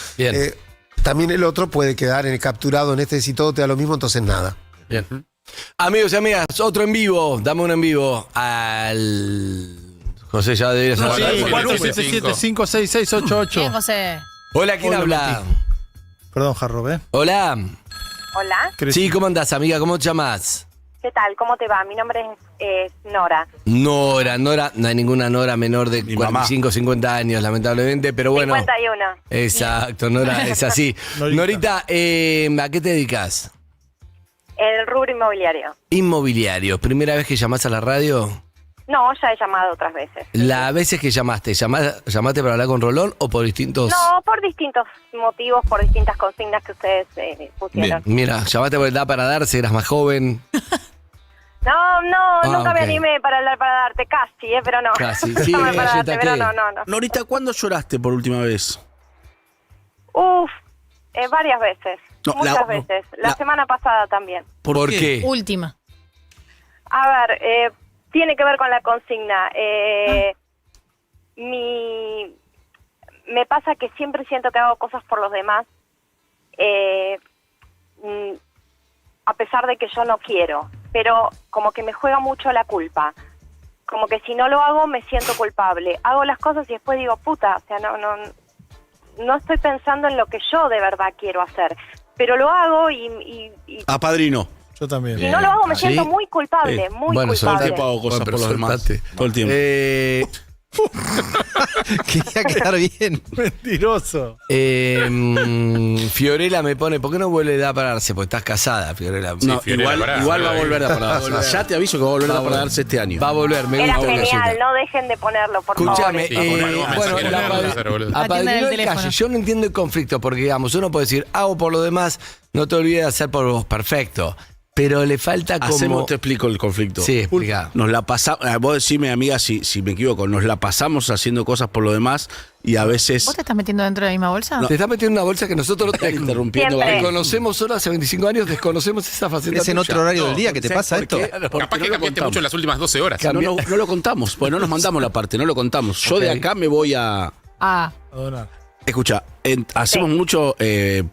También el otro puede quedar capturado en si todo te da lo mismo, entonces nada. Bien. Amigos y amigas, otro en vivo. Dame un en vivo al... José, ya deberías hablar. 477-56688. Bien, José. Hola, ¿quién habla? Perdón, Jarro, ¿eh? Hola. Hola. Sí, ¿cómo andás, amiga? ¿Cómo te llamas? ¿Qué tal? ¿Cómo te va? Mi nombre es Nora. Nora, no hay ninguna Nora menor de 45, 50 años, lamentablemente, pero bueno. 51. Exacto, Nora, es así. Norita, ¿a qué te dedicas? El rubro inmobiliario. Inmobiliario. ¿Primera vez que llamás a la radio? No, ya he llamado otras veces. ¿Las veces que llamaste para hablar con Rolón o por distintos...? No, por distintos motivos, por distintas consignas que ustedes pusieron. Bien. Mira, llamaste por edad para darse, eras más joven. No, nunca me animé para hablar para darte, casi, pero no. Casi, sí, para darte, pero no. Norita, ¿cuándo lloraste por última vez? Varias veces. Muchas veces. La semana pasada también. ¿Por qué? Última. A ver, tiene que ver con la consigna. Me pasa que siempre siento que hago cosas por los demás, a pesar de que yo no quiero, pero como que me juega mucho la culpa. Como que si no lo hago me siento culpable. Hago las cosas y después digo, puta, o sea, no estoy pensando en lo que yo de verdad quiero hacer. Pero lo hago y Apadrino. Yo también. si no lo hago me siento muy culpable, muy Bueno, culpable. Yo hago cosas por los demás. Todo el tiempo. Quería quedar bien. Mentiroso. Fiorella me pone, ¿por qué no vuelve a pararse? Porque estás casada, Fiorella. No, Fiorella, igual va a volver a pararse. Ya te aviso que va a volver a pararse este año. Va a volver, me Era gusta. genial, no dejen de ponerlo, por Escúchame, favor. bueno, apadrinó el calle. Yo no entiendo el conflicto, porque digamos, uno puede decir, hago por lo demás, no te olvides de hacer por vos, perfecto. Pero le falta como... Te explico el conflicto. Sí, explica. Nos la pasamos, vos decime, amiga, si me equivoco, nos la pasamos haciendo cosas por lo demás y a veces... ¿Vos te estás metiendo dentro de la misma bolsa? Te estás metiendo en una bolsa que nosotros interrumpiendo. Siempre. te conocemos solo hace 25 años, desconocemos esa faceta. ¿Es en otro horario del día que te pasa esto? Capaz que cambiaste mucho en las últimas 12 horas. No lo contamos, pues no nos mandamos la parte, no lo contamos. Yo de acá me voy a... Escucha, hacemos mucho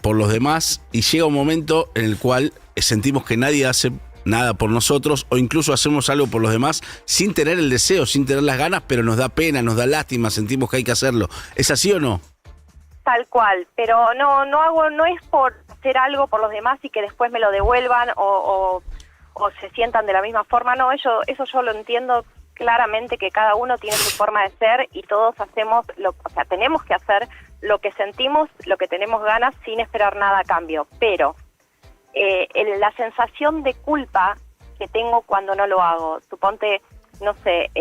por los demás y llega un momento en el cual sentimos que nadie hace nada por nosotros o incluso hacemos algo por los demás sin tener el deseo, sin tener las ganas, pero nos da pena, nos da lástima, sentimos que hay que hacerlo. ¿Es así o no? Tal cual, pero no es por hacer algo por los demás y que después me lo devuelvan o se sientan de la misma forma. No, eso yo lo entiendo claramente, que cada uno tiene su forma de ser y todos hacemos, tenemos que hacer lo que sentimos, lo que tenemos ganas sin esperar nada a cambio, pero la sensación de culpa que tengo cuando no lo hago, suponte, no sé,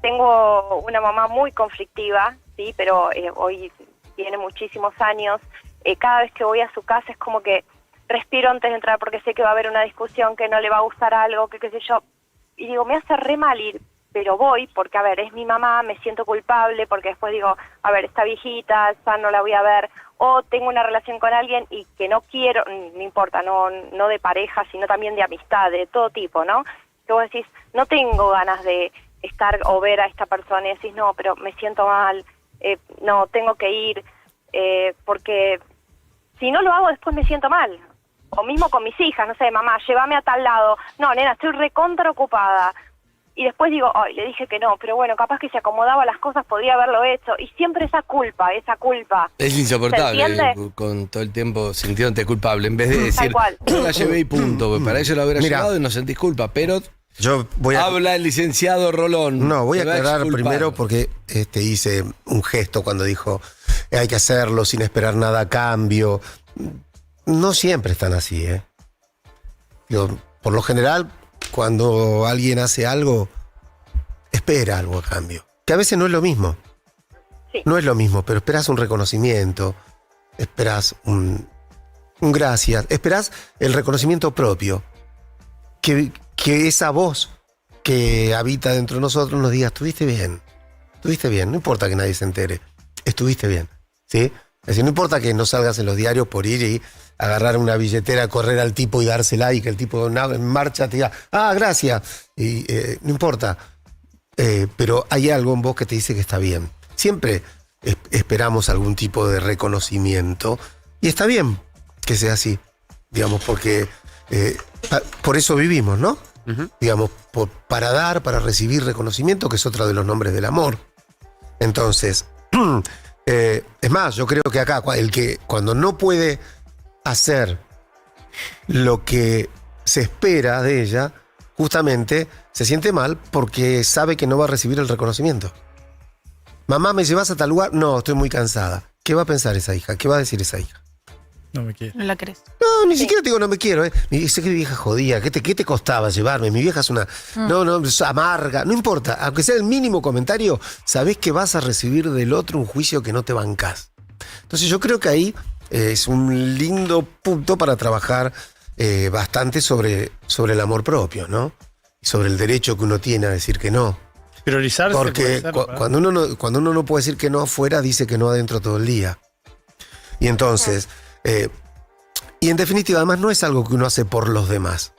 tengo una mamá muy conflictiva, sí, pero hoy tiene muchísimos años, cada vez que voy a su casa es como que respiro antes de entrar porque sé que va a haber una discusión, que no le va a gustar algo, que qué sé yo, y digo, me hace re mal ir, pero voy porque, a ver, es mi mamá, me siento culpable, porque después digo, a ver, está viejita, esa no la voy a ver, o tengo una relación con alguien y que no quiero, no importa, no de pareja, sino también de amistad, de todo tipo, ¿no? Que vos decís, no tengo ganas de estar o ver a esta persona y decís, no, pero me siento mal, no, tengo que ir, porque si no lo hago después me siento mal. O mismo con mis hijas, no sé, mamá, llévame a tal lado. No, nena, estoy recontra ocupada. Y después digo, ay, le dije que no, pero bueno, capaz que se acomodaba las cosas, podría haberlo hecho. Y siempre esa culpa. Es insoportable, ¿Se entiende? con todo el tiempo sintiéndote culpable. En vez de decir, cual. yo la llevé y punto, porque para eso lo hubiera Mira, llevado y no sentís culpa. Pero yo voy a... habla el licenciado Rolón. No, voy a Te va aclarar exculpar. primero porque hice un gesto cuando dijo hay que hacerlo sin esperar nada a cambio. No siempre están así, ¿eh? Por lo general, cuando alguien hace algo, espera algo a cambio. Que a veces no es lo mismo. Sí. No es lo mismo, pero esperas un reconocimiento, esperas un gracias, esperas el reconocimiento propio. Que esa voz que habita dentro de nosotros nos diga, estuviste bien, no importa que nadie se entere, estuviste bien, ¿sí? Es decir, no importa que no salgas en los diarios por ir y agarrar una billetera, correr al tipo y dársela y que el tipo en marcha te diga, gracias, y no importa, pero hay algo en vos que te dice que está bien. Siempre esperamos algún tipo de reconocimiento y está bien que sea así, digamos, porque por eso vivimos, ¿no? Uh-huh. Digamos, para dar, para recibir reconocimiento, que es otro de los nombres del amor. Entonces, es más, yo creo que acá, el que cuando no puede hacer lo que se espera de ella, justamente se siente mal porque sabe que no va a recibir el reconocimiento. Mamá, ¿me llevas a tal lugar? No, estoy muy cansada. ¿Qué va a pensar esa hija? ¿Qué va a decir esa hija? No me quiere. No la crees. No, ni siquiera te digo no me quiero, ¿eh? Sé que mi vieja jodía, ¿qué te costaba llevarme? Mi vieja es una... No, es amarga, no importa. Aunque sea el mínimo comentario, sabés que vas a recibir del otro un juicio que no te bancás. Entonces yo creo que ahí es un lindo punto para trabajar bastante sobre el amor propio, ¿no? Y sobre el derecho que uno tiene a decir que no. Priorizarse. Porque cuando uno no puede decir que no afuera, dice que no adentro todo el día. Y entonces... Y en definitiva, además, no es algo que uno hace por los demás.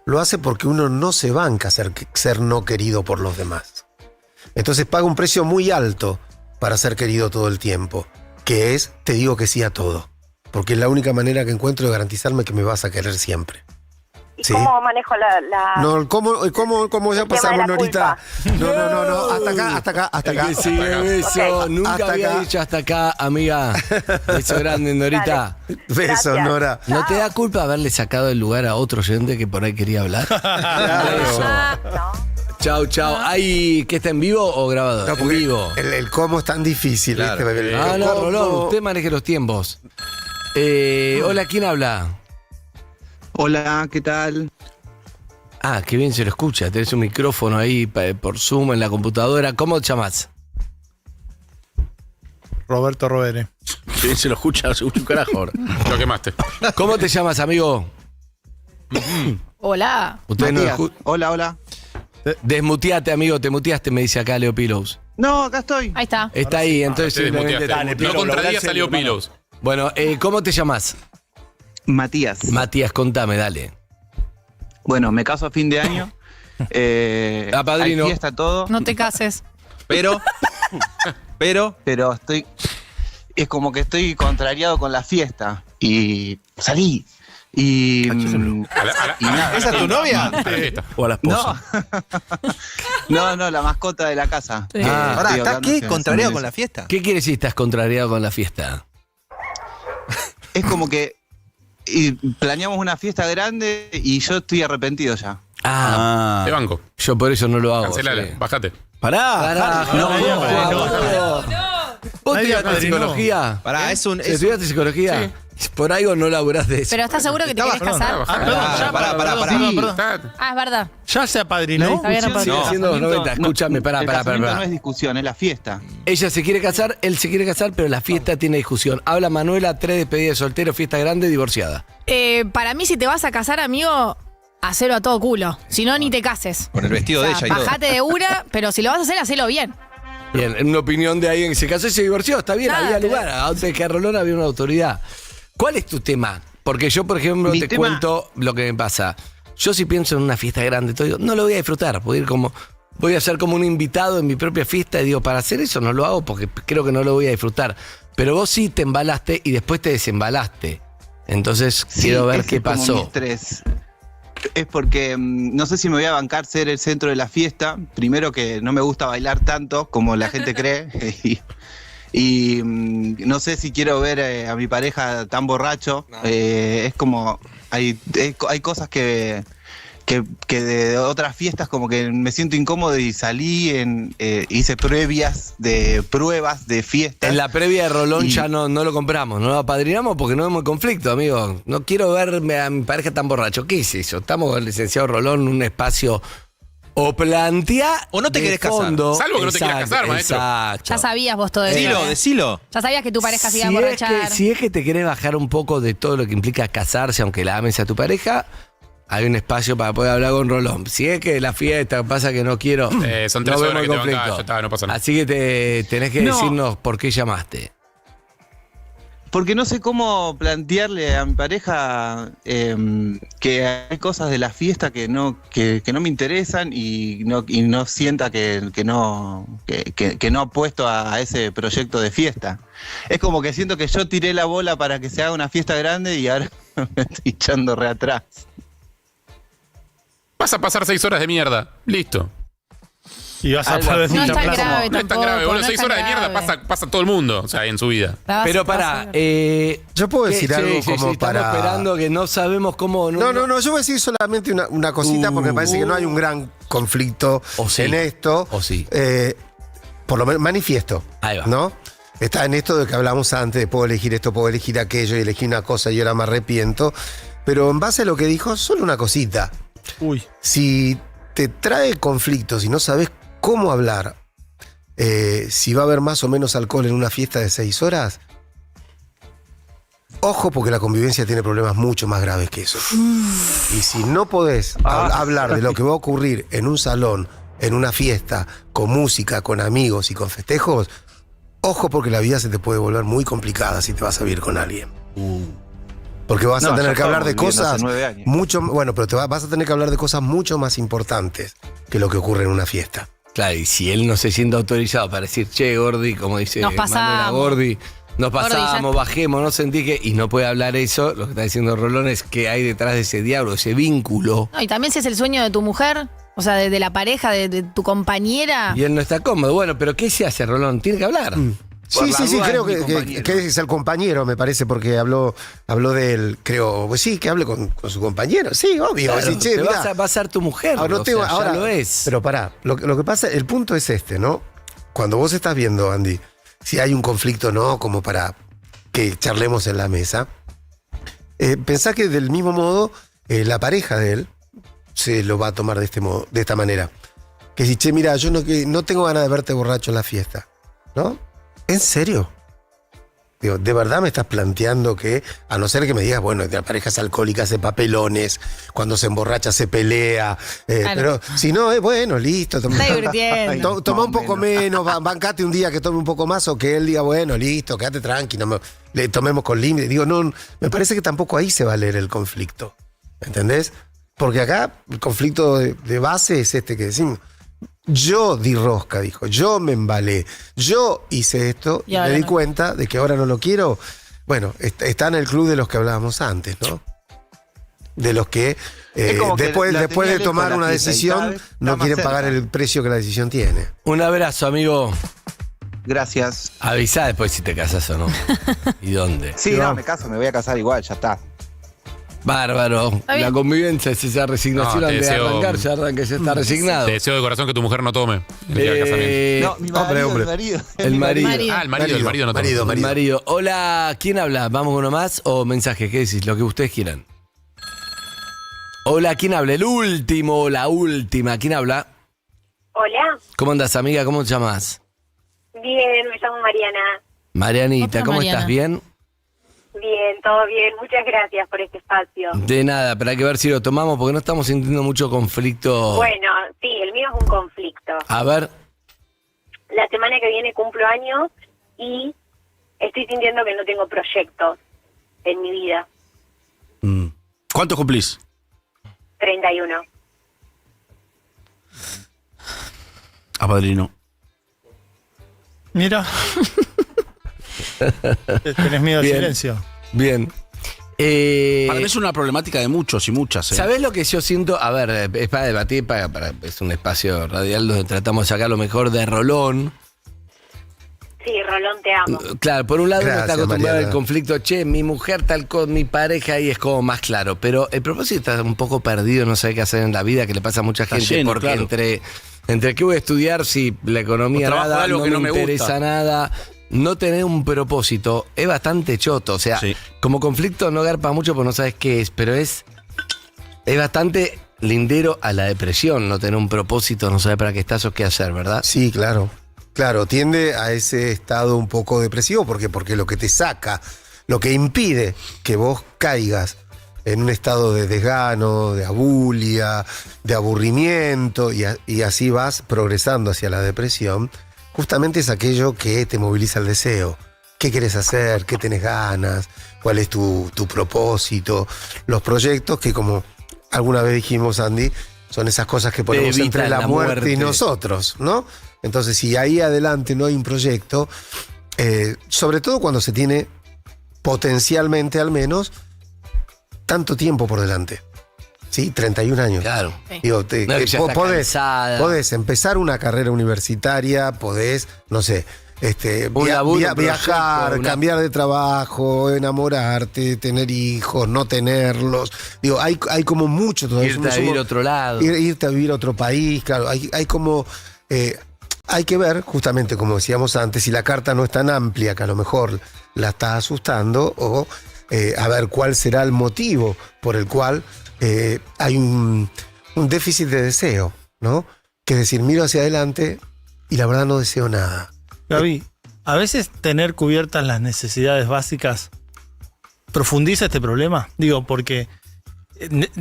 Lo hace porque uno no se banca ser no querido por los demás. Entonces paga un precio muy alto para ser querido todo el tiempo, que es, te digo que sí a todo. Porque es la única manera que encuentro de garantizarme que me vas a querer siempre. ¿Y ¿Sí? cómo manejo la... No, ¿cómo ya el tema pasamos, de la Norita? culpa? No, hasta acá. Que sigue eso. Ok. Nunca Hasta había acá. dicho hasta acá, amiga. Beso grande, Norita. Besos, Nora. ¿No te da culpa haberle sacado el lugar a otro oyente que por ahí quería hablar? Eso. Chau. ¿Hay que está en vivo o grabado? No, en porque vivo. el cómo es tan difícil. Claro. ¿Viste? No, Rolón, usted maneje los tiempos. Hola, ¿quién habla? Hola, ¿qué tal? Ah, qué bien se lo escucha. Tenés un micrófono ahí por Zoom en la computadora. ¿Cómo te llamás? Roberto Rovere. Sí, se lo escucha un carajo. Lo quemaste. ¿Cómo te llamas, amigo? Hola. Usted no Matías. Hola. Desmuteate, amigo, te muteaste, me dice acá Leo Pillows. No, acá estoy. Ahí está. Está ahí, entonces te simplemente desmuteaste. No contradigas a Leo Pillows. Bueno, ¿cómo te llamas? Matías. Matías, contame, dale. Bueno, me caso a fin de año. Padrino. Hay fiesta, todo. No te cases. Pero estoy... Es como que estoy contrariado con la fiesta. Y salí. Y nada. ¿Esa es tu novia? O a la esposa. No, la mascota de la casa. Sí. Ahora, Estoy ¿estás hablando qué? que- ¿Contrariado con la fiesta? ¿Qué quiere decir estás contrariado con la fiesta? Es como que planeamos una fiesta grande y yo estoy arrepentido ya. Te banco. Yo por eso no lo hago. Cancelala, sí. bájate. Pará. ¿Vos Nadie estudiaste apadrinó. psicología? Pará, es un... ¿Estudiaste psicología? Por algo no laburás de eso. ¿Pero estás seguro que te querés casar? Pará. Ah, es verdad. ¿Ya se apadrinó? Todavía no Sigue pasó. siendo los 90. Escúchame, El pará. casamiento no es discusión, es la fiesta. Ella se quiere casar, él se quiere casar, pero la fiesta tiene discusión. Habla Manuela, 3 despedidas de soltero, fiesta grande, divorciada. Para mí, si te vas a casar, amigo, hacelo a todo culo. Si no, ni te cases. Con el vestido de ella y todo. Bajate de una, pero si lo vas a hacer, hacelo bien. Bien, en una opinión de alguien que se casó y se divorció, está bien, Nada, había te- lugar. Antes que a Rolón había una autoridad. ¿Cuál es tu tema? Porque yo, por ejemplo, Mi te tema- cuento lo que me pasa. Yo si pienso en una fiesta grande, todo, digo, no lo voy a disfrutar. Voy a ser como un invitado en mi propia fiesta y digo, para hacer eso no lo hago porque creo que no lo voy a disfrutar. Pero vos sí te embalaste y después te desembalaste. Entonces quiero ver ese qué es como mi pasó. estrés. Es porque no sé si me voy a bancar ser el centro de la fiesta. Primero que no me gusta bailar tanto como la gente cree. Y no sé si quiero ver a mi pareja tan borracho. Es como... Hay cosas que de otras fiestas como que me siento incómodo y salí, hice pruebas de fiestas. En la previa de Rolón ya no lo compramos, no lo apadrinamos porque no vemos el conflicto, amigo. No quiero verme a mi pareja tan borracho. ¿Qué es eso? Estamos con el licenciado Rolón en un espacio o plantea O no te de querés casar. fondo. Salvo que no te quieras casar, maestro. Exacto. Ya sabías vos todo eso. Decilo. Ya sabías que tu pareja se iba a Si es, emborrachar. si es que te querés bajar un poco de todo lo que implica casarse, aunque la ames a tu pareja, hay un espacio para poder hablar con Rolón. Si es que la fiesta pasa que no quiero, Son 3 no horas vemos que el te bancás, conflicto. ya está, no pasa nada. Así que tenés que No. decirnos por qué llamaste. Porque no sé cómo plantearle a mi pareja que hay cosas de la fiesta que no me interesan y no sienta que no apuesto a ese proyecto de fiesta. Es como que siento que yo tiré la bola para que se haga una fiesta grande y ahora me estoy echando re atrás. Vas a pasar 6 horas de mierda. Listo. Y vas a Algo poder así. No es tan hinchar grave No es tan grave, tampoco, boludo. no es 6 tan horas de mierda grave. pasa todo el mundo, o sea, en su vida. La vas- Pero vas a pará, hacer. Yo puedo decir algo como estamos para... esperando que no sabemos cómo... No, yo voy a decir solamente una cosita porque me parece que no hay un gran conflicto O sí. en esto. O sí. Por lo menos manifiesto. Ahí va. ¿No? Está en esto de que hablamos antes, de puedo elegir esto, puedo elegir aquello, y elegí una cosa y ahora me arrepiento. Pero en base a lo que dijo, solo una cosita. Uy. Si te trae conflictos y no sabes cómo hablar, si va a haber más o menos alcohol en una fiesta de 6 horas, ojo porque la convivencia tiene problemas mucho más graves que eso. Y si no podés hablar de lo que va a ocurrir en un salón, en una fiesta, con música, con amigos y con festejos, ojo porque la vida se te puede volver muy complicada si te vas a vivir con alguien. Porque vas a No, tener ya que hablar de estamos viviendo cosas hace 9 años. mucho, bueno, pero vas a tener que hablar de cosas mucho más importantes que lo que ocurre en una fiesta. Claro, y si él no se siente autorizado para decir, che, Gordi, como dice Nos Manuela pasamos. Gordi, nos Gordi, pasamos, ya- bajemos, no sentí que. Y no puede hablar eso, lo que está diciendo Rolón es que hay detrás de ese diablo, ese vínculo. No, y también si es el sueño de tu mujer, o sea, de la pareja, de tu compañera. Y él no está cómodo. Bueno, pero ¿qué se hace, Rolón? Tiene que hablar. Sí, la sí, sí, duda creo es mi que compañero. es el compañero, me parece, porque habló de él, creo, pues sí, que hable con su compañero. Sí, obvio. Claro, Decir, che, te mirá, va a ser tu mujer. ahora, o sea, ya ahora lo es. Pero pará, lo que pasa, el punto es este, ¿no? Cuando vos estás viendo, Andy, si hay un conflicto, ¿no? Como para que charlemos en la mesa, pensá que del mismo modo la pareja de él se lo va a tomar de este modo, de esta manera. Que si, che, mira, yo no tengo ganas de verte borracho en la fiesta, ¿no? ¿En serio? Digo, ¿de verdad me estás planteando que, a no ser que me digas, bueno, la pareja es alcohólica, hace papelones, cuando se emborracha se pelea, pero si no, bueno, listo. Está divirtiendo. Toma un poco menos, bancate un día que tome un poco más o que él diga, bueno, listo, quédate tranquilo, le tomemos con límite. Digo, no, me parece que tampoco ahí se va a leer el conflicto, ¿entendés? Porque acá el conflicto de base es este que decimos. Yo di rosca, dijo, yo me embalé, yo hice esto y me di cuenta de que ahora no lo quiero. Bueno, está en el club de los que hablábamos antes, ¿no? De los que como que después la de tenía lejos tomar la una fiesta y decisión cada vez no está más quieren cerca. pagar el precio que la decisión tiene. Un abrazo, amigo. Gracias. Avisá después si te casas o no. ¿Y dónde? Sí, no, me caso, me voy a casar igual, ya está. Bárbaro. bien. La convivencia es esa resignación No, te antes de deseo- arrancar, ya arranca, ya está resignado. Te deseo de corazón que tu mujer no tome el día del casamiento. No, mi marido, hombre. el marido. El marido. Ah, el marido no tome. El marido. Hola, ¿quién habla? ¿Vamos con uno más o mensaje? ¿Qué decís? Lo que ustedes quieran. Hola, ¿quién habla? El último, la última. ¿Quién habla? Hola, ¿Cómo andas, amiga? ¿Cómo te llamas? bien, me llamo Mariana. Marianita, Otra ¿cómo Mariana. estás? ¿Bien? Bien, todo bien, muchas gracias por este espacio. De nada, pero hay que ver si lo tomamos porque no estamos sintiendo mucho conflicto. Bueno, sí, el mío es un conflicto. A ver, La semana que viene cumplo años y estoy sintiendo que no tengo proyectos en mi vida. ¿Cuánto cumplís? 31. A padrino. Mira. Tenés miedo al Bien. silencio. bien. Para mí es una problemática de muchos y muchas. ¿Sabés lo que yo siento? A ver, es para debatir, es un espacio radial donde tratamos de sacar lo mejor de Rolón. Sí, Rolón, te amo. Claro, por un lado uno Gracias, está acostumbrado Mariana. al conflicto, che, mi mujer tal con mi pareja y es como más claro. Pero el propósito está un poco perdido, no sabe qué hacer en la vida, que le pasa a mucha Está gente, lleno, porque claro. entre qué voy a estudiar si la economía O trabajo nada, de algo no que me no me interesa gusta. nada. No tener un propósito es bastante choto. O sea, Sí. como conflicto no garpa mucho porque no sabes qué es, pero es bastante lindero a la depresión no tener un propósito, no saber para qué estás o qué hacer, ¿verdad? Sí, claro. Claro, tiende a ese estado un poco depresivo porque lo que te saca, lo que impide que vos caigas en un estado de desgano, de abulia, de aburrimiento y así vas progresando hacia la depresión, justamente es aquello que te moviliza el deseo. ¿Qué querés hacer? ¿Qué tenés ganas? ¿Cuál es tu propósito? Los proyectos que, como alguna vez dijimos, Andy, son esas cosas que ponemos evitan entre la la muerte y muerte. nosotros, ¿no? Entonces, si ahí adelante no hay un proyecto, sobre todo cuando se tiene potencialmente al menos tanto tiempo por delante. ¿Sí? 31 años. Claro. Digo, No, que ya está cansada. podés empezar una carrera universitaria, podés, no sé, Un laburo, un viajar, proyecto, cambiar de trabajo, enamorarte, tener hijos, no tenerlos. Digo, hay como mucho todavía. Irte a vivir a otro lado. Irte a vivir a otro país, claro. Hay como. Hay que ver, justamente como decíamos antes, si la carta no es tan amplia que a lo mejor la está asustando, o a ver cuál será el motivo por el cual hay un déficit de deseo, ¿no? Que es decir, miro hacia adelante y la verdad no deseo nada. Gaby, a veces tener cubiertas las necesidades básicas profundiza este problema. Digo, porque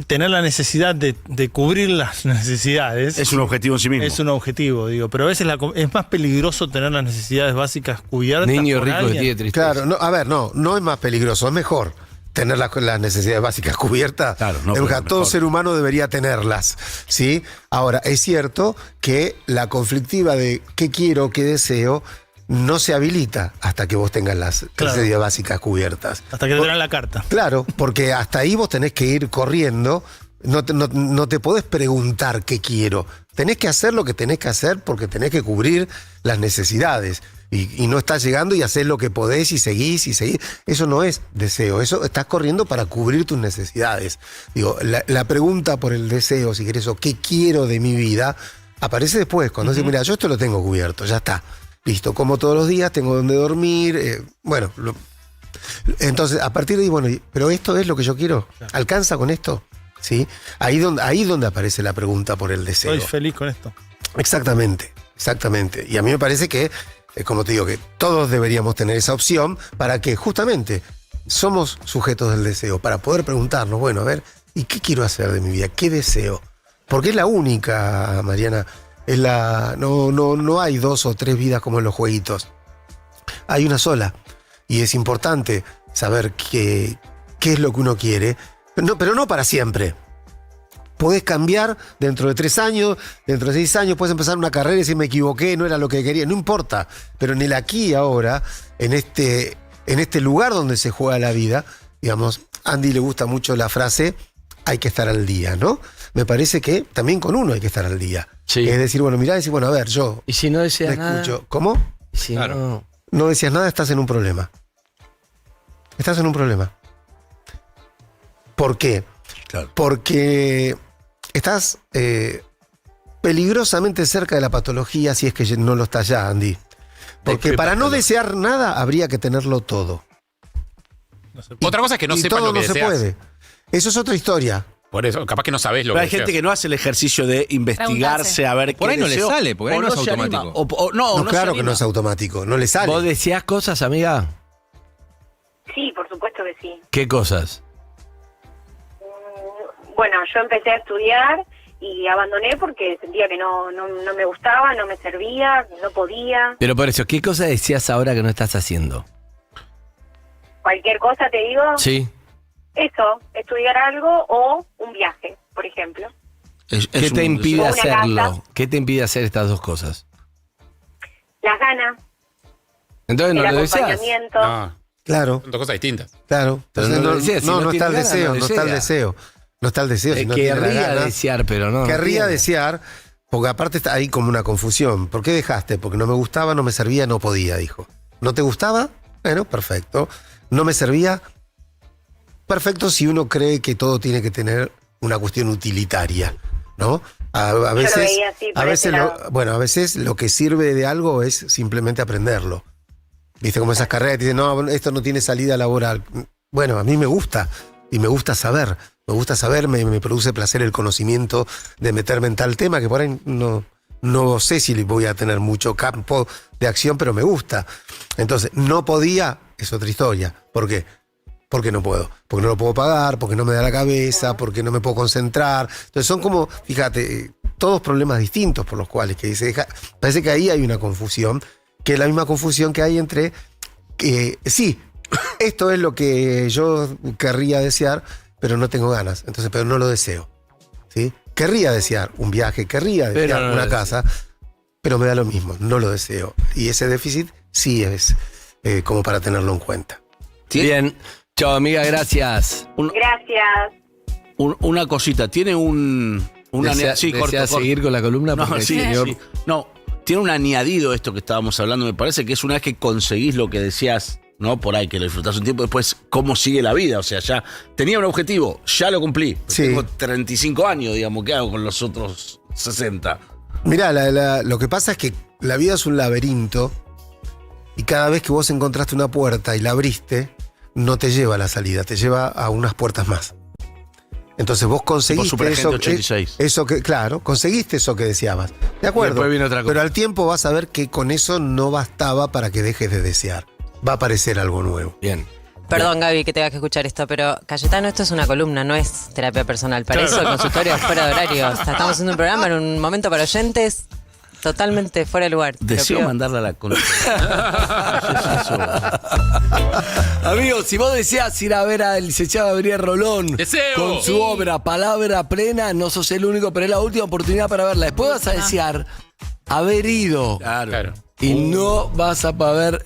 tener la necesidad de cubrir las necesidades Es un objetivo en sí mismo. es un objetivo, digo, pero a veces es más peligroso tener las necesidades básicas cubiertas. Niño por rico que alguien. tiene tristeza. Claro, no, a ver, no es más peligroso, es mejor. tener las necesidades básicas cubiertas. Claro, no, Todo mejor. ser humano debería tenerlas, ¿sí? Ahora, es cierto que la conflictiva de qué quiero, qué deseo, no se habilita hasta que vos tengas las necesidades básicas cubiertas. Hasta que te dan la carta. Claro, porque hasta ahí vos tenés que ir corriendo, no te podés preguntar qué quiero. Tenés que hacer lo que tenés que hacer porque tenés que cubrir las necesidades. Y no estás llegando y haces lo que podés y seguís. Eso no es deseo, eso estás corriendo para cubrir tus necesidades. Digo, la pregunta por el deseo, si querés, o qué quiero de mi vida, aparece después, cuando dices, mira, yo esto lo tengo cubierto, ya está. Listo, como todos los días, tengo donde dormir, entonces, a partir de ahí, bueno, pero esto es lo que yo quiero. ¿Alcanza con esto? ¿Sí? Ahí donde aparece la pregunta por el deseo. Estoy feliz con esto. Exactamente. Y a mí me parece que, como te digo, que todos deberíamos tener esa opción para que justamente somos sujetos del deseo, para poder preguntarnos, bueno, a ver, ¿y qué quiero hacer de mi vida? ¿Qué deseo? Porque es la única, Mariana. No hay 2 o 3 vidas como en los jueguitos. Hay una sola. Y es importante saber qué es lo que uno quiere. Pero no para siempre. Podés cambiar dentro de 3 años, dentro de 6 años, puedes empezar una carrera y decir me equivoqué, no era lo que quería. No importa. Pero en el aquí y ahora, en este lugar donde se juega la vida, digamos, a Andy le gusta mucho la frase hay que estar al día, ¿no? Me parece que también con uno hay que estar al día. Sí. Es decir, bueno, mirá, decir, bueno, a ver, yo... ¿Y si no deseas nada? ¿Cómo? ¿Y si no deseas nada, estás en un problema. Estás en un problema. ¿Por qué? Claro. Porque estás peligrosamente cerca de la patología si es que no lo estás ya, Andy. Porque para no desear nada habría que tenerlo todo. Otra cosa es que no sepas todo lo que no se deseas. puede. Eso es otra historia. Por eso, capaz que no sabés lo Pero que hay gente deseas. que no hace el ejercicio de investigarse, a ver Por qué ahí no le deseo, sale, porque ahí o no es se anima, automático. No, se claro que anima. no es automático. No le sale. ¿Vos deseás cosas, amiga? Sí, por supuesto que sí. ¿Qué cosas? Bueno, yo empecé a estudiar y abandoné porque sentía que no me gustaba, no me servía, no podía. Pero por eso, ¿qué cosas deseas ahora que no estás haciendo? Cualquier cosa, te digo. Sí. Eso, estudiar algo o un viaje, por ejemplo. ¿Qué te impide O una hacerlo? casa. ¿Qué te impide hacer estas dos cosas? Las ganas, Entonces no el lo deseas. acompañamiento. Claro. Son dos cosas distintas. Claro. Pero Entonces no lo deseas, si no no está el tiene ganas, deseo, no no está el desea. deseo. No está el deseo. Si no tiene la Querría gana. desear, pero no. Querría no tiene. desear, porque aparte está ahí como una confusión. ¿Por qué dejaste? Porque no me gustaba, no me servía, no podía, dijo. ¿No te gustaba? Bueno, perfecto. ¿No me servía? Perfecto si uno cree que todo tiene que tener una cuestión utilitaria, ¿no? A veces, veía así, por ese lado. a veces lo que sirve de algo es simplemente aprenderlo. Viste como esas carreras que te dicen, no, esto no tiene salida laboral. Bueno, a mí me gusta, y me gusta saber. Me gusta saber, me produce placer el conocimiento de meterme en tal tema que por ahí no sé si voy a tener mucho campo de acción, pero me gusta. Entonces, no podía, es otra historia. ¿Por qué? Porque no puedo. Porque no lo puedo pagar, porque no me da la cabeza, porque no me puedo concentrar. Entonces son como, fíjate, todos problemas distintos por los cuales que se deja. Parece que ahí hay una confusión, que es la misma confusión que hay entre sí, esto es lo que yo querría desear, pero no tengo ganas. Entonces, pero no lo deseo. ¿Sí? Querría desear un viaje, querría desear no lo una deseo. casa, pero me da lo mismo, no lo deseo. Y ese déficit sí es como para tenerlo en cuenta. Bien. Chao, amiga, gracias. Gracias. Una cosita, tiene una ¿Desea seguir con la columna? No, Porque sí, el señor- sí. No, tiene un añadido esto que estábamos hablando. Me parece que es una vez que conseguís lo que decías, ¿no? Por ahí que lo disfrutás un tiempo, después cómo sigue la vida. O sea, ya tenía un objetivo, ya lo cumplí. Sí. Tengo 35 años, digamos, ¿qué hago con los otros 60? Mirá, lo que pasa es que la vida es un laberinto y cada vez que vos encontraste una puerta y la abriste, no te lleva a la salida, te lleva a unas puertas más. Entonces vos conseguiste Superagente eso, 86. eso que, claro, conseguiste eso que deseabas. De acuerdo. Después viene otra cosa. Pero al tiempo vas a ver que con eso no bastaba para que dejes de desear. Va a aparecer algo nuevo. Bien. Perdón, Gaby, que tengas que escuchar esto, pero Cayetano, esto es una columna, no es terapia personal. Para eso el consultorio es fuera de horario. O sea, estamos haciendo un programa en un momento para oyentes. totalmente fuera de lugar. Te lo Deseo pido. mandarla a la Amigos, si vos deseas ir a ver al licenciado Gabriel Rolón ¡Deseo! con su obra Palabra Plena, no sos el único, pero es la última oportunidad para verla. Después vas a desear haber ido. Claro. Y no vas a poder.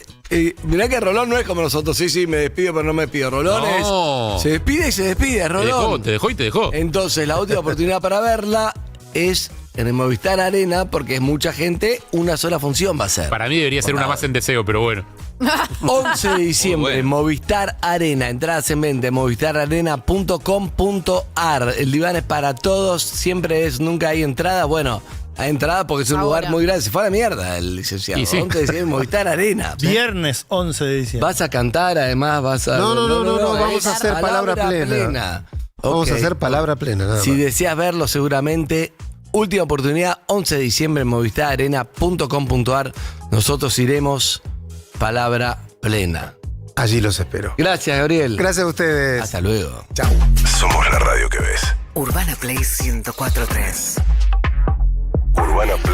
Mirá que Rolón no es como nosotros. Sí, me despido, pero no me despido. Rolón No. es. Se despide y se despide, Rolón. Te dejó y te dejó. Entonces, la última oportunidad para verla es en el Movistar Arena, porque es mucha gente, una sola función va a ser. Para mí debería ser una más en deseo, pero bueno. 11 de diciembre, Movistar Arena. Entradas en venta, movistararena.com.ar. El diván es para todos, siempre es, nunca hay entrada. Bueno, hay entrada porque es un lugar muy grande. Se fue a la mierda el licenciado. Y sí. 11 de diciembre, Movistar Arena. Viernes 11 de diciembre. Vas a cantar, además vas a. No, vamos es a hacer palabra plena. Vamos a Ok. hacer palabra plena, nada Si más. deseas verlo, seguramente. Última oportunidad, 11 de diciembre en movistararena.com.ar. Nosotros iremos palabra plena. Allí los espero. Gracias, Gabriel. Gracias a ustedes. Hasta luego. Chao. Somos la radio que ves. Urbana Play 104.3.